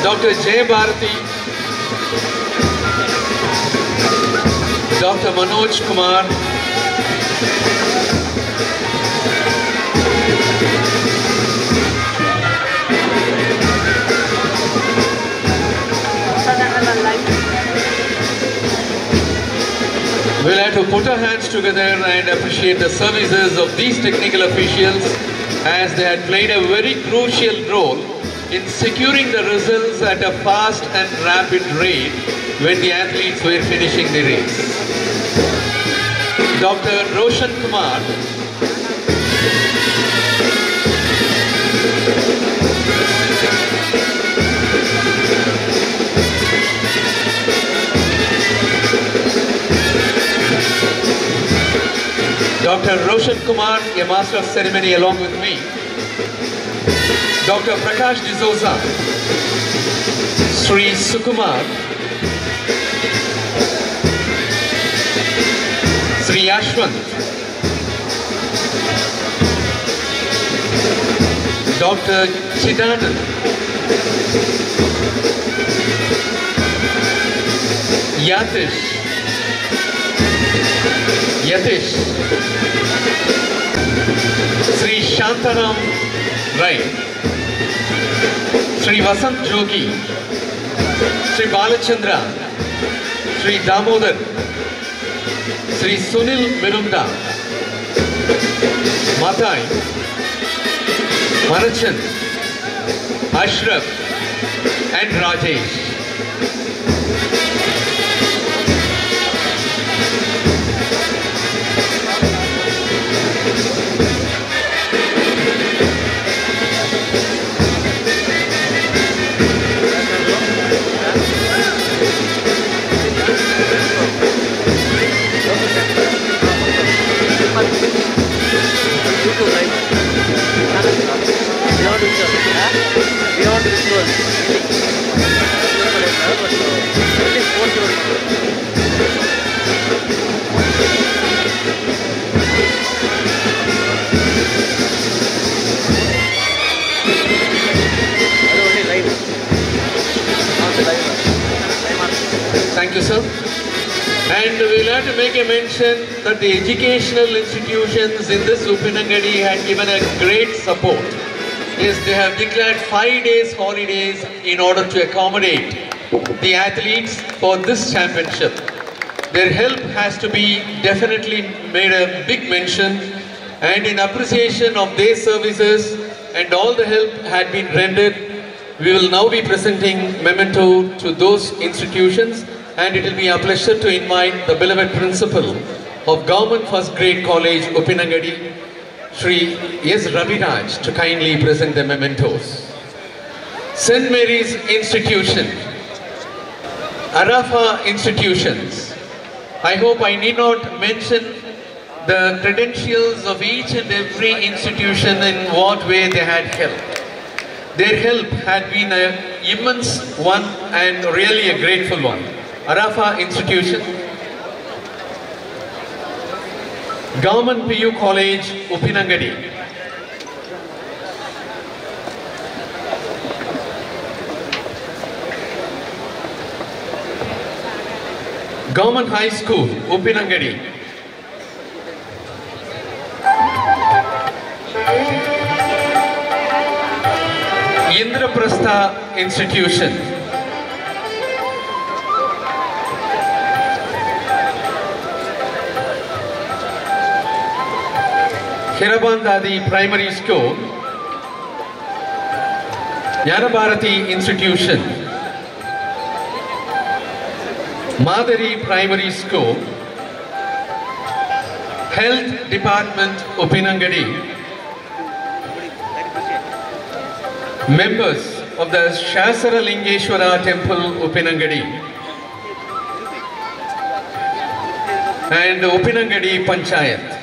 Dr. Jay Bharati, Dr. Manoj Kumar, we'll have to put our hands together and appreciate the services of these technical officials, as they had played a very crucial role in securing the results at a fast and rapid rate when the athletes were finishing the race. Dr. Roshan Kumar, Dr. Roshan Kumar, a Master of Ceremony along with me. Dr. Prakash D'Souza, Sri Sukumar, Sri Ashwant, Dr. Chidanand, Yatish, Sri Shantaram Rai, Sri Vasant Jogi, Sri Balachandra, Sri Damodar, Sri Sunil Mirunda, Matai, Manachan, Ashraf and Rajesh. Thank you, sir. And we'll have to make a mention that the educational institutions in this Upinangadi had given a great support. Yes, they have declared 5 days holidays in order to accommodate the athletes for this championship. Their help has to be definitely made a big mention, and in appreciation of their services and all the help had been rendered, we will now be presenting memento to those institutions, and it will be a pleasure to invite the beloved principal of Government First Grade College, Upinangadi, Sri S. Raviraj, to kindly present the mementos. St. Mary's Institution, Arafa Institutions. I hope I need not mention the credentials of each and every institution in what way they had helped. Their help had been an immense one and really a grateful one. Arafa Institution, Government PU College, Upinangadi, Government High School, Upinangadi, Indraprastha Institution, Hirabandadi Primary School, Yanabharati Institution, Madari Primary School, Health Department, Upinangadi, members of the Shasara Lingeshwara Temple, Upinangadi, and Upinangadi Panchayat.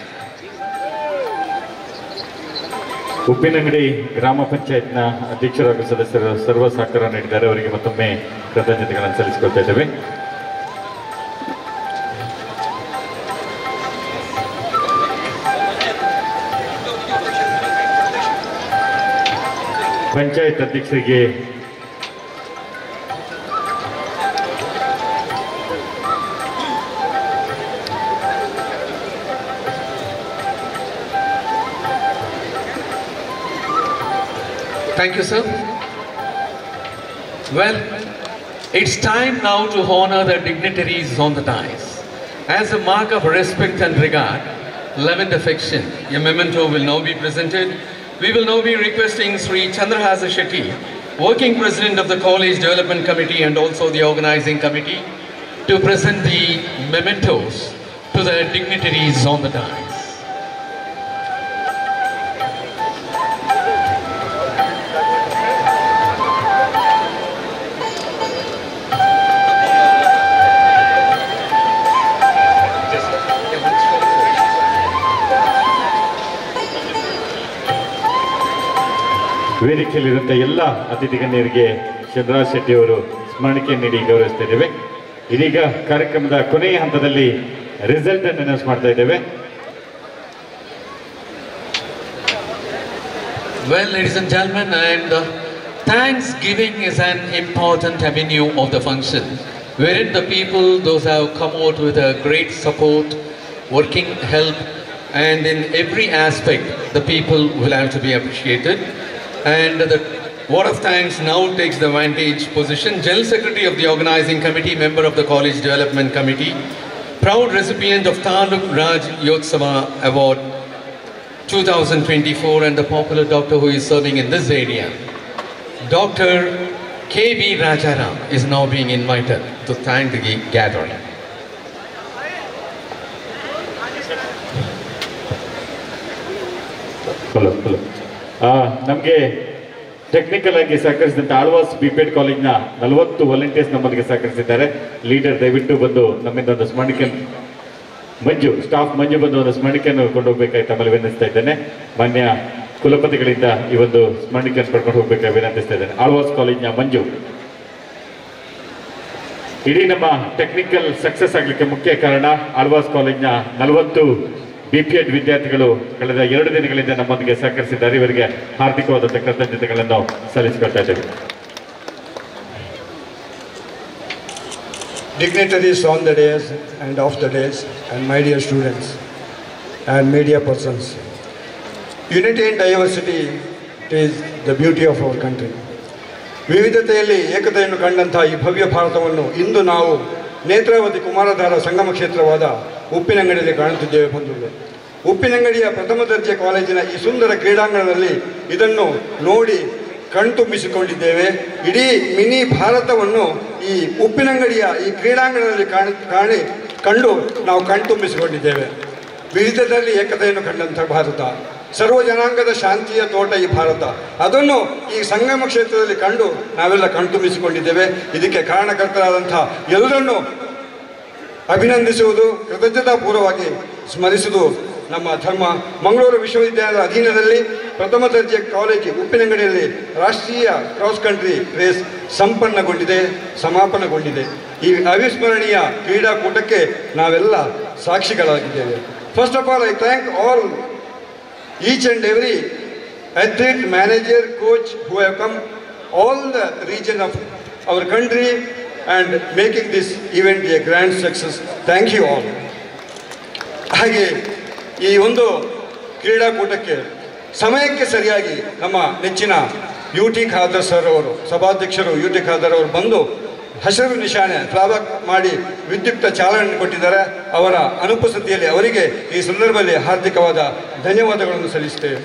Uppinangady ಗ್ರಾಮ ಪಂಚಾಯತ್ನ ಅಧ್ಯಕ್ಷರಾಗಿ ಸದಸ್ಯರು ಸರ್ವ ಸಹಕಾರ ನೀಡಿದ್ದಾರೆ. ಅವರಿಗೆ ಮತ್ತೊಮ್ಮೆ ಕೃತಜ್ಞತೆಗಳನ್ನು ಸಲ್ಲಿಸಿಕೊಳ್ತಾ ಇದ್ದೇವೆ. ಪಂಚಾಯತ್ ಅಧ್ಯಕ್ಷರಿಗೆ Thank you, sir. Well, it's time now to honor the dignitaries on the dais. As a mark of respect and regard, love and affection, a memento will now be presented. We will now be requesting Sri Chandrahasa Shetty, Working President of the College Development Committee and also the Organizing Committee, to present the mementos to the dignitaries on the dais. ವೇದಿಕೆಯಲ್ಲಿರುವಂಥ ಎಲ್ಲ ಅತಿಥಿ ಗಣ್ಯರಿಗೆ ಚಂದ್ರರಾಜ್ ಶೆಟ್ಟಿ ಅವರು ಸ್ಮರಣಿಕೆ ನೀಡಿ ಗೌರವಿಸ್ತಾ ಇದ್ದೇವೆ. ಇದೀಗ ಕಾರ್ಯಕ್ರಮದ ಕೊನೆಯ ಹಂತದಲ್ಲಿ ರಿಸಲ್ಟ್ ಅನ್ನು ಅನೌನ್ಸ್ ಮಾಡ್ತಾ ಇದ್ದೇವೆ. Well, ladies and gentlemen, and Thanksgiving is an important avenue of the function, wherein the people, those who have come out with a great support, working help, and in every aspect, the people will have to be appreciated. And the word of thanks now takes the vantage position. General Secretary of the Organizing Committee, member of the College Development Committee, proud recipient of Taluk Raj Yotsava Award 2024, and the popular doctor who is serving in this area. Dr. K.B. Rajaram is now being invited to thank the gathering. ನಮಗೆ technical ಆಗಿ ಸಹಕರಿಸಿದಂಥ Alva's ಬಿಪೆಡ್ ಕಾಲೇಜ್ನ 40 volunteers ನಮ್ಮೊಂದಿಗೆ ಸಹಕರಿಸಿದ್ದಾರೆ. Leader ದಯವಿಟ್ಟು ಬಂದು ನಮ್ಮಿಂದ ಒಂದು ಸ್ಮರಣಿಕೆ staff ಮಂಜು ಬಂದು ಒಂದು ಸ್ಮರಣಿಕೆಯನ್ನು ಕೊಂಡೋಗ್ಬೇಕಾಗಿ ತಮ್ಮಲ್ಲಿ ವಿನಂತಿಸ್ತಾ ಇದ್ದೇನೆ. ಮಾನ್ಯ ಕುಲಪತಿಗಳಿಂದ ಈ ಒಂದು ಸ್ಮರಣಿಕೆಯನ್ನು ಪಡ್ಕೊಂಡು ಹೋಗ್ಬೇಕಾಗಿ ವಿನಂತಿಸ್ತಾ ಇದ್ದೇನೆ. ಆಳ್ವಾಸ್ ಕಾಲೇಜ್ನ ಮಂಜು. ಇಡೀ ನಮ್ಮ ಟೆಕ್ನಿಕಲ್ ಸಕ್ಸಸ್ ಆಗಲಿಕ್ಕೆ ಮುಖ್ಯ ಕಾರಣ ಆಳ್ವಾಸ್ ಕಾಲೇಜ್ನ 40 BPEd ವಿದ್ಯಾರ್ಥಿಗಳು ಕಳೆದ 2 ದಿನಗಳಿಂದ ನಮ್ಮೊಂದಿಗೆ ಸಹಕರಿಸಿದ್ದಾರೆ. ಇವರಿಗೆ ಹಾರ್ದಿಕವಾದಂಥ ಕೃತಜ್ಞತೆಗಳನ್ನು ಸಲ್ಲಿಸಿಕೊಳ್ತಾ ಇದ್ದೇವೆ. Dignitaries on the days and off the days, and my dear students and media persons. Unity in diversity is the beauty of our country. ವಿವಿಧತೆಯಲ್ಲಿ ಏಕತೆಯನ್ನು ಕಂಡಂಥ ಈ ಭವ್ಯ ಭಾರತವನ್ನು ಇಂದು ನಾವು ನೇತ್ರಾವತಿ ಕುಮಾರಧಾರ ಸಂಗಮ ಕ್ಷೇತ್ರವಾದ ಉಪ್ಪಿನಂಗಡಿಯಲ್ಲಿ ಕಾಣುತ್ತಿದ್ದೇವೆ ಬಂಧುಗಳು. ಉಪ್ಪಿನಂಗಡಿಯ ಪ್ರಥಮ ದರ್ಜೆ ಕಾಲೇಜಿನ ಈ ಸುಂದರ ಕ್ರೀಡಾಂಗಣದಲ್ಲಿ ಇದನ್ನು ನೋಡಿ ಕಣ್ತುಂಬಿಸಿಕೊಂಡಿದ್ದೇವೆ. ಇಡೀ ಮಿನಿ ಭಾರತವನ್ನು ಈ ಉಪ್ಪಿನಂಗಡಿಯ ಈ ಕ್ರೀಡಾಂಗಣದಲ್ಲಿ ಕಂಡು ನಾವು ಕಣ್ತುಂಬಿಸಿಕೊಂಡಿದ್ದೇವೆ. ವಿವಿಧತೆಯಲ್ಲಿ ಏಕತೆಯನ್ನು ಕಂಡಂಥ ಭಾರತ, ಸರ್ವ ಜನಾಂಗದ ಶಾಂತಿಯ ತೋಟ ಈ ಭಾರತ, ಅದನ್ನು ಈ ಸಂಗಮ ಕ್ಷೇತ್ರದಲ್ಲಿ ಕಂಡು ನಾವೆಲ್ಲ ಕಣ್ತುಂಬಿಸಿಕೊಂಡಿದ್ದೇವೆ. ಇದಕ್ಕೆ ಕಾರಣಕರ್ತರಾದಂಥ ಎಲ್ಲರನ್ನೂ ಅಭಿನಂದಿಸುವುದು, ಕೃತಜ್ಞತಾಪೂರ್ವವಾಗಿ ಸ್ಮರಿಸುವುದು ನಮ್ಮ ಧರ್ಮ. ಮಂಗಳೂರು ವಿಶ್ವವಿದ್ಯಾಲಯದ ಅಧೀನದಲ್ಲಿ ಪ್ರಥಮ ದರ್ಜೆ ಕಾಲೇಜು ಉಪ್ಪಿನಂಗಡಿಯಲ್ಲಿ ರಾಷ್ಟ್ರೀಯ ಕ್ರಾಸ್ ಕಂಟ್ರಿ ರೇಸ್ ಸಂಪನ್ನಗೊಂಡಿದೆ, ಸಮಾಪನಗೊಂಡಿದೆ. ಈ ಅವಿಸ್ಮರಣೀಯ ಕ್ರೀಡಾಕೂಟಕ್ಕೆ ನಾವೆಲ್ಲ ಸಾಕ್ಷಿಗಳಾಗಿದ್ದೇವೆ. First of all, I thank all each and every athlete, manager, coach who have come all the region of our country and making this event a grand success. Thank you all. ಹಾಗೆ ಈ ಒಂದು ಕ್ರೀಡಾಕೂಟಕ್ಕೆ ಸಮಯಕ್ಕೆ ಸರಿಯಾಗಿ ನಮ್ಮ ನೆಚ್ಚಿನ UT Khader sir ಅವರು, ಸಭಾಧ್ಯಕ್ಷರು UT ಖಾದರ್ ಅವರು ಬಂದು ಹಸಿರು ನಿಶಾನೆ ಫ್ಲಾಗ್ ಮಾಡಿ ವಿದ್ಯುಕ್ತ ಚಾಲನೆ ಕೊಟ್ಟಿದ್ದಾರೆ. ಅವರ ಅನುಪಸ್ಥಿತಿಯಲ್ಲಿ ಅವರಿಗೆ ಈ ಸಂದರ್ಭದಲ್ಲಿ ಹಾರ್ದಿಕವಾದ ಧನ್ಯವಾದಗಳನ್ನು ಸಲ್ಲಿಸ್ತೇವೆ.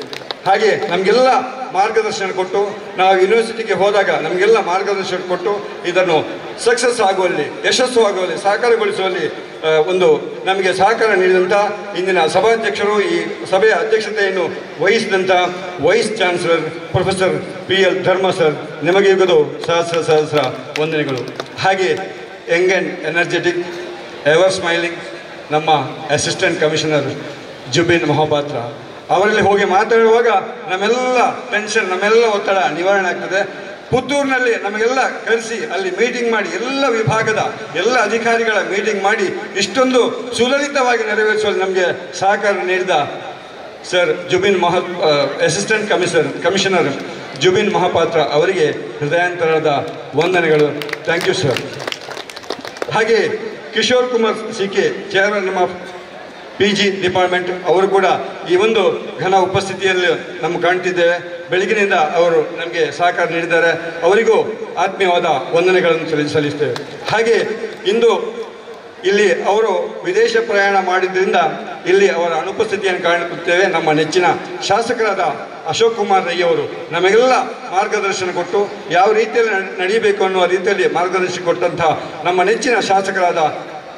ಹಾಗೆ ನಮಗೆಲ್ಲ ಮಾರ್ಗದರ್ಶನ ಕೊಟ್ಟು, ನಾವು ಯೂನಿವರ್ಸಿಟಿಗೆ ಹೋದಾಗ ನಮಗೆಲ್ಲ ಮಾರ್ಗದರ್ಶನ ಕೊಟ್ಟು ಇದನ್ನು ಸಕ್ಸಸ್ ಆಗುವಲ್ಲಿ, ಯಶಸ್ಸು ಆಗುವಲ್ಲಿ, ಸಾಕಾರಗೊಳಿಸುವಲ್ಲಿ ಒಂದು ನಮಗೆ ಸಹಕಾರ ನೀಡಿದಂಥ ಇಂದಿನ ಸಭಾಧ್ಯಕ್ಷರು, ಈ ಸಭೆಯ ಅಧ್ಯಕ್ಷತೆಯನ್ನು ವಹಿಸಿದಂಥ ವೈಸ್ ಚಾನ್ಸಲರ್ ಪ್ರೊಫೆಸರ್ PL ಧರ್ಮ ಸರ್, ನಿಮಗೆ ಯುಗದು ಸಹಸ್ರ ಸಹಸ್ರ ವಂದನೆಗಳು. ಹಾಗೆ Young and energetic, ever smiling ನಮ್ಮ ಅಸಿಸ್ಟೆಂಟ್ ಕಮಿಷನರ್ ಜುಬಿನ್ ಮಹಾಪಾತ್ರ, ಅವರಲ್ಲಿ ಹೋಗಿ ಮಾತಾಡುವಾಗ ನಮ್ಮೆಲ್ಲ ಟೆನ್ಷನ್, ನಮ್ಮೆಲ್ಲ ಒತ್ತಡ ನಿವಾರಣೆ ಆಗ್ತದೆ. ಪುತ್ತೂರಿನಲ್ಲಿ ನಮಗೆಲ್ಲ ಕರೆಸಿ ಅಲ್ಲಿ ಮೀಟಿಂಗ್ ಮಾಡಿ, ಎಲ್ಲ ವಿಭಾಗದ ಎಲ್ಲ ಅಧಿಕಾರಿಗಳ ಮೀಟಿಂಗ್ ಮಾಡಿ ಇಷ್ಟೊಂದು ಸುಲಲಿತವಾಗಿ ನೆರವೇರಿಸುವಲ್ಲಿ ನಮಗೆ ಸಹಕಾರ ನೀಡಿದ sir Jubin assistant commissioner Jubin Mahapatra ಅವರಿಗೆ ಹೃದಯಾಂತರದ ವಂದನೆಗಳು. Thank you sir. ಹಾಗೆ Kishore Kumar CK, chairman of PG department, ಅವರು ಕೂಡ ಈ ಒಂದು ಘನ ಉಪಸ್ಥಿತಿಯಲ್ಲಿ ನಮ್ಮ ಕಾಣ್ತಿದ್ದೇವೆ. ಬೆಳಗಿನಿಂದ ಅವರು ನಮಗೆ ಸಹಕಾರ ನೀಡಿದ್ದಾರೆ. ಅವರಿಗೂ ಆತ್ಮೀಯವಾದ ವಂದನೆಗಳನ್ನು ಸಲ್ಲಿಸ್ತೇವೆ. ಹಾಗೆ ಇಂದು ಇಲ್ಲಿ ಅವರು ವಿದೇಶ ಪ್ರಯಾಣ ಮಾಡಿದ್ದರಿಂದ ಇಲ್ಲಿ ಅವರ ಅನುಪಸ್ಥಿತಿಯನ್ನು ಕಾಣುತ್ತೇವೆ. ನಮ್ಮ ನೆಚ್ಚಿನ ಶಾಸಕರಾದ ಅಶೋಕ್ ಕುಮಾರ್ ರೈ ಅವರು ನಮಗೆಲ್ಲ ಮಾರ್ಗದರ್ಶನ ಕೊಟ್ಟು ಯಾವ ರೀತಿಯಲ್ಲಿ ನಡೆಯಬೇಕು ಅನ್ನುವ ರೀತಿಯಲ್ಲಿ ಮಾರ್ಗದರ್ಶನ ಕೊಟ್ಟಂಥ ನಮ್ಮ ನೆಚ್ಚಿನ ಶಾಸಕರಾದ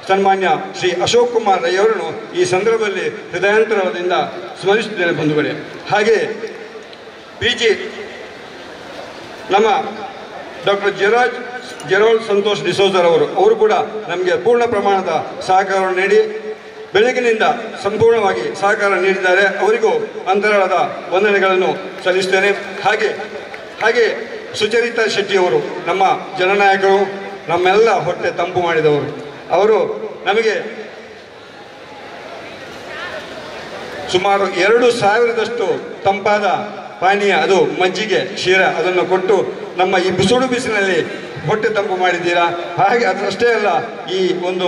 ಸನ್ಮಾನ್ಯ ಶ್ರೀ ಅಶೋಕ್ ಕುಮಾರ್ ರೈ ಅವರನ್ನು ಈ ಸಂದರ್ಭದಲ್ಲಿ ಹೃದಯಾಂತರದಿಂದ ಸ್ಮರಿಸುತ್ತೇನೆ ಬಂಧುಗಳೇ. ಹಾಗೆ PG ನಮ್ಮ ಡಾಕ್ಟರ್ ಜೆರಾಲ್ಡ್ ಸಂತೋಷ್ ಡಿಸೋಜರ್ ಅವರು ಕೂಡ ನಮಗೆ ಪೂರ್ಣ ಪ್ರಮಾಣದ ಸಹಕಾರವನ್ನು ನೀಡಿ ಬೆಳಗಿನಿಂದ ಸಂಪೂರ್ಣವಾಗಿ ಸಹಕಾರ ನೀಡಿದ್ದಾರೆ. ಅವರಿಗೂ ಅಂತರಾಳದ ವಂದನೆಗಳನ್ನು ಸಲ್ಲಿಸುತ್ತೇನೆ. ಹಾಗೆ ಹಾಗೆ ಸುಚರಿತಾ ಶೆಟ್ಟಿಯವರು ನಮ್ಮ ಜನನಾಯಕರು, ನಮ್ಮೆಲ್ಲ ಹೊಟ್ಟೆ ತಂಪು ಮಾಡಿದವರು. ಅವರು ನಮಗೆ ಸುಮಾರು 2,000ದಷ್ಟು ತಂಪಾದ ಪಾನೀಯ, ಅದು ಮಜ್ಜಿಗೆ ಶಿರ, ಅದನ್ನು ಕೊಟ್ಟು ನಮ್ಮ ಈ ಬಿಸಿಲು ಬಿಸಿಲಿನಲ್ಲಿ ಹೊಟ್ಟೆ ತಂಪು ಮಾಡಿದ್ದೀರಾ. ಹಾಗೆ ಅದಷ್ಟೇ ಅಲ್ಲ, ಈ ಒಂದು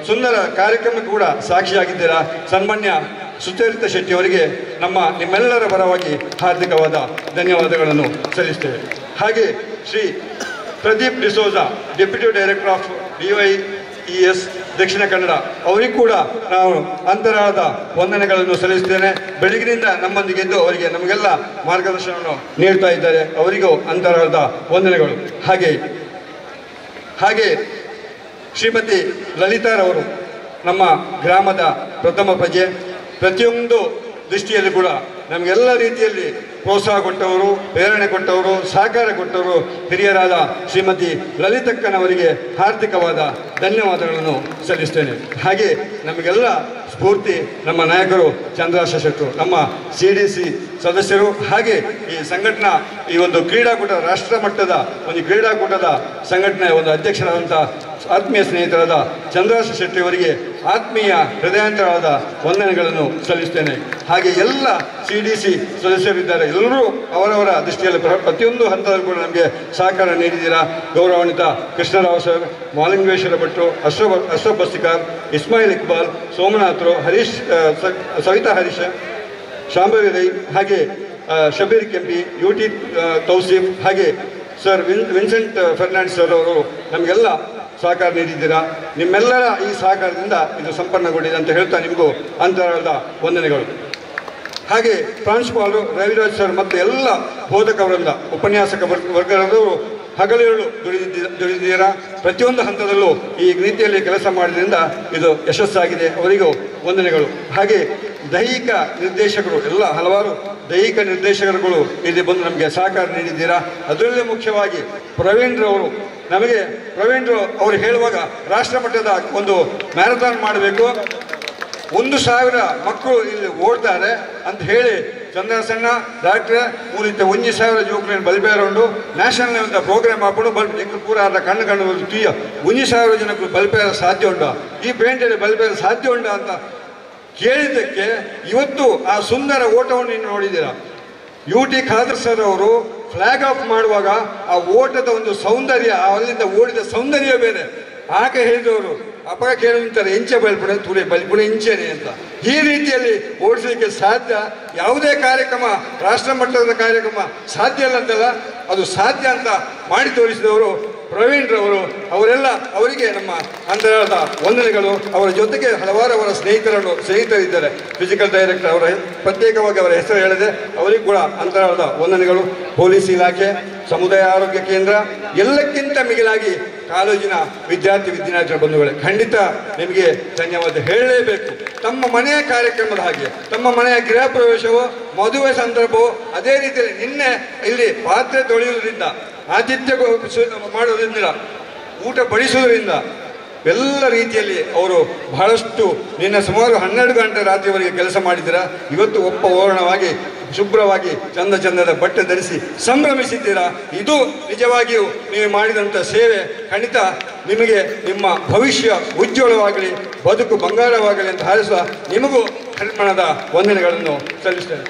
ಸುಂದರ ಕಾರ್ಯಕ್ರಮಕ್ಕೆ ಕೂಡ ಸಾಕ್ಷಿಯಾಗಿದ್ದೀರಾ. ಸನ್ಮಾನ್ಯ ಸುಚರಿತಾ ಶೆಟ್ಟಿ ಅವರಿಗೆ ನಿಮ್ಮೆಲ್ಲರ ಪರವಾಗಿ ಹಾರ್ದಿಕವಾದ ಧನ್ಯವಾದಗಳನ್ನು ಸಲ್ಲಿಸ್ತೇವೆ. ಹಾಗೆ Shri Pradeep D'Souza, deputy director of DYES Dakshina Kannada, ಅವರಿಗೂ ಕೂಡ ನಾವು ಅಂತರಾಳದ ವಂದನೆಗಳನ್ನು ಸಲ್ಲಿಸ್ತೇನೆ. ಬೆಳಗಿನಿಂದ ನಮ್ಮೊಂದಿಗೆದ್ದು ಅವರಿಗೆ ನಮಗೆಲ್ಲ ಮಾರ್ಗದರ್ಶನವನ್ನು ನೀಡ್ತಾ ಇದ್ದಾರೆ. ಅವರಿಗೂ ಅಂತರಾಳದ ವಂದನೆಗಳು. ಹಾಗೆ ಶ್ರೀಮತಿ ಲಲಿತಾರವರು ನಮ್ಮ ಗ್ರಾಮದ ಪ್ರಥಮ ಪ್ರಜೆ, ಪ್ರತಿಯೊಂದು ದೃಷ್ಟಿಯಲ್ಲಿ ಕೂಡ ನಮಗೆಲ್ಲ ರೀತಿಯಲ್ಲಿ ಪ್ರೋತ್ಸಾಹ ಕೊಟ್ಟವರು, ಪ್ರೇರಣೆ ಕೊಟ್ಟವರು, ಸಹಕಾರ ಕೊಟ್ಟವರು ಹಿರಿಯರಾದ ಶ್ರೀಮತಿ ಲಲಿತಕ್ಕನವರಿಗೆ ಹಾರ್ದಿಕವಾದ ಧನ್ಯವಾದಗಳನ್ನು ಸಲ್ಲಿಸ್ತೇನೆ. ಹಾಗೆ ನಮಗೆಲ್ಲ ಸ್ಫೂರ್ತಿ ನಮ್ಮ ನಾಯಕರು ಚಂದ್ರಾಶ ಶೆಟ್ಟರು, ನಮ್ಮ CDC ಸದಸ್ಯರು, ಹಾಗೆ ಈ ಸಂಘಟನಾ ಈ ಒಂದು ಕ್ರೀಡಾಕೂಟ, ರಾಷ್ಟ್ರ ಮಟ್ಟದ ಒಂದು ಕ್ರೀಡಾಕೂಟದ ಸಂಘಟನೆಯ ಒಂದು ಅಧ್ಯಕ್ಷರಾದಂಥ ಆತ್ಮೀಯ ಸ್ನೇಹಿತರಾದ ಚಂದ್ರಾಶ ಶೆಟ್ಟಿ ಅವರಿಗೆ ಆತ್ಮೀಯ ಹೃದಯಾಂತರಾದ ವಂದನೆಗಳನ್ನು ಸಲ್ಲಿಸ್ತೇನೆ. ಹಾಗೆ ಎಲ್ಲ CDC ಸದಸ್ಯರಿದ್ದಾರೆ, ಎಲ್ಲರೂ ಅವರವರ ದೃಷ್ಟಿಯಲ್ಲಿ ಪ್ರತಿಯೊಂದು ಹಂತದಲ್ಲೂ ಕೂಡ ನಮಗೆ ಸಹಕಾರ ನೀಡಿದ್ದೀರಾ. ಗೌರವಾನ್ವಿತ ಕೃಷ್ಣರಾವ್ ಸರ್, ಮಾಲಿಂಗೇಶ್ವರ ಭಟ್ರು, ಅಶ್ರಫ್ ಬಸ್ತಿಕಾರ್, ಇಸ್ಮಾಯಿಲ್ ಇಕ್ಬಾಲ್, ಸೋಮನಾಥ್ರು, ಸವಿತಾ ಹರೀಶ್, ಶಾಂಭವಿ ರೈ, ಹಾಗೆ ಶಬೀರ್ ಕೆಂಪಿ, UT ತೌಸೀಫ್, ಹಾಗೆ ಸರ್ ವಿನ್ಸೆಂಟ್ ಫರ್ನಾಂಡಿಸ್ ಸರ್ ಅವರು ನಮಗೆಲ್ಲ ಸಹಕಾರ ನೀಡಿದ್ದೀರಾ. ನಿಮ್ಮೆಲ್ಲರ ಈ ಸಹಕಾರದಿಂದ ಇದು ಸಂಪನ್ನಗೊಂಡಿದೆ ಅಂತ ಹೇಳ್ತಾ ನಿಮಗೂ ಅಂತರಾಳದ ವಂದನೆಗಳು. ಹಾಗೆ ಪ್ರಾಂಶುಪಾಲರು ರವಿರಾಜ್ ಸರ್ ಮತ್ತು ಎಲ್ಲ ಬೋಧಕವರಿಂದ, ಉಪನ್ಯಾಸಕ ವರ್ಗದವರು ಹಗಲಿರುಳು ದುಡಿದಿದ್ದೀರಾ. ಪ್ರತಿಯೊಂದು ಹಂತದಲ್ಲೂ ಈ ರೀತಿಯಲ್ಲಿ ಕೆಲಸ ಮಾಡಿದ್ರಿಂದ ಇದು ಯಶಸ್ಸಾಗಿದೆ. ಅವರಿಗೂ ವಂದನೆಗಳು. ಹಾಗೆ ದೈಹಿಕ ನಿರ್ದೇಶಕರು, ಎಲ್ಲ ಹಲವಾರು ದೈಹಿಕ ನಿರ್ದೇಶಕರುಗಳು ಇಲ್ಲಿ ಬಂದು ನಮಗೆ ಸಹಕಾರ ನೀಡಿದ್ದೀರಾ. ಅದರಲ್ಲೇ ಮುಖ್ಯವಾಗಿ ಪ್ರವೀಣ್ರವರು, ನಮಗೆ ಪ್ರವೀಣ್ರು ಅವರು ಹೇಳುವಾಗ ರಾಷ್ಟ್ರ ಮಟ್ಟದ ಒಂದು ಮ್ಯಾರಥಾನ್ ಮಾಡಬೇಕು, 1,000 ಮಕ್ಕಳು ಇಲ್ಲಿ ಓಡ್ತಾರೆ ಅಂತ ಹೇಳಿ ಚಂದ್ರಸಣ್ಣ ಡಾಕ್ಟ್ರೆ ಮೂಲಿತ 1,000 ಯುವಕರನ್ನು ಬಲ್ಪೇರುಂಡು ನ್ಯಾಷನಲ್ ಲೆವೆಲ್ ಪ್ರೋಗ್ರಾಮ್ ಹಾಕೊಂಡು ಪೂರ ಕಣ್ಣು ತುಯ್ಯ 1,000 ಜನಕ್ಕೂ ಬಲ್ಪೇರ ಸಾಧ್ಯ ಉಂಟು, ಈ ಪೇಂಟಲ್ಲಿ ಬಲ್ಪೇರ ಸಾಧ್ಯ ಉಂಟು ಅಂತ ಕೇಳಿದ್ದಕ್ಕೆ ಇವತ್ತು ಆ ಸುಂದರ ಓಟವನ್ನು ನೀವು ನೋಡಿದ್ದೀರಾ. UT ಖಾದರ್ ಸರ್ ಅವರು ಫ್ಲಾಗ್ ಆಫ್ ಮಾಡುವಾಗ ಆ ಓಟದ ಒಂದು ಸೌಂದರ್ಯ, ಅಲ್ಲಿಂದ ಓಡಿದ ಸೌಂದರ್ಯ ಬೇರೆ. ಆಗ ಹೇಳಿದವರು ಅಪಗ ಕೇಳುವಂತಾರೆ ಎಂಚೆ ಬಲ್ಪುಣ ತುಳಿ ಬಲ್ಪುಣ ಇಂಚೆನೆ ಅಂತ. ಈ ರೀತಿಯಲ್ಲಿ ಓಡಿಸಲಿಕ್ಕೆ ಸಾಧ್ಯ. ಯಾವುದೇ ಕಾರ್ಯಕ್ರಮ, ರಾಷ್ಟ್ರ ಮಟ್ಟದ ಕಾರ್ಯಕ್ರಮ ಸಾಧ್ಯ ಇಲ್ಲ ಅಂತಲ್ಲ, ಅದು ಸಾಧ್ಯ ಅಂತ ಮಾಡಿ ತೋರಿಸಿದವರು ಪ್ರವೀಣ್ರವರು. ಅವರಿಗೆ ನಮ್ಮ ಅಂತರಾಳದ ವಂದನೆಗಳು. ಅವರ ಜೊತೆಗೆ ಹಲವಾರು ಅವರ ಸ್ನೇಹಿತರಿದ್ದಾರೆ. ಫಿಸಿಕಲ್ ಡೈರೆಕ್ಟರ್, ಅವರ ಪ್ರತ್ಯೇಕವಾಗಿ ಅವರ ಹೆಸರು ಹೇಳಿದೆ, ಅವರಿಗೂ ಕೂಡ ಅಂತರಾಳದ ವಂದನೆಗಳು. ಪೊಲೀಸ್ ಇಲಾಖೆ, ಸಮುದಾಯ ಆರೋಗ್ಯ ಕೇಂದ್ರ, ಎಲ್ಲಕ್ಕಿಂತ ಮಿಗಿಲಾಗಿ ಕಾಲೇಜಿನ ವಿದ್ಯಾರ್ಥಿ ಬಂಧುಗಳೇ, ಖಂಡಿತ ನಿಮಗೆ ಧನ್ಯವಾದ ಹೇಳಲೇಬೇಕು. ತಮ್ಮ ಮನೆಯ ಕಾರ್ಯಕ್ರಮದ ಹಾಗೆ, ತಮ್ಮ ಮನೆಯ ಗೃಹ ಪ್ರವೇಶವೋ, ಮದುವೆ ಸಂದರ್ಭವೋ, ಅದೇ ರೀತಿಯಲ್ಲಿ ನಿನ್ನೆ ಇಲ್ಲಿ ಪಾತ್ರೆ ತೊಳೆಯುವುದರಿಂದ, ಆತಿಥ್ಯ ಮಾಡೋದ್ರಿಂದ, ಊಟ ಬಡಿಸುವುದರಿಂದ ಎಲ್ಲ ರೀತಿಯಲ್ಲಿ ಅವರು ಬಹಳಷ್ಟು ನಿನ್ನೆ ಸುಮಾರು 12 ಗಂಟೆ ರಾತ್ರಿವರೆಗೆ ಕೆಲಸ ಮಾಡಿದ್ದೀರಾ. ಇವತ್ತು ಓರಣವಾಗಿ ಶುಭ್ರವಾಗಿ ಚಂದದ ಬಟ್ಟೆ ಧರಿಸಿ ಸಂಭ್ರಮಿಸಿದ್ದೀರಾ. ಇದು ನಿಜವಾಗಿಯೂ ನೀವು ಮಾಡಿದಂಥ ಸೇವೆ. ಖಂಡಿತ ನಿಮಗೆ ನಿಮ್ಮ ಭವಿಷ್ಯ ಉಜ್ವಲವಾಗಲಿ, ಬದುಕು ಬಂಗಾರವಾಗಲಿ ಅಂತ ಹಾರೈಸುವ ನಿಮಗೂ ಹರಿಮಣದ ವಂದನೆಗಳನ್ನು ಸಲ್ಲಿಸ್ತೇನೆ.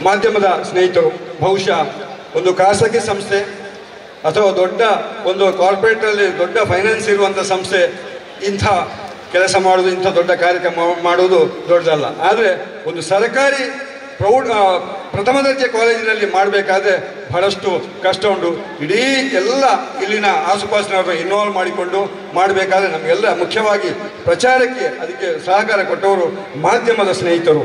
ಮಾಧ್ಯಮದ ಸ್ನೇಹಿತರು, ಬಹುಶಃ ಒಂದು ಖಾಸಗಿ ಸಂಸ್ಥೆ ಅಥವಾ ದೊಡ್ಡ ಒಂದು ಕಾರ್ಪೊರೇಟಲ್ಲಿ ದೊಡ್ಡ ಫೈನಾನ್ಸ್ ಇರುವಂಥ ಸಂಸ್ಥೆ ಇಂಥ ಕೆಲಸ ಮಾಡೋದು, ಇಂಥ ದೊಡ್ಡ ಕಾರ್ಯಕ್ರಮ ಮಾಡೋದು ದೊಡ್ಡದಲ್ಲ. ಆದರೆ ಒಂದು ಸರ್ಕಾರಿ ಪ್ರಥಮ ದರ್ಜೆ ಕಾಲೇಜಿನಲ್ಲಿ ಮಾಡಬೇಕಾದ್ರೆ ಬಹಳಷ್ಟು ಕಷ್ಟ ಉಂಟು. ಇಡೀ ಎಲ್ಲ ಇಲ್ಲಿನ ಆಸುಪಾಸಿನವರು ಇನ್ವಾಲ್ವ್ ಮಾಡಿಕೊಂಡು ಮಾಡಬೇಕಾದ್ರೆ ನಮಗೆಲ್ಲ ಮುಖ್ಯವಾಗಿ ಪ್ರಚಾರಕ್ಕೆ ಅದಕ್ಕೆ ಸಹಕಾರ ಕೊಟ್ಟವರು ಮಾಧ್ಯಮದ ಸ್ನೇಹಿತರು.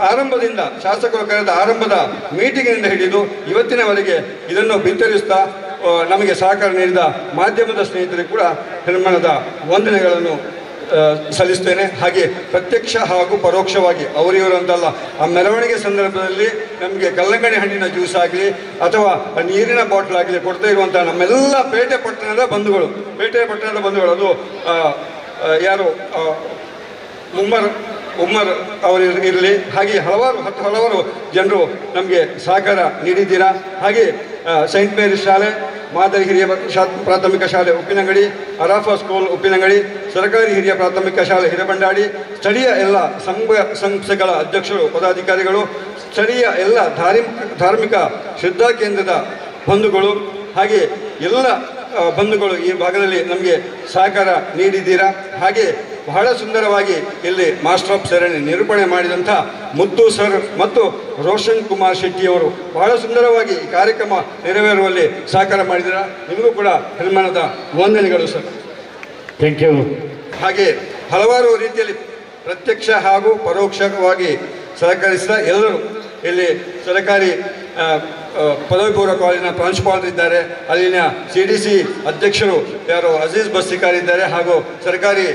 ಆರಂಭದಿಂದ ಶಾಸಕರು ಕರೆದ ಆರಂಭದ ಮೀಟಿಂಗಿನಿಂದ ಹಿಡಿದು ಇವತ್ತಿನವರೆಗೆ ಇದನ್ನು ಬಿತ್ತರಿಸ್ತಾ ನಮಗೆ ಸಹಕಾರ ನೀಡಿದ ಮಾಧ್ಯಮದ ಸ್ನೇಹಿತರಿಗೆ ಕೂಡ ನಿರ್ಮಾಣದ ವಂದನೆಗಳನ್ನು ಸಲ್ಲಿಸ್ತೇನೆ. ಹಾಗೆ ಪ್ರತ್ಯಕ್ಷ ಹಾಗೂ ಪರೋಕ್ಷವಾಗಿ ಅವರಿವರಂತಲ್ಲ, ಆ ಮೆರವಣಿಗೆ ಸಂದರ್ಭದಲ್ಲಿ ನಮಗೆ ಕಲ್ಲಂಗಡಿ ಹಣ್ಣಿನ ಜ್ಯೂಸ್ ಆಗಲಿ ಅಥವಾ ನೀರಿನ ಬಾಟ್ಲ್ ಆಗಲಿ ಕೊಡ್ತಾ ಇರುವಂಥ ನಮ್ಮೆಲ್ಲ ಪೇಟೆ ಪಟ್ಟಣದ ಬಂಧುಗಳು, ಅದು ಯಾರು ಉಮ್ಮರ್ ಅವರು ಇರಲಿ, ಹಾಗೆ ಹಲವಾರು ಜನರು ನಮಗೆ ಸಹಕಾರ ನೀಡಿದ್ದೀರಾ. ಹಾಗೆ ಸೈಂಟ್ ಮೇರಿಸ್ ಶಾಲೆ, ಮಾದರಿ ಹಿರಿಯ ಪ್ರಾಥಮಿಕ ಶಾಲೆ ಉಪ್ಪಿನಂಗಡಿ, ಅರಾಫಾ ಸ್ಕೂಲ್ ಉಪ್ಪಿನಂಗಡಿ, ಸರ್ಕಾರಿ ಹಿರಿಯ ಪ್ರಾಥಮಿಕ ಶಾಲೆ ಹಿರೇಬಂಡಾಡಿ, ಸ್ಥಳೀಯ ಎಲ್ಲ ಸಂಸ್ಥೆಗಳ ಅಧ್ಯಕ್ಷರು, ಪದಾಧಿಕಾರಿಗಳು, ಸ್ಥಳೀಯ ಎಲ್ಲ ಧಾರ್ಮಿಕ ಶ್ರದ್ಧಾ ಕೇಂದ್ರದ ಬಂಧುಗಳು, ಹಾಗೆ ಎಲ್ಲ ಬಂಧುಗಳು ಈ ಭಾಗದಲ್ಲಿ ನಮಗೆ ಸಹಕಾರ ನೀಡಿದ್ದೀರಾ. ಹಾಗೆ ಬಹಳ ಸುಂದರವಾಗಿ ಇಲ್ಲಿ ಮಾಸ್ಟರ್ ಆಫ್ ಸೆರೆಮನಿ ನಿರೂಪಣೆ ಮಾಡಿದಂಥ ಮುದ್ದು ಸರ್ ಮತ್ತು ರೋಷನ್ ಕುಮಾರ್ ಶೆಟ್ಟಿಯವರು ಬಹಳ ಸುಂದರವಾಗಿ ಈ ಕಾರ್ಯಕ್ರಮ ನೆರವೇರುವಲ್ಲಿ ಸಹಕಾರ ಮಾಡಿದ್ದೀರಾ. ನಿಮಗೂ ಕೂಡ ಸನ್ಮಾನದ ವಂದನೆಗಳು ಸರ್. Thank you. ಹಾಗೆ ಹಲವಾರು ರೀತಿಯಲ್ಲಿ ಪ್ರತ್ಯಕ್ಷ ಹಾಗೂ ಪರೋಕ್ಷವಾಗಿ ಸಹಕರಿಸಿದ ಎಲ್ಲರೂ ಇಲ್ಲಿ ಸರ್ಕಾರಿ ಪದವಿ ಪೂರ್ವ ಕಾಲೇಜಿನ ಪ್ರಾಂಶುಪಾಲರಿದ್ದಾರೆ, ಅಲ್ಲಿನ CDC ಅಧ್ಯಕ್ಷರು ಯಾರು ಅಜೀಜ್ ಬಸ್ತಿಕಾರ್ ಇದ್ದಾರೆ, ಹಾಗೂ ಸರ್ಕಾರಿ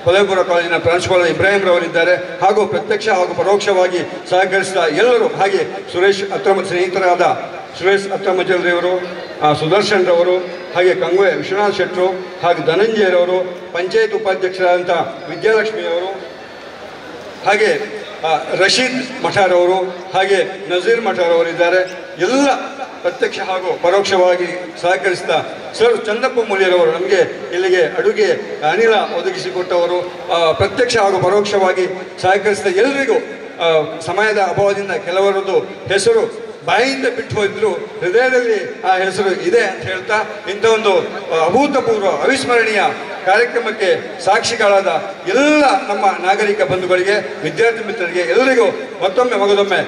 ಪದವಿ ಪೂರ್ವ ಕಾಲೇಜಿನ ಪ್ರಾಂಶುಪಾಲ ಇಬ್ರಾಹಿಂ ರವರಿದ್ದಾರೆ, ಹಾಗೂ ಪ್ರತ್ಯಕ್ಷ ಹಾಗೂ ಪರೋಕ್ಷವಾಗಿ ಸಹಕರಿಸಿದ ಎಲ್ಲರೂ, ಹಾಗೆ ಸ್ನೇಹಿತರಾದ ಸುರೇಶ್ ಅತ್ತಮಜಲ್ರವರು, ಸುದರ್ಶನ್ ರವರು, ಹಾಗೆ ಕಂಗ್ವೆ ವಿಶ್ವನಾಥ್ ಶೆಟ್ಟರು, ಹಾಗೆ ಧನಂಜಯರವರು, ಪಂಚಾಯತ್ ಉಪಾಧ್ಯಕ್ಷರಾದಂಥ ವಿದ್ಯಾಲಕ್ಷ್ಮಿಯವರು, ಹಾಗೆ ರಶೀದ್ ಮಠಾರವರು, ಹಾಗೆ ನಜೀರ್ ಮಠಾರವರಿದ್ದಾರೆ. ಎಲ್ಲ ಪ್ರತ್ಯಕ್ಷ ಹಾಗೂ ಪರೋಕ್ಷವಾಗಿ ಸಹಕರಿಸಿದ ಸರ್ ಚಂದಪ್ಪ ಮೂಲ್ಯರವರು, ನಮಗೆ ಇಲ್ಲಿಗೆ ಅಡುಗೆ ಅನಿಲ ಒದಗಿಸಿಕೊಟ್ಟವರು, ಪ್ರತ್ಯಕ್ಷ ಹಾಗೂ ಪರೋಕ್ಷವಾಗಿ ಸಹಕರಿಸಿದ ಎಲ್ಲರಿಗೂ ಸಮಯದ ಅಭಾವದಿಂದ ಕೆಲವರದ್ದು ಹೆಸರು ಬಾಯಿಂದ ಬಿಟ್ಟು ಹೋದ್ರು, ಹೃದಯದಲ್ಲಿ ಆ ಹೆಸರು ಇದೆ ಅಂತ ಹೇಳ್ತಾ ಇಂಥ ಒಂದು ಅಭೂತಪೂರ್ವ ಅವಿಸ್ಮರಣೀಯ ಕಾರ್ಯಕ್ರಮಕ್ಕೆ ಸಾಕ್ಷಿಗಳಾದ ಎಲ್ಲ ನಮ್ಮ ನಾಗರಿಕ ಬಂಧುಗಳಿಗೆ, ವಿದ್ಯಾರ್ಥಿ ಮಿತ್ರರಿಗೆ ಎಲ್ಲರಿಗೂ ಮತ್ತೊಮ್ಮೆ ಮಗದೊಮ್ಮೆ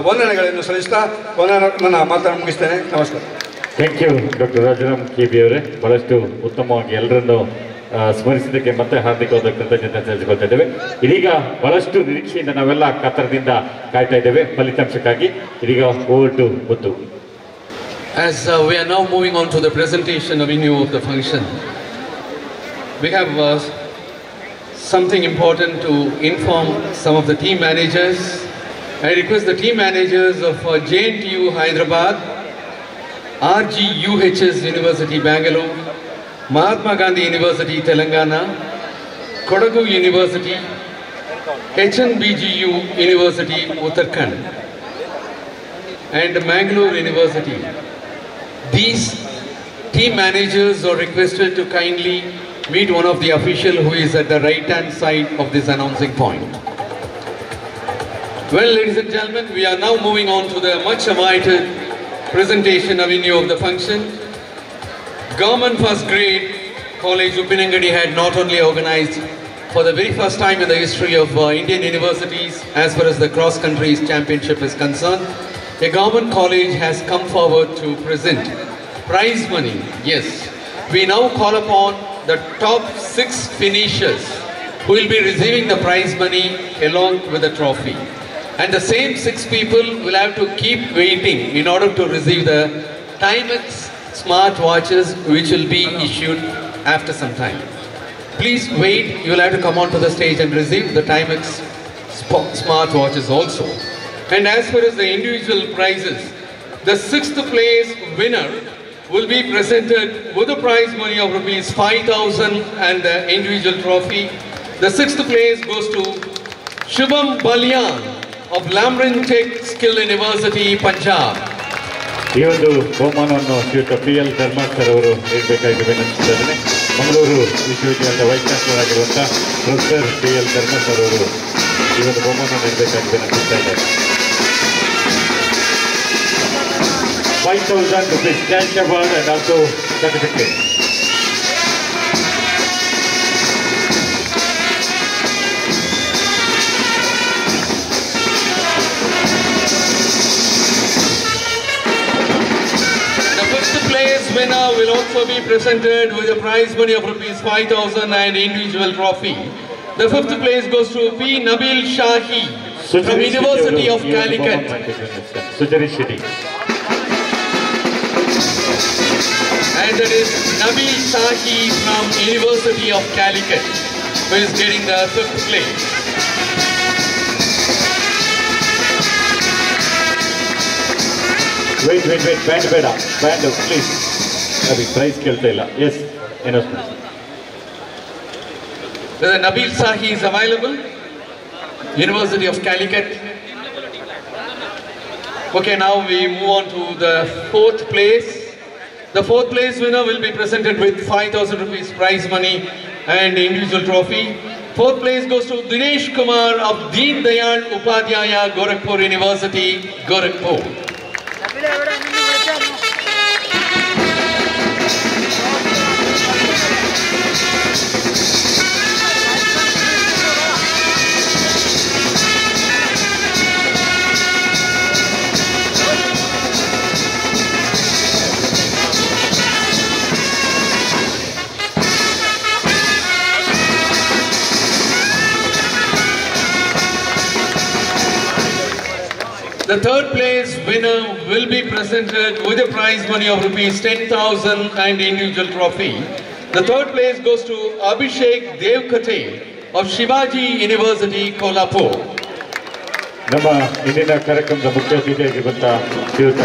ವಂದನೆಗಳನ್ನು ಸಲ್ಲಿಸ್ತಾ ನನ್ನ ಮಾತನ್ನು ಮುಗಿಸ್ತೇನೆ. ನಮಸ್ಕಾರ. Thank you doctor Rajaram KB ಅವರೇ. ಬಹಳಷ್ಟು ಉತ್ತಮವಾಗಿ ಎಲ್ಲರನ್ನು ಸ್ಮರಿಸಿದ್ದಕ್ಕೆ ಮತ್ತೆ ಹಾರ್ದಿಕವಾದ ಕೃತಜ್ಞತೆ ಸಲ್ಲಿಸಿಕೊಳ್ತಾ ಇದ್ದೇವೆ. ಇದೀಗ ಬಹಳಷ್ಟು ನಿರೀಕ್ಷೆಯಿಂದ ನಾವೆಲ್ಲ ಕಾತರದಿಂದ ಕಾಯ್ತಾ ಇದ್ದೇವೆ ಫಲಿತಾಂಶಕ್ಕಾಗಿ. ಇದೀಗ over to Muthu. As we are now moving on to the presentation of venue of the function, we have something important to inform some of the team managers. I request the team managers of JNTU Hyderabad, RGUHS University Bangalore, Mahatma Gandhi University Telangana, Kodagu University, HNBGU University Uttarakhand, and Mangalore University. These team managers are requested to kindly meet one of the official who is at the right hand side of this announcing point. Well, ladies and gentlemen, we are now moving on to the much awaited presentation of venue of the function. Government First Grade College Uppinangadi had not only organized for the very first time in the history of Indian universities as far as the cross country championship is concerned, a government college has come forward to present prize money. Yes, we now call upon the top 6 finishers who will be receiving the prize money along with the trophy. And the same 6 people will have to keep waiting in order to receive the Timex smart watches which will be issued after some time. Please wait, you will have to come onto the stage and receive the Timex smart watches also. And as far as the individual prizes, the 6th place winner will be presented with a prize money of ₹5,000 and the individual trophy. The 6th place goes to Shubham Balyan of Lamrin Tech Skill University, Punjab. ಈ ಒಂದು ಬಹುಮಾನವನ್ನು ಶ್ರೀಯುತ PL ಧರ್ಮಾರ್ sir ಅವರು ನೀಡಬೇಕಾಗಿ ವಿನಂತಿಸಿದ್ದಾರೆ. ಮಂಗಳೂರು ವಿಶ್ವವಿದ್ಯಾಲಯದ vice chancellor ಆಗಿರುವಂಥ professor PL ಧರ್ಮಾರ್ sir ಅವರು ಈ ಒಂದು ಬಹುಮಾನ ನೀಡಬೇಕಾಗಿ ವಿನಂತಿಸ್ತಾ ಇದ್ದಾರೆ. ₹5,000 cash award and also certificate. Winner will also be presented with a prize money of ₹5,000 and individual trophy. The 5th place goes to P. Nabil Shahi from University of Calicut. And that is Nabil Shahi from University of Calicut who is getting the 5th place. Wait, band, please. Abhi, prize kelta illa. Yes, announcement. The Nabil Shahi is available, University of Calicut. Okay, now we move on to the fourth place. The fourth place winner will be presented with 5,000 rupees prize money and individual trophy. Fourth place goes to Dinesh Kumar of Deen Dayal Upadhyaya, Gorakhpur University, Gorakhpur. The third place winner will be presented with a prize money of rupees 10,000 and individual trophy. The third place goes to Abhishek Devkate of Shivaji University, Kolhapur. ನಮ್ಮ ಇಂದಿನ ಕಾರ್ಯಕ್ರಮದ ಮುಖ್ಯ ಅತಿಥಿಯಾಗಿರುವಂಥ ಶ್ರೀಯುತ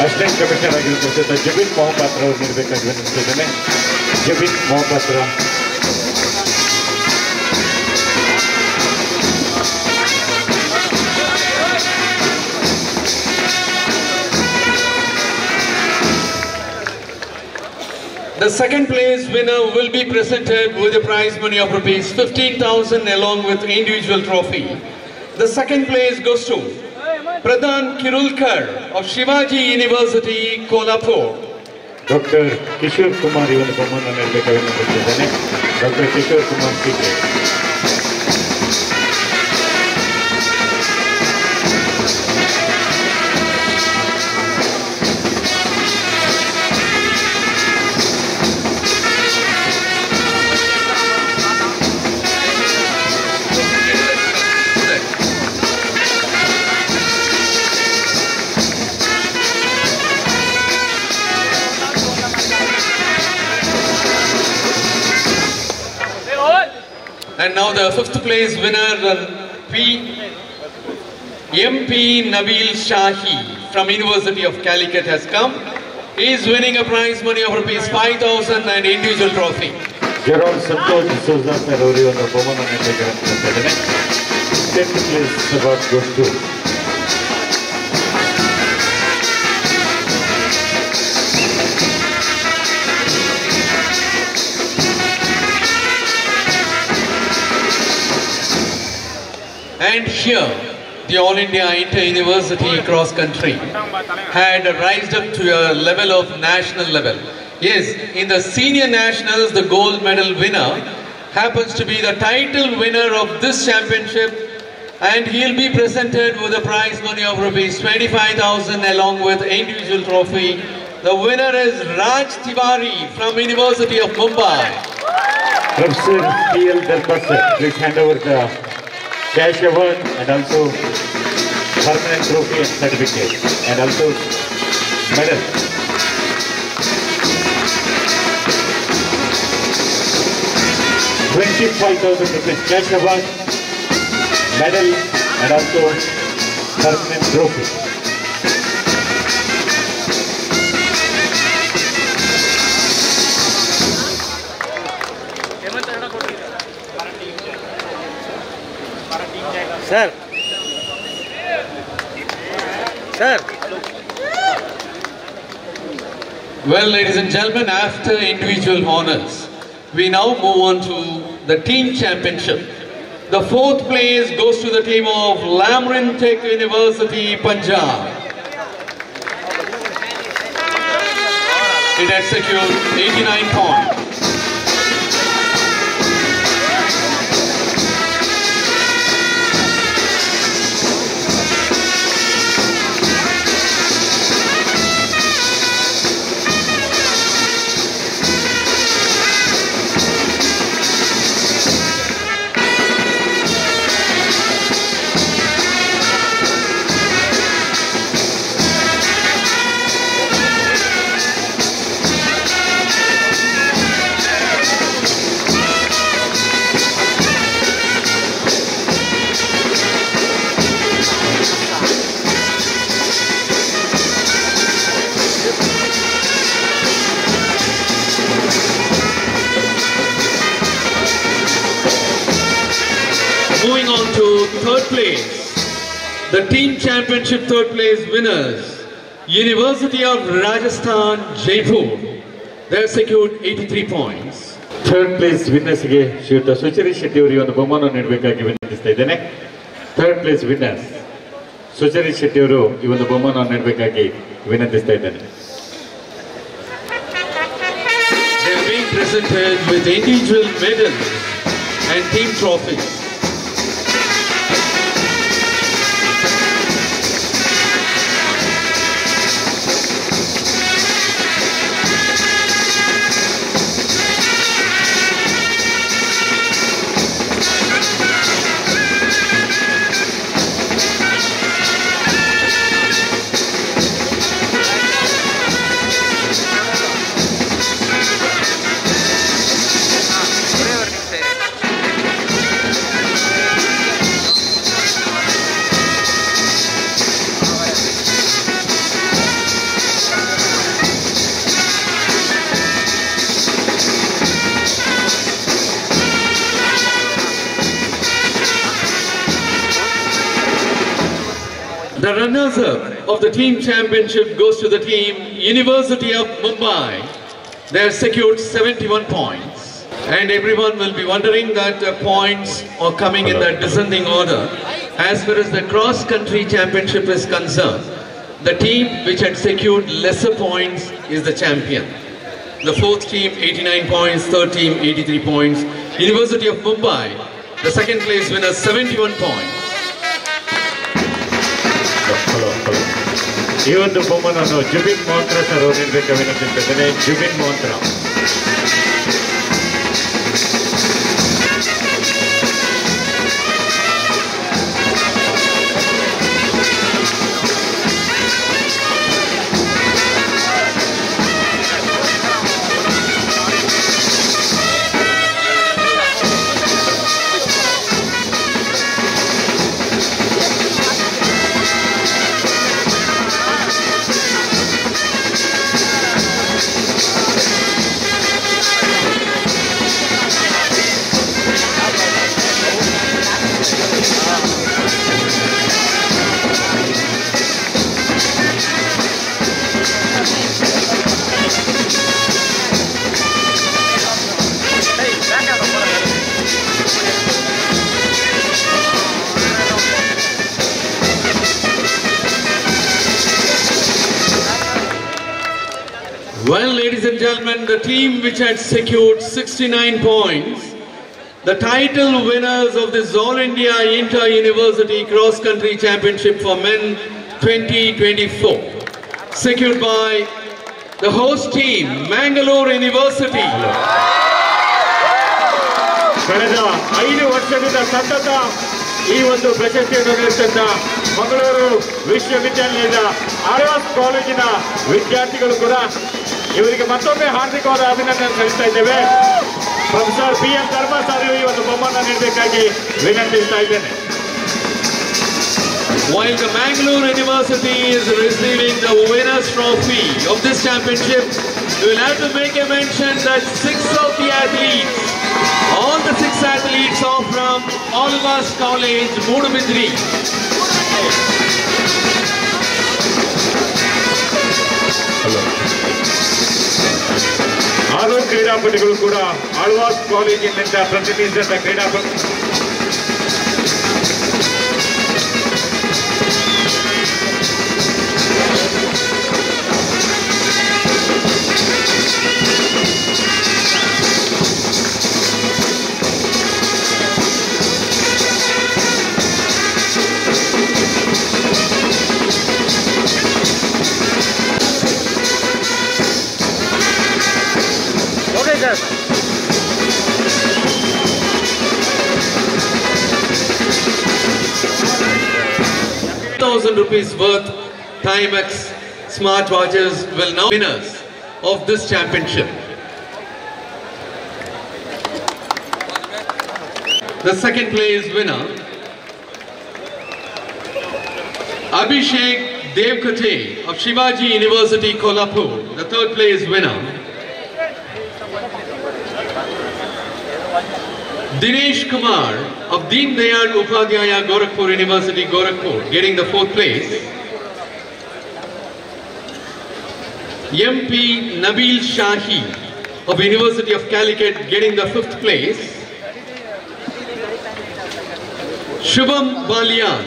assistant commissioner ಆಗಿರುವಂಥ ಜಬೀನ್ ಮೊಹಪಾತ್ರ ಅವರು ನೀಡಬೇಕಾಗಿ ವಿನಂತಿಸಿದ್ದೇನೆ. Jabeen Mohapatra. The second place winner will be presented with a prize money of rupees 15,000 along with individual trophy. The second place goes to Pradhan Kirulkar of Shivaji University, Kolhapur. Dr. Kishore Kumar ಇವನು ಬಹುಮಾನ ನೀಡಬೇಕಾಗಿ ವಿನಂತಿಸಿದ್ದೇನೆ. Dr. Kishore Kumar PK. And now the fifth place winner, MP Nabil Shahi from University of Calicut has come. He is winning a prize money of rupees 5,000 and individual trophy. Gerald Santosh Souza sir ಅವರು ಇವರ ಬಹುಮಾನ ನೀಡಬೇಕಾಗಿ ವಿನಂತಿಸಿದ್ದೇನೆ. 10th place award goes to And here, the All India Inter-University Cross Country had rised up to a level of national level. Yes, in the senior nationals, the gold medal winner happens to be the title winner of this championship, and he'll be presented with a prize money of rupees 25,000 along with individual trophy. The winner is Raj Tiwari from University of Mumbai. Professor T.L. Darpasar, please hand over the cash award and also permanent trophy and certificate and also medal. ₹25,000 cash award, medal and also permanent trophy. Sir. Sir. Well, ladies and gentlemen, after individual honors, we now move on to the team championship. The fourth place goes to the team of Lamrin Tech University, Punjab. It has secured 89 points. Moving on to third place. the team championship third place winners, University of Rajasthan, Jaipur. They have secured 83 points. Third place ವಿನ್ನರ್ಸ್ಗೆ ಶ್ರೀಯುತ ಸುಚರಿ ಶೆಟ್ಟಿ ಅವರಿಗೆ ಒಂದು ಬಹುಮಾನ ನೀಡಬೇಕಾಗಿ ವಿನಂತಿಸ್ತಾ ಇದ್ದೇನೆ. Third place winners Suchari Shetty ಅವರು ಈ ಒಂದು ಬಹುಮಾನ ನೀಡಬೇಕಾಗಿ ವಿನಂತಿಸ್ತಾ ಇದ್ದೇನೆ. They are being presented with individual medals and team trophies. The runners-up of the team championship goes to the team University of Mumbai. They have secured 71 points. And everyone will be wondering that points are coming in that descending order. As far as the cross-country championship is concerned, the team which had secured lesser points is the champion. The fourth team 89 points, third team 83 points. University of Mumbai, the second place winner 71 points. ಈ ಒಂದು ಬಹುಮಾನವನ್ನು Zubin ಮೋಹಂತ್ರ sir ಅವರು ನೀಡಬೇಕಾಗಿ ವಿನಂತಿಸಿದ್ದೇನೆ. Zubin ಮೋಹಂತ್ರ. Well, ladies and gentlemen, the team which had secured 69 points, the title winners of this All India Inter-University Cross Country Championship for Men 2024, secured by the host team, Mangalore University. ಕಳೆದ 5 ವರ್ಷದಿಂದ ಸತತ ಈ ಒಂದು ಪ್ರಶಸ್ತಿಯನ್ನು ನೀಡುತ್ತಿದ್ದ ಮಂಗಳೂರು ವಿಶ್ವವಿದ್ಯಾಲಯದ ಆಳ್ವಾಸ್ ಕಾಲೇಜಿನ ವಿದ್ಯಾರ್ಥಿಗಳು ಕೂಡ ಇವರಿಗೆ ಮತ್ತೊಮ್ಮೆ ಹಾರ್ದಿಕವಾದ ಅಭಿನಂದನೆ ಸಲ್ಲಿಸ್ತಾ ಇದ್ದೇವೆ. ಪ್ರೊಫೆಸರ್ PM ಧರ್ಮಾ ಸರ್ ಈ ಒಂದು ಬಹುಮಾನ ನೀಡಬೇಕಾಗಿ ವಿನಂತಿಸ್ತಾ ಇದ್ದೇನೆ. While the Mangalore University is receiving the winner's trophy of this championship, we will have to make a mention that 6 of the athletes, all the 6 athletes are from Alvas College, Mudubidri. ಆರು ಕ್ರೀಡಾಪಟುಗಳು ಕೂಡ ಆಳ್ವಾಸ್ ಕಾಲೇಜಿನಿಂದ ಪ್ರತಿನಿಧಿಸಿದ ಕ್ರೀಡಾಪಟು ₹1,000 worth Timex smartwatches will now be winners of this championship. The second place winner, Abhishek Devkate of Shivaji University, Kolhapur. The third place winner, Dinesh Kumar of Deen Dayal Upadhyaya Gorakhpur University, Gorakhpur, getting the 4th place. MP Nabil Shahi of University of Calicut, getting the 5th place. Shubham Balian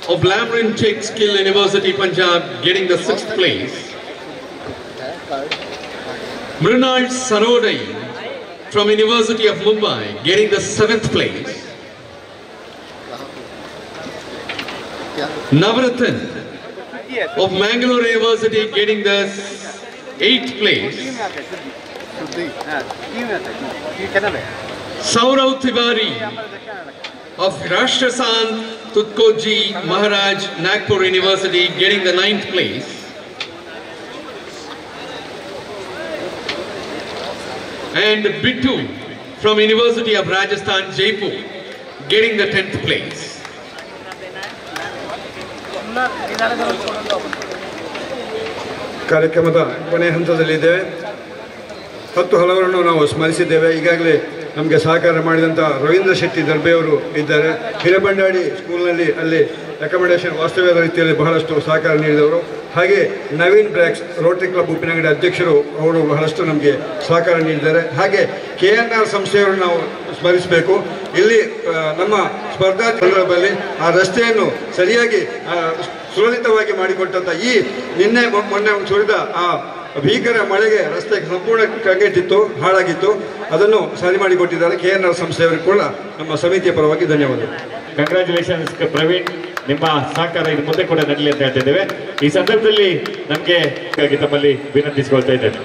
of Labyrinth Tech Skill University, Punjab, getting the 6th place. Mrinal Sarodai from University of Mumbai, getting the 7th place. Navratan of Mangalore University, getting the 8th place. Saurav Tiwari of Rashtrasan Tutkoji Maharaj Nagpur University, getting the 9th place. And Bittu from University of Rajasthan, Jaipur, getting the 10th place. ಕಾರ್ಯಕ್ರಮದ ಕೊನೆ ಹಂತದಲ್ಲಿದ್ದೇವೆ. 10 ಹಲವರನ್ನು ನಾವು ಸ್ಮರಿಸಿದ್ದೇವೆ. ಈಗಾಗಲೇ ನಮಗೆ ಸಹಕಾರ ಮಾಡಿದಂಥ ರವೀಂದ್ರ ಶೆಟ್ಟಿ ದರ್ಬೆಯವರು ಇದ್ದಾರೆ. ಹಿರೇಬಂಡಾಡಿ ಸ್ಕೂಲ್ನಲ್ಲಿ ಅಲ್ಲಿ ಅಕಾಮಿಡೇಷನ್ ವಾಸ್ತವ್ಯದ ರೀತಿಯಲ್ಲಿ ಬಹಳಷ್ಟು ಸಹಕಾರ ನೀಡಿದವರು. ಹಾಗೆ ನವೀನ್ ಬ್ರ್ಯಾಕ್ಸ್ ರೋಟರಿ ಕ್ಲಬ್ ಉಪ್ಪಿನಂಗಡಿ ಅಧ್ಯಕ್ಷರು, ಅವರು ಬಹಳಷ್ಟು ನಮಗೆ ಸಹಕಾರ ನೀಡಿದ್ದಾರೆ. ಹಾಗೆ KNR ಸಂಸ್ಥೆಯವರು ನಾವು ಸ್ಮರಿಸಬೇಕು. ಇಲ್ಲಿ ನಮ್ಮ ಸ್ಪರ್ಧಾ ಸಂದರ್ಭದಲ್ಲಿ ಆ ರಸ್ತೆಯನ್ನು ಸರಿಯಾಗಿ ಸುಲಲಿತವಾಗಿ ಮಾಡಿಕೊಟ್ಟಂಥ ಈ ನಿನ್ನೆ ಮೊನ್ನೆ ಸುರಿದ ಆ ಭೀಕರ ಮಳೆಗೆ ರಸ್ತೆ ಸಂಪೂರ್ಣ ಕಂಗೆಟ್ಟಿತ್ತು, ಹಾಳಾಗಿತ್ತು. ಅದನ್ನು ಸರಿ ಮಾಡಿಕೊಟ್ಟಿದ್ದಾರೆ. KNR ಸಂಸ್ಥೆಯವರಿಗೆ ಕೂಡ ನಮ್ಮ ಸಮಿತಿಯ ಪರವಾಗಿ ಧನ್ಯವಾದಗಳು. ಕಂಗ್ರ್ಯಾಚುಲೇಷನ್ಸ್ ಪ್ರವೀಣ್, ನಿಮ್ಮ ಸಹಕಾರ ಇದು ಮುಂದೆ ಕೂಡ ನಡಲಿ ಅಂತ ಹೇಳ್ತಿದ್ದೇವೆ. ಈ ಸಂದರ್ಭದಲ್ಲಿ ನಮಗೆ ತಮ್ಮಲ್ಲಿ ವಿನಂತಿಸಿಕೊಳ್ತಾ ಇದ್ದೇವೆ.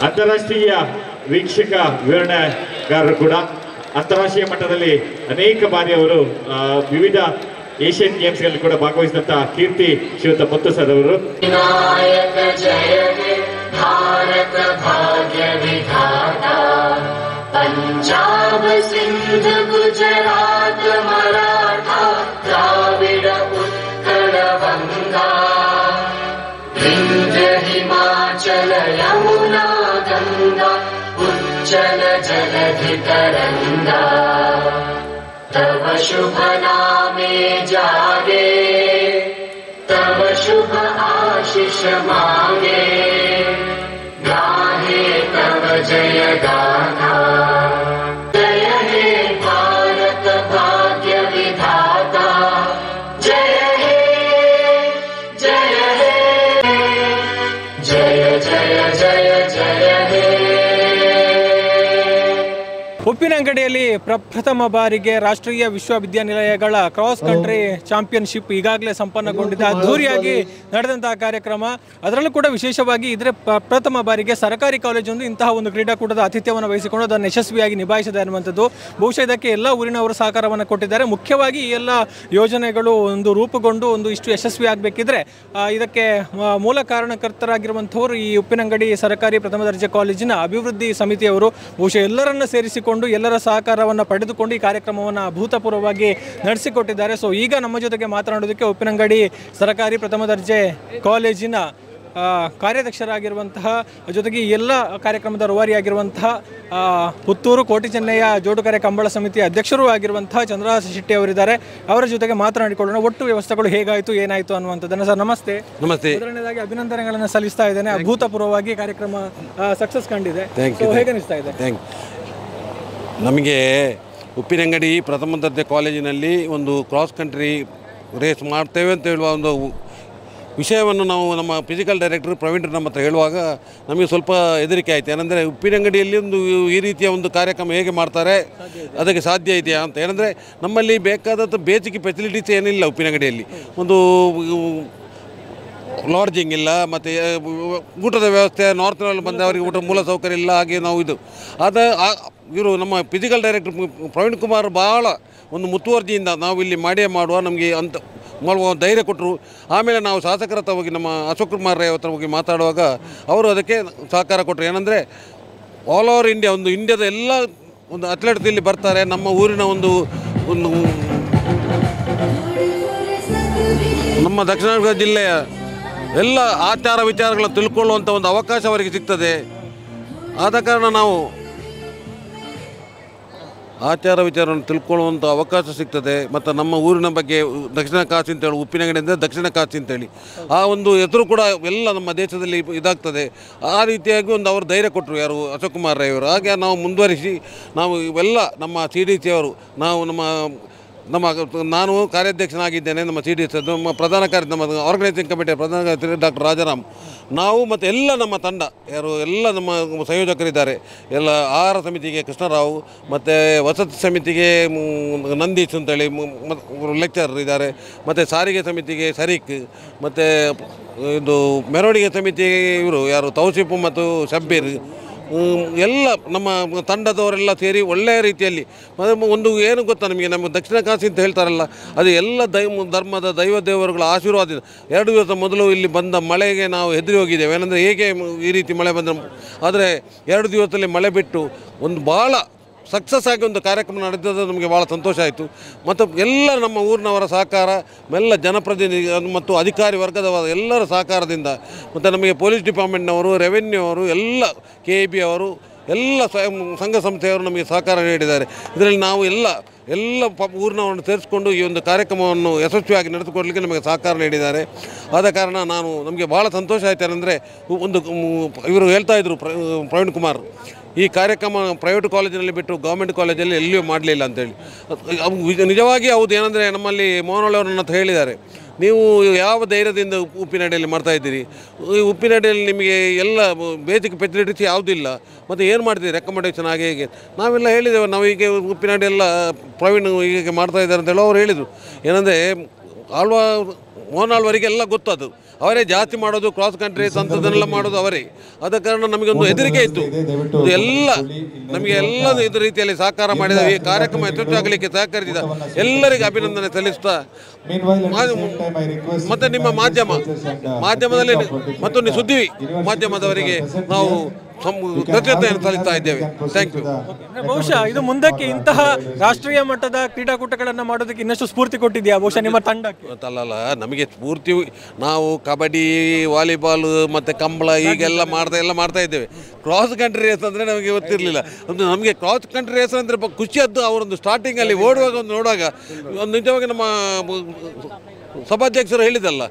ಅಂತಾರಾಷ್ಟ್ರೀಯ ವೀಕ್ಷಕ ವಿವರಣೆಗಾರರು ಕೂಡ ಅಂತಾರಾಷ್ಟ್ರೀಯ ಮಟ್ಟದಲ್ಲಿ ಅನೇಕ ಬಾರಿ ಅವರು ವಿವಿಧ ಏಷ್ಯನ್ ಗೇಮ್ಸ್ಗಳಲ್ಲಿ ಕೂಡ ಭಾಗವಹಿಸಿದಂತ ಕೀರ್ತಿ ಶ್ರೀಯುತ ಮುತ್ತು ಸರ್ ಅವರು. ವಿನಾಯಕ ಜಯ ಭಾರತ ಭಾಗ್ಯ ವಿಧಾತ ಪಂಜಾಬ ಸಿಂಧ ಗುಜರಾತ ಮರಾಠ ದ್ರಾವಿಡ ಉತ್ಕಳ ವಂಗಾ ವಿಂಧ್ಯ ಹಿಮಾಚಲ ಯಮುನಾ ಗಂಗಾ ಉಜ್ಜಲ ಜಲಧಿ ತರಂಗಾ तव शुभ नामे जागे तव शुभ आशीष मांगे गाहे तव जय गाथा जय हे भारत भाग्य विधाता जय हे जय हे जय जय जय जय हे. ಉಪ್ಪಿನಂಗಡಿಯಲ್ಲಿ ಪ್ರಪ್ರಥಮ ಬಾರಿಗೆ ರಾಷ್ಟ್ರೀಯ ವಿಶ್ವವಿದ್ಯಾನಿಲಯಗಳ ಕ್ರಾಸ್ ಕಂಟ್ರಿ ಚಾಂಪಿಯನ್ಶಿಪ್ ಈಗಾಗಲೇ ಸಂಪನ್ನಗೊಂಡಿದೆ. ಅದ್ಧೂರಿಯಾಗಿ ನಡೆದಂತಹ ಕಾರ್ಯಕ್ರಮ. ಅದರಲ್ಲೂ ಕೂಡ ವಿಶೇಷವಾಗಿ ಇದರ ಪ್ರಥಮ ಬಾರಿಗೆ ಸರ್ಕಾರಿ ಕಾಲೇಜೊಂದು ಇಂತಹ ಒಂದು ಕ್ರೀಡಾಕೂಟದ ಆತಿಥ್ಯವನ್ನು ವಹಿಸಿಕೊಂಡು ಅದನ್ನು ಯಶಸ್ವಿಯಾಗಿ ನಿಭಾಯಿಸಿದೆ ಅನ್ನುವಂಥದ್ದು. ಬಹುಶಃ ಇದಕ್ಕೆ ಎಲ್ಲ ಊರಿನವರು ಸಹಕಾರವನ್ನು ಕೊಟ್ಟಿದ್ದಾರೆ. ಮುಖ್ಯವಾಗಿ ಈ ಎಲ್ಲ ಯೋಜನೆಗಳು ಒಂದು ರೂಪುಗೊಂಡು ಒಂದು ಇಷ್ಟು ಯಶಸ್ವಿ ಆಗಬೇಕಿದ್ರೆ ಇದಕ್ಕೆ ಮೂಲ ಕಾರಣಕರ್ತರಾಗಿರುವಂಥವರು ಈ ಉಪ್ಪಿನಂಗಡಿ ಸರ್ಕಾರಿ ಪ್ರಥಮ ದರ್ಜೆ ಕಾಲೇಜಿನ ಅಭಿವೃದ್ಧಿ ಸಮಿತಿಯವರು. ಬಹುಶಃ ಎಲ್ಲರನ್ನ ಸೇರಿಸಿಕೊಂಡು ಎಲ್ಲರ ಸಹಕಾರವನ್ನು ಪಡೆದುಕೊಂಡು ಈ ಕಾರ್ಯಕ್ರಮವನ್ನು ಅಭೂತಪೂರ್ವವಾಗಿ ನಡೆಸಿಕೊಟ್ಟಿದ್ದಾರೆ. ಸೊ ಈಗ ನಮ್ಮ ಜೊತೆಗೆ ಮಾತನಾಡೋದಕ್ಕೆ ಉಪ್ಪಿನಂಗಡಿ ಸರ್ಕಾರಿ ಪ್ರಥಮ ದರ್ಜೆ ಕಾಲೇಜಿನ ಕಾರ್ಯಾಧ್ಯಕ್ಷರಾಗಿರುವಂತಹ, ಜೊತೆಗೆ ಎಲ್ಲ ಕಾರ್ಯಕ್ರಮದ ರೂವಾರಿಯಾಗಿರುವಂತಹ ಪುತ್ತೂರು ಕೋಟಿ ಚೆನ್ನಯ್ಯ ಜೋಡುಕರೆ ಕಂಬಳ ಸಮಿತಿಯ ಅಧ್ಯಕ್ಷರೂ ಆಗಿರುವಂತಹ ಚಂದ್ರಹಾಸ ಶೆಟ್ಟಿ ಅವರಿದ್ದಾರೆ. ಅವರ ಜೊತೆಗೆ ಮಾತನಾಡಿಕೊಳ್ಳೋಣ. ಒಟ್ಟು ವ್ಯವಸ್ಥೆಗಳು ಹೇಗಾಯಿತು, ಏನಾಯಿತು ಅನ್ನುವಂಥದ್ದನ್ನು. ಸರ್ ನಮಸ್ತೆ. ನಮಸ್ತೆ. ಮೊದಲನೇದಾಗಿ ಅಭಿನಂದನೆಗಳನ್ನು ಸಲ್ಲಿಸ್ತಾ ಇದ್ದೇನೆ. ಅಭೂತಪೂರ್ವವಾಗಿ ಕಾರ್ಯಕ್ರಮ ಸಕ್ಸಸ್ ಕಂಡಿದೆ. ಹೇಗೆ ಅನಿಸ್ತಾ ಇದೆ? ನಮಗೆ ಉಪ್ಪಿನಂಗಡಿ ಪ್ರಥಮ ದರ್ಜೆ ಕಾಲೇಜಿನಲ್ಲಿ ಒಂದು ಕ್ರಾಸ್ ಕಂಟ್ರಿ ರೇಸ್ ಮಾಡ್ತೇವೆ ಅಂತ ಹೇಳುವ ಒಂದು ವಿಷಯವನ್ನು ನಾವು ನಮ್ಮ ಫಿಸಿಕಲ್ ಡೈರೆಕ್ಟರ್ ಪ್ರವೀಣ್ ನಮ್ಮ ಹತ್ರ ಹೇಳುವಾಗ ನಮಗೆ ಸ್ವಲ್ಪ ಹೆದರಿಕೆ ಆಯಿತು. ಏನಂದರೆ ಉಪ್ಪಿನಂಗಡಿಯಲ್ಲಿ ಒಂದು ಈ ರೀತಿಯ ಒಂದು ಕಾರ್ಯಕ್ರಮ ಹೇಗೆ ಮಾಡ್ತಾರೆ, ಅದಕ್ಕೆ ಸಾಧ್ಯ ಇದೆಯಾ ಅಂತ. ಏನಂದರೆ ನಮ್ಮಲ್ಲಿ ಬೇಕಾದಂಥ ಬೇಸಿಕ್ ಫೆಸಿಲಿಟೀಸ್ ಏನಿಲ್ಲ ಉಪ್ಪಿನಂಗಡಿಯಲ್ಲಿ. ಒಂದು ಲಾಡ್ಜಿಂಗ್ ಇಲ್ಲ, ಮತ್ತು ಊಟದ ವ್ಯವಸ್ಥೆ, ನಾರ್ತ್ನಲ್ಲಿ ಬಂದವರಿಗೆ ಊಟ ಮೂಲ ಸೌಕರ್ಯ ಇಲ್ಲ. ಹಾಗೆ ನಾವು ಇವರು ನಮ್ಮ ಫಿಸಿಕಲ್ ಡೈರೆಕ್ಟರ್ ಪ್ರವೀಣ್ ಕುಮಾರ್ ಭಾಳ ಒಂದು ಮುತುವರ್ಜಿಯಿಂದ ನಾವು ಇಲ್ಲಿ ಮಾಡೇ ಮಾಡುವ ನಮಗೆ ಅಂತ ಮಾಡುವ ಧೈರ್ಯ ಕೊಟ್ಟರು. ಆಮೇಲೆ ನಾವು ಶಾಸಕರ ಹತ್ರ ಹೋಗಿ ನಮ್ಮ ಅಶೋಕ್ ಕುಮಾರ್ ರೈ ಹತ್ರ ಹೋಗಿ ಮಾತಾಡುವಾಗ ಅವರು ಅದಕ್ಕೆ ಸಹಕಾರ ಕೊಟ್ಟರು. ಏನಂದರೆ ಆಲ್ ಓವರ್ ಇಂಡಿಯಾ, ಒಂದು ಇಂಡಿಯಾದ ಎಲ್ಲ ಒಂದು ಅಥ್ಲೆಟ್ಸ್ ಇಲ್ಲಿ ಬರ್ತಾರೆ. ನಮ್ಮ ಊರಿನ ಒಂದು ನಮ್ಮ ದಕ್ಷಿಣ ಕನ್ನಡ ಜಿಲ್ಲೆಯ ಎಲ್ಲ ಆಚಾರ ವಿಚಾರಗಳನ್ನು ತಿಳ್ಕೊಳ್ಳುವಂಥ ಒಂದು ಅವಕಾಶ ಅವರಿಗೆ ಸಿಗ್ತದೆ. ಆದ ಕಾರಣ ನಾವು ಆಚಾರ ವಿಚಾರವನ್ನು ತಿಳ್ಕೊಳ್ಳುವಂಥ ಅವಕಾಶ ಸಿಗ್ತದೆ. ಮತ್ತು ನಮ್ಮ ಊರಿನ ಬಗ್ಗೆ ದಕ್ಷಿಣ ಕಾಶಿ ಅಂತೇಳಿ, ಉಪ್ಪಿನಂಗಡಿಯಿಂದ ದಕ್ಷಿಣ ಕಾಶಿ ಅಂತೇಳಿ ಆ ಒಂದು ಹೆಸರು ಕೂಡ ಎಲ್ಲ ನಮ್ಮ ದೇಶದಲ್ಲಿ ಇದಾಗ್ತದೆ. ಆ ರೀತಿಯಾಗಿ ಒಂದು ಅವರು ಧೈರ್ಯ ಕೊಟ್ಟರು, ಯಾರು ಅಶೋಕ್ ಕುಮಾರ್ ರೈ ಅವರು. ಹಾಗೆ ನಾವು ಮುಂದುವರಿಸಿ ನಾವು ಇವೆಲ್ಲ ನಮ್ಮ CDC ಅವರು, ನಾನು ಕಾರ್ಯಾಧ್ಯಕ್ಷನಾಗಿದ್ದೇನೆ. ನಮ್ಮ CDC ನಮ್ಮ ಪ್ರಧಾನ ನಮ್ಮ ಆರ್ಗನೈಸಿಂಗ್ ಕಮಿಟಿಯ ಪ್ರಧಾನ ಕಾರ್ಯದರ್ಶಿ ಡಾಕ್ಟರ್ ರಾಜಾರಾಮ್, ನಾವು ಮತ್ತು ಎಲ್ಲ ನಮ್ಮ ತಂಡ ಎಲ್ಲ ನಮ್ಮ ಸಂಯೋಜಕರಿದ್ದಾರೆ. ಎಲ್ಲ ಆಹಾರ ಸಮಿತಿಗೆ ಕೃಷ್ಣರಾವ್, ಮತ್ತು ವಸತಿ ಸಮಿತಿಗೆ ನಂದೀಶ್ ಅಂತೇಳಿ ಲೆಕ್ಚರರ್ ಇದ್ದಾರೆ, ಮತ್ತು ಸಾರಿಗೆ ಸಮಿತಿಗೆ ಶರೀಕ್, ಮತ್ತು ಇದು ಮೆರವಣಿಗೆ ಸಮಿತಿಗೆ ಇವರು ಯಾರು ತೌಸಿಫ್ ಮತ್ತು ಶಬ್ಬೀರ್, ಎಲ್ಲ ನಮ್ಮ ತಂಡದವರೆಲ್ಲ ಸೇರಿ ಒಳ್ಳೆಯ ರೀತಿಯಲ್ಲಿ ಒಂದು ಏನು ಗೊತ್ತಾ ನಿಮಗೆ, ನಮ್ಮ ದಕ್ಷಿಣ ಕಾಶಿ ಅಂತ ಹೇಳ್ತಾರಲ್ಲ, ಅದು ಎಲ್ಲ ಧರ್ಮದ ದೈವ ದೇವರುಗಳ ಆಶೀರ್ವಾದ. 2 ದಿವಸ ಮೊದಲು ಇಲ್ಲಿ ಬಂದ ಮಳೆಗೆ ನಾವು ಹೆದರಿ ಹೋಗಿದ್ದೇವೆ. ಏನಂದರೆ ಹೇಗೆ ಈ ರೀತಿ ಮಳೆ ಬಂದ, ಆದರೆ 2 ದಿವಸದಲ್ಲಿ ಮಳೆ ಬಿಟ್ಟು ಒಂದು ಭಾಳ ಸಕ್ಸಸ್ ಆಗಿ ಒಂದು ಕಾರ್ಯಕ್ರಮ ನಡೆದಿದ್ದು ನಮಗೆ ಭಾಳ ಸಂತೋಷ ಆಯಿತು. ಮತ್ತು ಎಲ್ಲ ನಮ್ಮ ಊರಿನವರ ಸಹಕಾರ, ಎಲ್ಲ ಜನಪ್ರತಿನಿಧಿ ಮತ್ತು ಅಧಿಕಾರಿ ವರ್ಗದವರ ಎಲ್ಲರ ಸಹಕಾರದಿಂದ, ಮತ್ತು ನಮಗೆ ಪೊಲೀಸ್ ಡಿಪಾರ್ಟ್ಮೆಂಟ್ನವರು, ರೆವೆನ್ಯೂ ಅವರು, ಎಲ್ಲ KEB ಅವರು, ಎಲ್ಲ ಸಂಘ ಸಂಸ್ಥೆಯವರು ನಮಗೆ ಸಹಕಾರ ನೀಡಿದ್ದಾರೆ. ಇದರಲ್ಲಿ ನಾವು ಎಲ್ಲ ಊರಿನವರನ್ನು ಸೇರಿಸಿಕೊಂಡು ಈ ಒಂದು ಕಾರ್ಯಕ್ರಮವನ್ನು ಯಶಸ್ವಿಯಾಗಿ ನಡೆಸಿಕೊಡಲಿಕ್ಕೆ ನಮಗೆ ಸಹಕಾರ ನೀಡಿದ್ದಾರೆ. ಆದ ಕಾರಣ ನಮಗೆ ಭಾಳ ಸಂತೋಷ ಆಯಿತು. ಏನಂದರೆ ಒಂದು ಇವರು ಹೇಳ್ತಾಯಿದ್ರು ಪ್ರವೀಣ್ ಕುಮಾರ್, ಈ ಕಾರ್ಯಕ್ರಮ ಪ್ರೈವೇಟ್ ಕಾಲೇಜಿನಲ್ಲಿ ಬಿಟ್ಟು ಗೌರ್ಮೆಂಟ್ ಕಾಲೇಜಲ್ಲಿ ಎಲ್ಲಿಯೂ ಮಾಡಲಿಲ್ಲ ಅಂತೇಳಿ. ನಿಜವಾಗಿ ಹೌದು. ಏನಂದರೆ ನಮ್ಮಲ್ಲಿ ಮೋಹನಹಳ್ಳಿ ನನ್ನ ಹತ್ರ ಹೇಳಿದ್ದಾರೆ, ನೀವು ಯಾವ ಧೈರ್ಯದಿಂದ ಉಪ್ಪಿನಡಿಯಲ್ಲಿ ಮಾಡ್ತಾಯಿದ್ದೀರಿ, ಈ ಉಪ್ಪಿನಡಿಯಲ್ಲಿ ನಿಮಗೆ ಎಲ್ಲ ಬೇಸಿಕ್ ಫೆಸಿಲಿಟೀಸ್ ಯಾವುದಿಲ್ಲ, ಮತ್ತು ಏನು ಮಾಡ್ತೀರಿ ರೆಕಮೆಂಡೇಷನ್ ಹಾಗೆ ಹೀಗೆ. ನಾವೆಲ್ಲ ಹೇಳಿದ್ದೇವೆ, ನಾವು ಈಗ ಉಪ್ಪಿನಡಿ ಎಲ್ಲ ಪ್ರವೀಣ್ ಹೀಗೆ ಮಾಡ್ತಾಯಿದ್ದಾರೆ ಅಂತೇಳಿ ಅವ್ರು ಹೇಳಿದರು. ಏನಂದರೆ ಮೋಹನಾಳ್ವರಿಗೆ ಎಲ್ಲ ಗೊತ್ತದು, ಅವರೇ ಜಾಸ್ತಿ ಮಾಡೋದು, ಕ್ರಾಸ್ ಕಂಟ್ರಿ ಅಂಥದ್ದನ್ನೆಲ್ಲ ಮಾಡೋದು ಅವರೇ. ಆದ ಕಾರಣ ನಮಗೊಂದು ಹೆದರಿಕೆ ಇತ್ತು. ಎಲ್ಲ ನಮಗೆ ಎಲ್ಲ ಇದು ರೀತಿಯಲ್ಲಿ ಸಹಕಾರ ಮಾಡಿದ, ಈ ಕಾರ್ಯಕ್ರಮ ಯಶಸ್ವಿಯಾಗಲಿಕ್ಕೆ ಸಹಕರಿಸಿದ ಎಲ್ಲರಿಗೂ ಅಭಿನಂದನೆ ಸಲ್ಲಿಸ್ತಾ, ಮತ್ತು ನಿಮ್ಮ ಮಾಧ್ಯಮದಲ್ಲಿ ಮತ್ತೊಂದು ಸುದ್ದಿ ಮಾಧ್ಯಮದವರಿಗೆ ನಾವು ಕೃತಜ್ಞತೆಯನ್ನು ಸಲ್ಲಿಸ್ತಾ ಇದ್ದೇವೆ. Thank you. ಬಹುಶಃ ಇದು ಮುಂದಕ್ಕೆ ಇಂತಹ ರಾಷ್ಟ್ರೀಯ ಮಟ್ಟದ ಕ್ರೀಡಾಕೂಟಗಳನ್ನು ಮಾಡೋದಕ್ಕೆ ಇನ್ನಷ್ಟು ಸ್ಫೂರ್ತಿ ಕೊಟ್ಟಿದೆಯಾ ಬಹುಶಃ ನಿಮ್ಮ ತಂಡಕ್ಕೆ? ಅಲ್ಲಲ್ಲ, ನಮಗೆ ಸ್ಫೂರ್ತಿ ನಾವು ಕಬಡ್ಡಿ, ವಾಲಿಬಾಲ್ ಮತ್ತು ಕಂಬಳ ಹೀಗೆಲ್ಲ ಮಾಡ್ತಾ ಇದ್ದೇವೆ. ಕ್ರಾಸ್ ಕಂಟ್ರಿ ರೇಸ್ ಅಂದರೆ ನಮಗೆ ಗೊತ್ತಿರಲಿಲ್ಲ. ನಮಗೆ ಕ್ರಾಸ್ ಕಂಟ್ರಿ ರೇಸ್ ಅಂದರೆ ಖುಷಿಯದ್ದು. ಅವರೊಂದು ಸ್ಟಾರ್ಟಿಂಗಲ್ಲಿ ಓಡುವಾಗ ನೋಡುವಾಗ ಒಂದು ನಿಜವಾಗಿ ನಮ್ಮ ಸಭಾಧ್ಯಕ್ಷರು ಹೇಳಿದಲ್ಲ,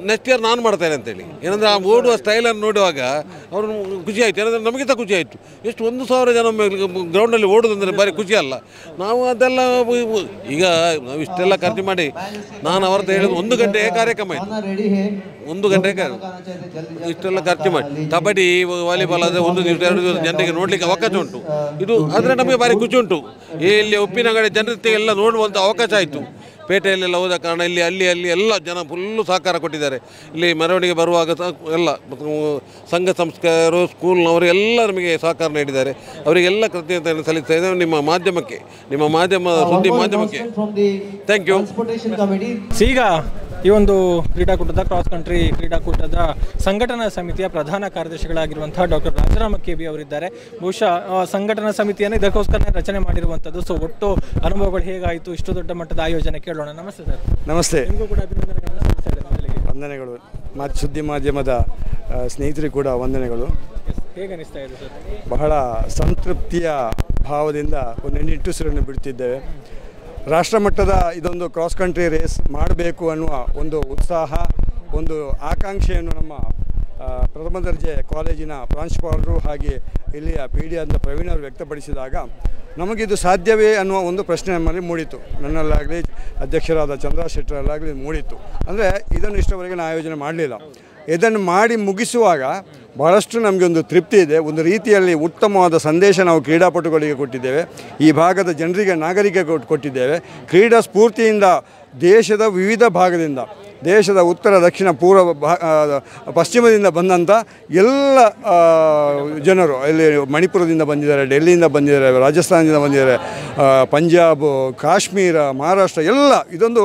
ನೆಕ್ಸ್ಟ್ ಇಯರ್ ನಾನು ಮಾಡ್ತೇನೆ ಅಂತೇಳಿ. ಏನಂದರೆ ಆ ಓಡುವ ಸ್ಟೈಲನ್ನು ನೋಡುವಾಗ ಅವರು ಖುಷಿ ಆಯಿತು. ಏನಂದರೆ ನಮಗೆ ಸಹ ಖುಷಿ ಆಯಿತು. ಎಷ್ಟು 1,000 ಜನ ಗ್ರೌಂಡಲ್ಲಿ ಓಡೋದಂದರೆ ಭಾರಿ ಖುಷಿ ಅಲ್ಲ. ನಾವು ಅದೆಲ್ಲ ಈಗ ನಾವು ಇಷ್ಟೆಲ್ಲ ಖರ್ಚು ಮಾಡಿ, ನಾನು ಅವ್ರದ್ದು ಹೇಳಿದ್ದು 1 ಗಂಟೆ ಕಾರ್ಯಕ್ರಮ ಆಯಿತು. 1 ಗಂಟೆ ಇಷ್ಟೆಲ್ಲ ಖರ್ಚು ಮಾಡಿ ಕಬಡ್ಡಿ, ವಾಲಿಬಾಲ್ ಆದರೆ 1 ದಿವಸ 2 ದಿವಸ ಜನರಿಗೆ ನೋಡಲಿಕ್ಕೆ ಅವಕಾಶ ಉಂಟು. ಇದು ಆದರೆ ನಮಗೆ ಭಾರಿ ಖುಷಿ ಉಂಟು. ಇಲ್ಲಿ ಉಪ್ಪಿನಂಗಡಿ ಜನರಿಗೆ ಎಲ್ಲ ನೋಡುವಂಥ ಅವಕಾಶ ಆಯಿತು. ಪೇಟೆಯಲ್ಲೆಲ್ಲ ಹೋದ ಕಾರಣ ಅಲ್ಲಿ ಎಲ್ಲ ಜನ ಫುಲ್ಲು ಸಹಕಾರ ಕೊಟ್ಟಿದ್ದಾರೆ. ಇಲ್ಲಿ ಮೆರವಣಿಗೆ ಬರುವಾಗ ಎಲ್ಲ ಸಂಘ ಸಂಸ್ಕಾರರು, ಸ್ಕೂಲ್ನವರು ಎಲ್ಲ ನಮಗೆ ಸಹಕಾರ ನೀಡಿದ್ದಾರೆ. ಅವರಿಗೆಲ್ಲ ಕೃತಜ್ಞತೆಯನ್ನು ಸಲ್ಲಿಸ್ತಾ ಇದ್ದೇವೆ. ನಿಮ್ಮ ಸುದ್ದಿ ಮಾಧ್ಯಮಕ್ಕೆ ಥ್ಯಾಂಕ್ ಯು. ಈಗ ಈ ಒಂದು ಕ್ರೀಡಾಕೂಟದ ಕ್ರಾಸ್ ಕಂಟ್ರಿ ಕ್ರೀಡಾಕೂಟದ ಸಂಘಟನಾ ಸಮಿತಿಯ ಪ್ರಧಾನ ಕಾರ್ಯದರ್ಶಿಗಳಾಗಿರುವಂತಹ ಡಾಕ್ಟರ್ ರಾಜಾರಾಮ್ KB ಅವರಿದ್ದಾರೆ. ಬಹುಶಃ ಸಂಘಟನಾ ಸಮಿತಿಯನ್ನು ಇದಕ್ಕೋಸ್ಕರ ರಚನೆ ಮಾಡಿರುವಂಥದ್ದು. ಸೊ ಒಟ್ಟು ಅನುಭವಗಳು ಹೇಗಾಯಿತು, ಇಷ್ಟು ದೊಡ್ಡ ಮಟ್ಟದ ಆಯೋಜನೆ ಕೇಳೋಣ. ನಮಸ್ತೆ ಸರ್. ನಮಸ್ತೆ. ನಿಮಗೂ ಕೂಡ ವಂದನೆಗಳು. ಸುದ್ದಿ ಮಾಧ್ಯಮದ ಸ್ನೇಹಿತರಿಗೂ ಕೂಡ ವಂದನೆಗಳು. ಹೇಗೆ ಅನಿಸ್ತಾ ಇದೆ ಸರ್? ಬಹಳ ಸಂತೃಪ್ತಿಯ ಭಾವದಿಂದ ಒಂದು ನಿಟ್ಟುಸಿರನ್ನು ಬಿಡುತ್ತಿದ್ದೇವೆ. ರಾಷ್ಟ್ರಮಟ್ಟದ ಇದೊಂದು ಕ್ರಾಸ್ ಕಂಟ್ರಿ ರೇಸ್ ಮಾಡಬೇಕು ಅನ್ನುವ ಒಂದು ಉತ್ಸಾಹ, ಒಂದು ಆಕಾಂಕ್ಷೆಯನ್ನು ನಮ್ಮ ಪ್ರಥಮ ದರ್ಜೆ ಕಾಲೇಜಿನ ಪ್ರಾಂಶುಪಾಲರು ಹಾಗೆ ಇಲ್ಲಿಯ PD ಆದ ಪ್ರವೀಣ್ ಅವರು ವ್ಯಕ್ತಪಡಿಸಿದಾಗ ನಮಗಿದು ಸಾಧ್ಯವೇ ಅನ್ನುವ ಒಂದು ಪ್ರಶ್ನೆ ನಮ್ಮಲ್ಲಿ ಮೂಡಿತು. ನನ್ನಲ್ಲಾಗಲಿ ಅಧ್ಯಕ್ಷರಾದ ಚಂದ್ರ ಶೆಟ್ಟರಲ್ಲಾಗಲಿ ಮೂಡಿತ್ತು. ಅಂದರೆ ಇದನ್ನು ಇಷ್ಟವರೆಗೆ ನಾನು ಆಯೋಜನೆ ಮಾಡಲಿಲ್ಲ. ಇದನ್ನು ಮಾಡಿ ಮುಗಿಸುವಾಗ ಬಹಳಷ್ಟು ನಮಗೆ ಒಂದು ತೃಪ್ತಿ ಇದೆ. ಒಂದು ರೀತಿಯಲ್ಲಿ ಉತ್ತಮವಾದ ಸಂದೇಶ ನಾವು ಕ್ರೀಡಾಪಟುಗಳಿಗೆ ಕೊಟ್ಟಿದ್ದೇವೆ, ಈ ಭಾಗದ ಜನರಿಗೆ ನಾಗರಿಕ ಕೊಟ್ಟಿದ್ದೇವೆ. ಕ್ರೀಡಾ ಸ್ಫೂರ್ತಿಯಿಂದ ದೇಶದ ವಿವಿಧ ಭಾಗದಿಂದ, ದೇಶದ ಉತ್ತರ, ದಕ್ಷಿಣ, ಪೂರ್ವ, ಪಶ್ಚಿಮದಿಂದ ಬಂದಂಥ ಎಲ್ಲ ಜನರು, ಇಲ್ಲಿ ಮಣಿಪುರದಿಂದ ಬಂದಿದ್ದಾರೆ, ಡೆಲ್ಲಿಯಿಂದ ಬಂದಿದ್ದಾರೆ, ರಾಜಸ್ಥಾನದಿಂದ ಬಂದಿದ್ದಾರೆ, ಪಂಜಾಬ್, ಕಾಶ್ಮೀರ, ಮಹಾರಾಷ್ಟ್ರ ಎಲ್ಲ. ಇದೊಂದು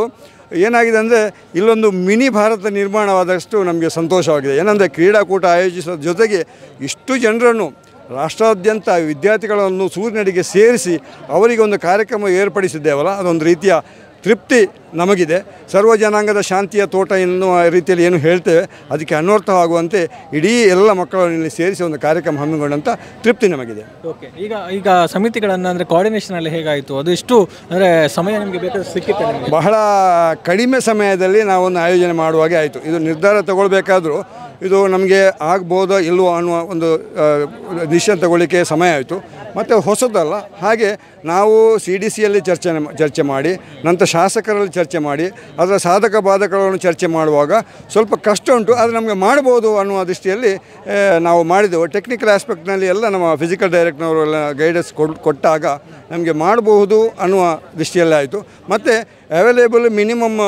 ಏನಾಗಿದೆ ಅಂದರೆ ಇಲ್ಲೊಂದು ಮಿನಿ ಭಾರತ ನಿರ್ಮಾಣವಾದಷ್ಟು ನಮಗೆ ಸಂತೋಷವಾಗಿದೆ. ಏನಂದರೆ ಕ್ರೀಡಾಕೂಟ ಆಯೋಜಿಸೋದ್ರ ಜೊತೆಗೆ ಇಷ್ಟು ಜನರನ್ನು ರಾಷ್ಟ್ರಾದ್ಯಂತ ವಿದ್ಯಾರ್ಥಿಗಳನ್ನು ಸೂರ್ಯನಡಿಗೆ ಸೇರಿಸಿ ಅವರಿಗೆ ಒಂದು ಕಾರ್ಯಕ್ರಮ ಏರ್ಪಡಿಸಿದ್ದೇವಲ್ಲ, ಅದೊಂದು ರೀತಿಯ ತೃಪ್ತಿ ನಮಗಿದೆ. ಸರ್ವ ಜನಾಂಗದ ಶಾಂತಿಯ ತೋಟ ಎನ್ನುವ ರೀತಿಯಲ್ಲಿ ಏನು ಹೇಳ್ತೇವೆ ಅದಕ್ಕೆ ಅನ್ವರ್ಥವಾಗುವಂತೆ ಇಡೀ ಎಲ್ಲ ಮಕ್ಕಳನ್ನು ಸೇರಿಸಿ ಒಂದು ಕಾರ್ಯಕ್ರಮ ಹಮ್ಮಿಕೊಂಡಂಥ ತೃಪ್ತಿ ನಮಗಿದೆ. ಓಕೆ, ಈಗ ಸಮಿತಿಗಳನ್ನು ಅಂದರೆ ಕೋಆರ್ಡಿನೇಷನಲ್ಲಿ ಹೇಗಾಯಿತು? ಅದು ಎಷ್ಟು ಅಂದರೆ ಸಮಯ ನಿಮಗೆ ಬೇಕಾದ ಸಿಕ್ಕಿತ್ತು ನಿಮಗೆ? ಬಹಳ ಕಡಿಮೆ ಸಮಯದಲ್ಲಿ ನಾವೊಂದು ಆಯೋಜನೆ ಮಾಡುವಾಗೆ ಆಯಿತು. ಇದು ನಿರ್ಧಾರ ತಗೊಳ್ಬೇಕಾದ್ರೂ ಇದು ನಮಗೆ ಆಗ್ಬೋದೋ ಇಲ್ವೋ ಅನ್ನುವ ಒಂದು ಡಿಸಿಷನ್ ತಗೊಳ್ಳಿಕ್ಕೆ ಸಮಯ ಆಯಿತು. ಮತ್ತು ಹೊಸದಲ್ಲ, ಹಾಗೆ ನಾವು CDCಯಲ್ಲಿ ಚರ್ಚೆ ಮಾಡಿ ನಂತರ ಶಾಸಕರಲ್ಲಿ ಚರ್ಚೆ ಮಾಡಿ ಅದರ ಸಾಧಕ ಬಾಧಕಗಳನ್ನು ಚರ್ಚೆ ಮಾಡುವಾಗ ಸ್ವಲ್ಪ ಕಷ್ಟ ಉಂಟು, ಆದರೆ ನಮಗೆ ಮಾಡ್ಬೋದು ಅನ್ನುವ ದೃಷ್ಟಿಯಲ್ಲಿ ನಾವು ಮಾಡಿದೆವು. ಟೆಕ್ನಿಕಲ್ ಆಸ್ಪೆಕ್ಟ್ನಲ್ಲಿ ಎಲ್ಲ ನಮ್ಮ ಫಿಸಿಕಲ್ ಡೈರೆಕ್ಟ್ನವರೆಲ್ಲ ಗೈಡೆನ್ಸ್ ಕೊಟ್ಟಾಗ ನಮಗೆ ಮಾಡಬಹುದು ಅನ್ನುವ ದೃಷ್ಟಿಯಲ್ಲೇ ಆಯಿತು. ಮತ್ತು ಅವೈಲೇಬಲ್ ಮಿನಿಮಮ್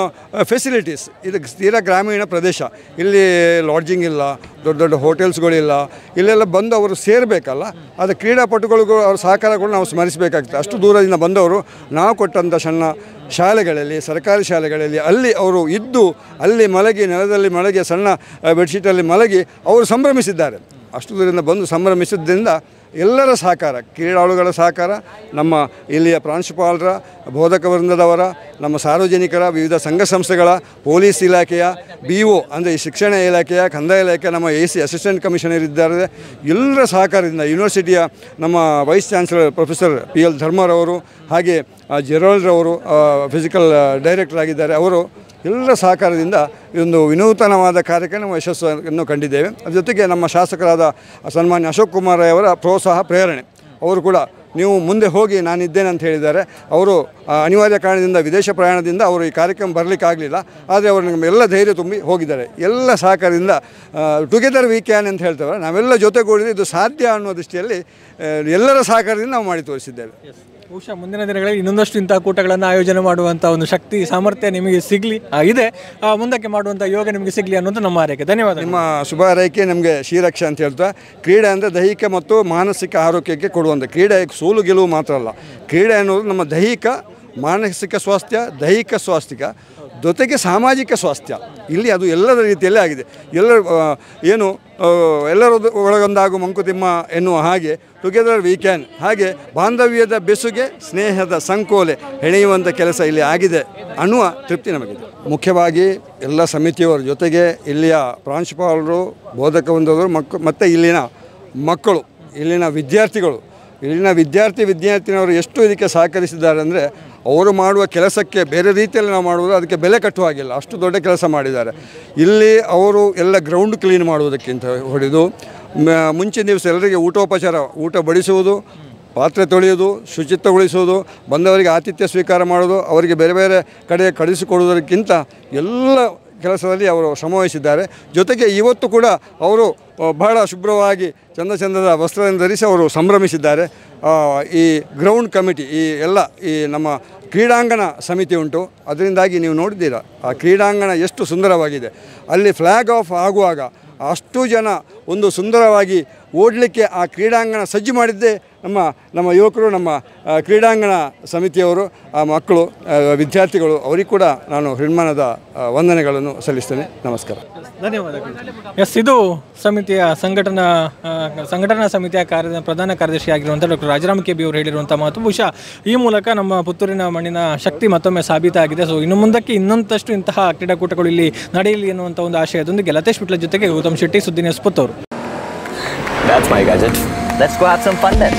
ಫೆಸಿಲಿಟೀಸ್, ಇದು ತೀರಾ ಗ್ರಾಮೀಣ ಪ್ರದೇಶ, ಇಲ್ಲಿ ಲಾಡ್ಜಿಂಗ್ ಇಲ್ಲ, ದೊಡ್ಡ ದೊಡ್ಡ ಹೋಟೆಲ್ಸ್ಗಳಿಲ್ಲ, ಇಲ್ಲೆಲ್ಲ ಬಂದು ಅವರು ಸೇರಬೇಕಲ್ಲ. ಅದು ಕ್ರೀಡಾಪಟುಗಳಿಗೂ ಅವ್ರ ಸಹಕಾರಗಳು ನಾವು ಸ್ಮರಿಸಬೇಕಾಗ್ತದೆ. ಅಷ್ಟು ದೂರದಿಂದ ಬಂದವರು ನಾವು ಕೊಟ್ಟಂಥ ಸಣ್ಣ ಶಾಲೆಗಳಲ್ಲಿ, ಸರ್ಕಾರಿ ಶಾಲೆಗಳಲ್ಲಿ ಅಲ್ಲಿ ಅವರು ಇದ್ದು ಅಲ್ಲಿ ಮಲಗಿ, ನೆಲದಲ್ಲಿ ಮಲಗಿ, ಸಣ್ಣ ಬೆಡ್ಶೀಟಲ್ಲಿ ಮಲಗಿ ಅವರು ಸಂಭ್ರಮಿಸಿದ್ದಾರೆ. ಅಷ್ಟು ದೂರದಿಂದ ಬಂದು ಸಂಭ್ರಮಿಸಿದ್ದರಿಂದ ಎಲ್ಲರ ಸಹಕಾರ, ಕ್ರೀಡಾಳುಗಳ ಸಹಕಾರ, ನಮ್ಮ ಇಲ್ಲಿಯ ಪ್ರಾಂಶುಪಾಲರ, ಬೋಧಕ ವೃಂದದವರ, ನಮ್ಮ ಸಾರ್ವಜನಿಕರ, ವಿವಿಧ ಸಂಘ ಸಂಸ್ಥೆಗಳ, ಪೊಲೀಸ್ ಇಲಾಖೆಯ, BO ಅಂದರೆ ಶಿಕ್ಷಣ ಇಲಾಖೆಯ, ಕಂದಾಯ ಇಲಾಖೆ, ನಮ್ಮ AC ಅಸಿಸ್ಟೆಂಟ್ ಕಮಿಷನರ್ ಇದ್ದಾರೆ, ಎಲ್ಲರ ಸಹಕಾರದಿಂದ ಯೂನಿವರ್ಸಿಟಿಯ ನಮ್ಮ ವೈಸ್ ಚಾನ್ಸಲರ್ ಪ್ರೊಫೆಸರ್ PL ಧರ್ಮರವರು, ಹಾಗೆ ಜೆರಾಲ್ಡ್ರವರು ಫಿಸಿಕಲ್ ಡೈರೆಕ್ಟರ್ ಆಗಿದ್ದಾರೆ, ಅವರು ಎಲ್ಲರ ಸಹಕಾರದಿಂದ ಇದೊಂದು ವಿನೂತನವಾದ ಕಾರ್ಯಕ್ರಮ ಯಶಸ್ಸನ್ನು ಕಂಡಿದ್ದೇವೆ. ಅದರ ಜೊತೆಗೆ ನಮ್ಮ ಶಾಸಕರಾದ ಸನ್ಮಾನ್ಯ ಅಶೋಕ್ ಕುಮಾರ್ ಅವರ ಪ್ರೋತ್ಸಾಹ, ಪ್ರೇರಣೆ, ಅವರು ಕೂಡ ನೀವು ಮುಂದೆ ಹೋಗಿ ನಾನಿದ್ದೇನೆ ಅಂತ ಹೇಳಿದ್ದಾರೆ. ಅವರು ಅನಿವಾರ್ಯ ಕಾರಣದಿಂದ ವಿದೇಶ ಪ್ರಯಾಣದಿಂದ ಅವರು ಈ ಕಾರ್ಯಕ್ರಮ ಬರಲಿಕ್ಕಾಗಲಿಲ್ಲ, ಆದರೆ ಅವರು ನಮಗೆ ಎಲ್ಲ ಧೈರ್ಯ ತುಂಬಿ ಹೋಗಿದ್ದಾರೆ. ಎಲ್ಲ ಸಹಕಾರದಿಂದ ಟುಗೆದರ್ ವಿ ಕ್ಯಾನ್ ಅಂತ ಹೇಳ್ತೇವೆ, ನಾವೆಲ್ಲ ಜೊತೆಗೂಡಿದ್ರೆ ಇದು ಸಾಧ್ಯ ಅನ್ನೋ ದೃಷ್ಟಿಯಲ್ಲಿ ಎಲ್ಲರ ಸಹಕಾರದಿಂದ ನಾವು ಮಾಡಿ ತೋರಿಸಿದ್ದೇವೆ. ಬಹುಶಃ ಮುಂದಿನ ದಿನಗಳಲ್ಲಿ ಇನ್ನೊಂದಷ್ಟು ಇಂಥ ಕೂಟಗಳನ್ನು ಆಯೋಜನೆ ಮಾಡುವಂಥ ಒಂದು ಶಕ್ತಿ, ಸಾಮರ್ಥ್ಯ ನಿಮಗೆ ಸಿಗಲಿ, ಇದೆ ಮುಂದಕ್ಕೆ ಮಾಡುವಂಥ ಯೋಗ ನಿಮಗೆ ಸಿಗಲಿ ಅನ್ನೋದು ನಮ್ಮ ಆರೈಕೆ. ಧನ್ಯವಾದ. ನಿಮ್ಮ ಶುಭ ಆರೈಕೆ ನಮಗೆ ಶ್ರೀರಕ್ಷೆ ಅಂತ ಹೇಳ್ತಾ, ಕ್ರೀಡೆ ಅಂದರೆ ದೈಹಿಕ ಮತ್ತು ಮಾನಸಿಕ ಆರೋಗ್ಯಕ್ಕೆ ಕೊಡುವಂಥ, ಕ್ರೀಡೆ ಸೋಲು ಗೆಲುವು ಮಾತ್ರ ಅಲ್ಲ, ಕ್ರೀಡೆ ಅನ್ನೋದು ನಮ್ಮ ದೈಹಿಕ ಮಾನಸಿಕ ಸ್ವಾಸ್ಥ್ಯ, ದೈಹಿಕ ಸ್ವಾಸ್ಥ್ಯ ಜೊತೆಗೆ ಸಾಮಾಜಿಕ ಸ್ವಾಸ್ಥ್ಯ, ಇಲ್ಲಿ ಅದು ಎಲ್ಲರ ರೀತಿಯಲ್ಲೇ ಆಗಿದೆ. ಎಲ್ಲರೂ ಒಳಗೊಂದಾಗು ಮಂಕುತಿಮ್ಮ ಎನ್ನುವ ಹಾಗೆ ಟುಗೆದರ್ ವಿ ಕ್ಯಾನ್, ಹಾಗೆ ಬಾಂಧವ್ಯದ ಬೆಸುಗೆ ಸ್ನೇಹದ ಸಂಕೋಲೆ ಹೆಣೆಯುವಂಥ ಕೆಲಸ ಇಲ್ಲಿ ಆಗಿದೆ ಅನ್ನುವ ತೃಪ್ತಿ ನಮಗಿದೆ. ಮುಖ್ಯವಾಗಿ ಎಲ್ಲ ಸಮಿತಿಯವರ ಜೊತೆಗೆ ಇಲ್ಲಿಯ ಪ್ರಾಂಶುಪಾಲರು, ಬೋಧಕ ವೃಂದದವರು, ಮತ್ತು ಇಲ್ಲಿನ ಮಕ್ಕಳು, ಇಲ್ಲಿನ ವಿದ್ಯಾರ್ಥಿಗಳು, ಇಲ್ಲಿನ ವಿದ್ಯಾರ್ಥಿನಿಯವರು ಎಷ್ಟು ಇದಕ್ಕೆ ಸಹಕರಿಸಿದ್ದಾರೆ ಅಂದರೆ, ಅವರು ಮಾಡುವ ಕೆಲಸಕ್ಕೆ ಬೇರೆ ರೀತಿಯಲ್ಲಿ ನಾವು ಮಾಡುವುದು ಅದಕ್ಕೆ ಬೆಲೆ ಕಟ್ಟುವ ಹಾಗಿಲ್ಲ, ಅಷ್ಟು ದೊಡ್ಡ ಕೆಲಸ ಮಾಡಿದ್ದಾರೆ. ಇಲ್ಲಿ ಅವರು ಎಲ್ಲ ಗ್ರೌಂಡ್ ಕ್ಲೀನ್ ಮಾಡುವುದಕ್ಕಿಂತ ಹೊಡೆದು ಮುಂಚಿನ ದಿವಸ ಎಲ್ಲರಿಗೆ ಊಟ ಬಡಿಸುವುದು, ಪಾತ್ರೆ ತೊಳೆಯುವುದು, ಶುಚಿತ್ವಗೊಳಿಸುವುದು, ಬಂದವರಿಗೆ ಆತಿಥ್ಯ ಸ್ವೀಕಾರ ಮಾಡೋದು, ಅವರಿಗೆ ಬೇರೆ ಬೇರೆ ಕಡೆ ಕಳಿಸಿಕೊಡುವುದಕ್ಕಿಂತ ಎಲ್ಲ ಕೆಲಸದಲ್ಲಿ ಅವರು ಶ್ರಮವಹಿಸಿದ್ದಾರೆ. ಜೊತೆಗೆ ಇವತ್ತು ಕೂಡ ಅವರು ಬಹಳ ಶುಭ್ರವಾಗಿ ಚಂದದ ವಸ್ತ್ರವನ್ನು ಧರಿಸಿ ಅವರು ಸಂಭ್ರಮಿಸಿದ್ದಾರೆ. ಈ ಗ್ರೌಂಡ್ ಕಮಿಟಿ, ಈ ನಮ್ಮ ಕ್ರೀಡಾಂಗಣ ಸಮಿತಿ ಉಂಟು, ಅದರಿಂದಾಗಿ ನೀವು ನೋಡಿದ್ದೀರಾ ಆ ಕ್ರೀಡಾಂಗಣ ಎಷ್ಟು ಸುಂದರವಾಗಿದೆ. ಅಲ್ಲಿ ಫ್ಲ್ಯಾಗ್ ಆಫ್ ಆಗುವಾಗ ಅಷ್ಟು ಜನ ಒಂದು ಸುಂದರವಾಗಿ ಓಡಲಿಕ್ಕೆ ಆ ಕ್ರೀಡಾಂಗಣ ಸಜ್ಜು ಮಾಡಿದ್ದೇ ನಮ್ಮ ಯುವಕರು, ನಮ್ಮ ಕ್ರೀಡಾಂಗಣ ಸಮಿತಿಯವರು, ಆ ಮಕ್ಕಳು, ವಿದ್ಯಾರ್ಥಿಗಳು, ಅವರಿಗೆ ಕೂಡ ನಾನು ಹೃನ್ಮಾನದ ವಂದನೆಗಳನ್ನು ಸಲ್ಲಿಸ್ತೇನೆ. ನಮಸ್ಕಾರ, ಧನ್ಯವಾದಗಳು. ಇದು ಸಮಿತಿಯ ಸಂಘಟನಾ ಸಮಿತಿಯ ಪ್ರಧಾನ ಕಾರ್ಯದರ್ಶಿ ಆಗಿರುವಂಥ ಡಾಕ್ಟರ್ ರಾಜರಾಮ್ KB ಅವರು ಹೇಳಿರುವಂಥ ಮಾತು. ಬಹುಶಃ ಈ ಮೂಲಕ ನಮ್ಮ ಪುತ್ತೂರಿನ ಮಣ್ಣಿನ ಶಕ್ತಿ ಮತ್ತೊಮ್ಮೆ ಸಾಬೀತಾಗಿದೆ. ಸೊ ಇನ್ನು ಮುಂದಕ್ಕೆ ಇನ್ನೊಂದಷ್ಟು ಇಂತಹ ಕ್ರೀಡಾಕೂಟಗಳು ಇಲ್ಲಿ ನಡೆಯಲಿ ಎನ್ನುವಂಥ ಒಂದು ಆಶಯದೊಂದಿಗೆ ಲತೇಶ್ ಬಿಟ್ಲ ಜೊತೆಗೆ ಗೌತಮ್ ಶೆಟ್ಟಿ, ಸುದ್ದಿ news Puttur. That's my gadget. Let's go have some fun then.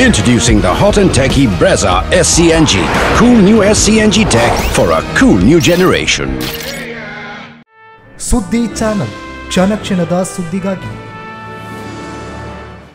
Introducing the hot and techy Brezza SCNG. Cool new SCNG tech for a cool new generation. ಸುದ್ದಿ ಚಾನಲ್, ಕ್ಷಣ ಕ್ಷಣದ ಸುದ್ದಿಗಾಗಿ.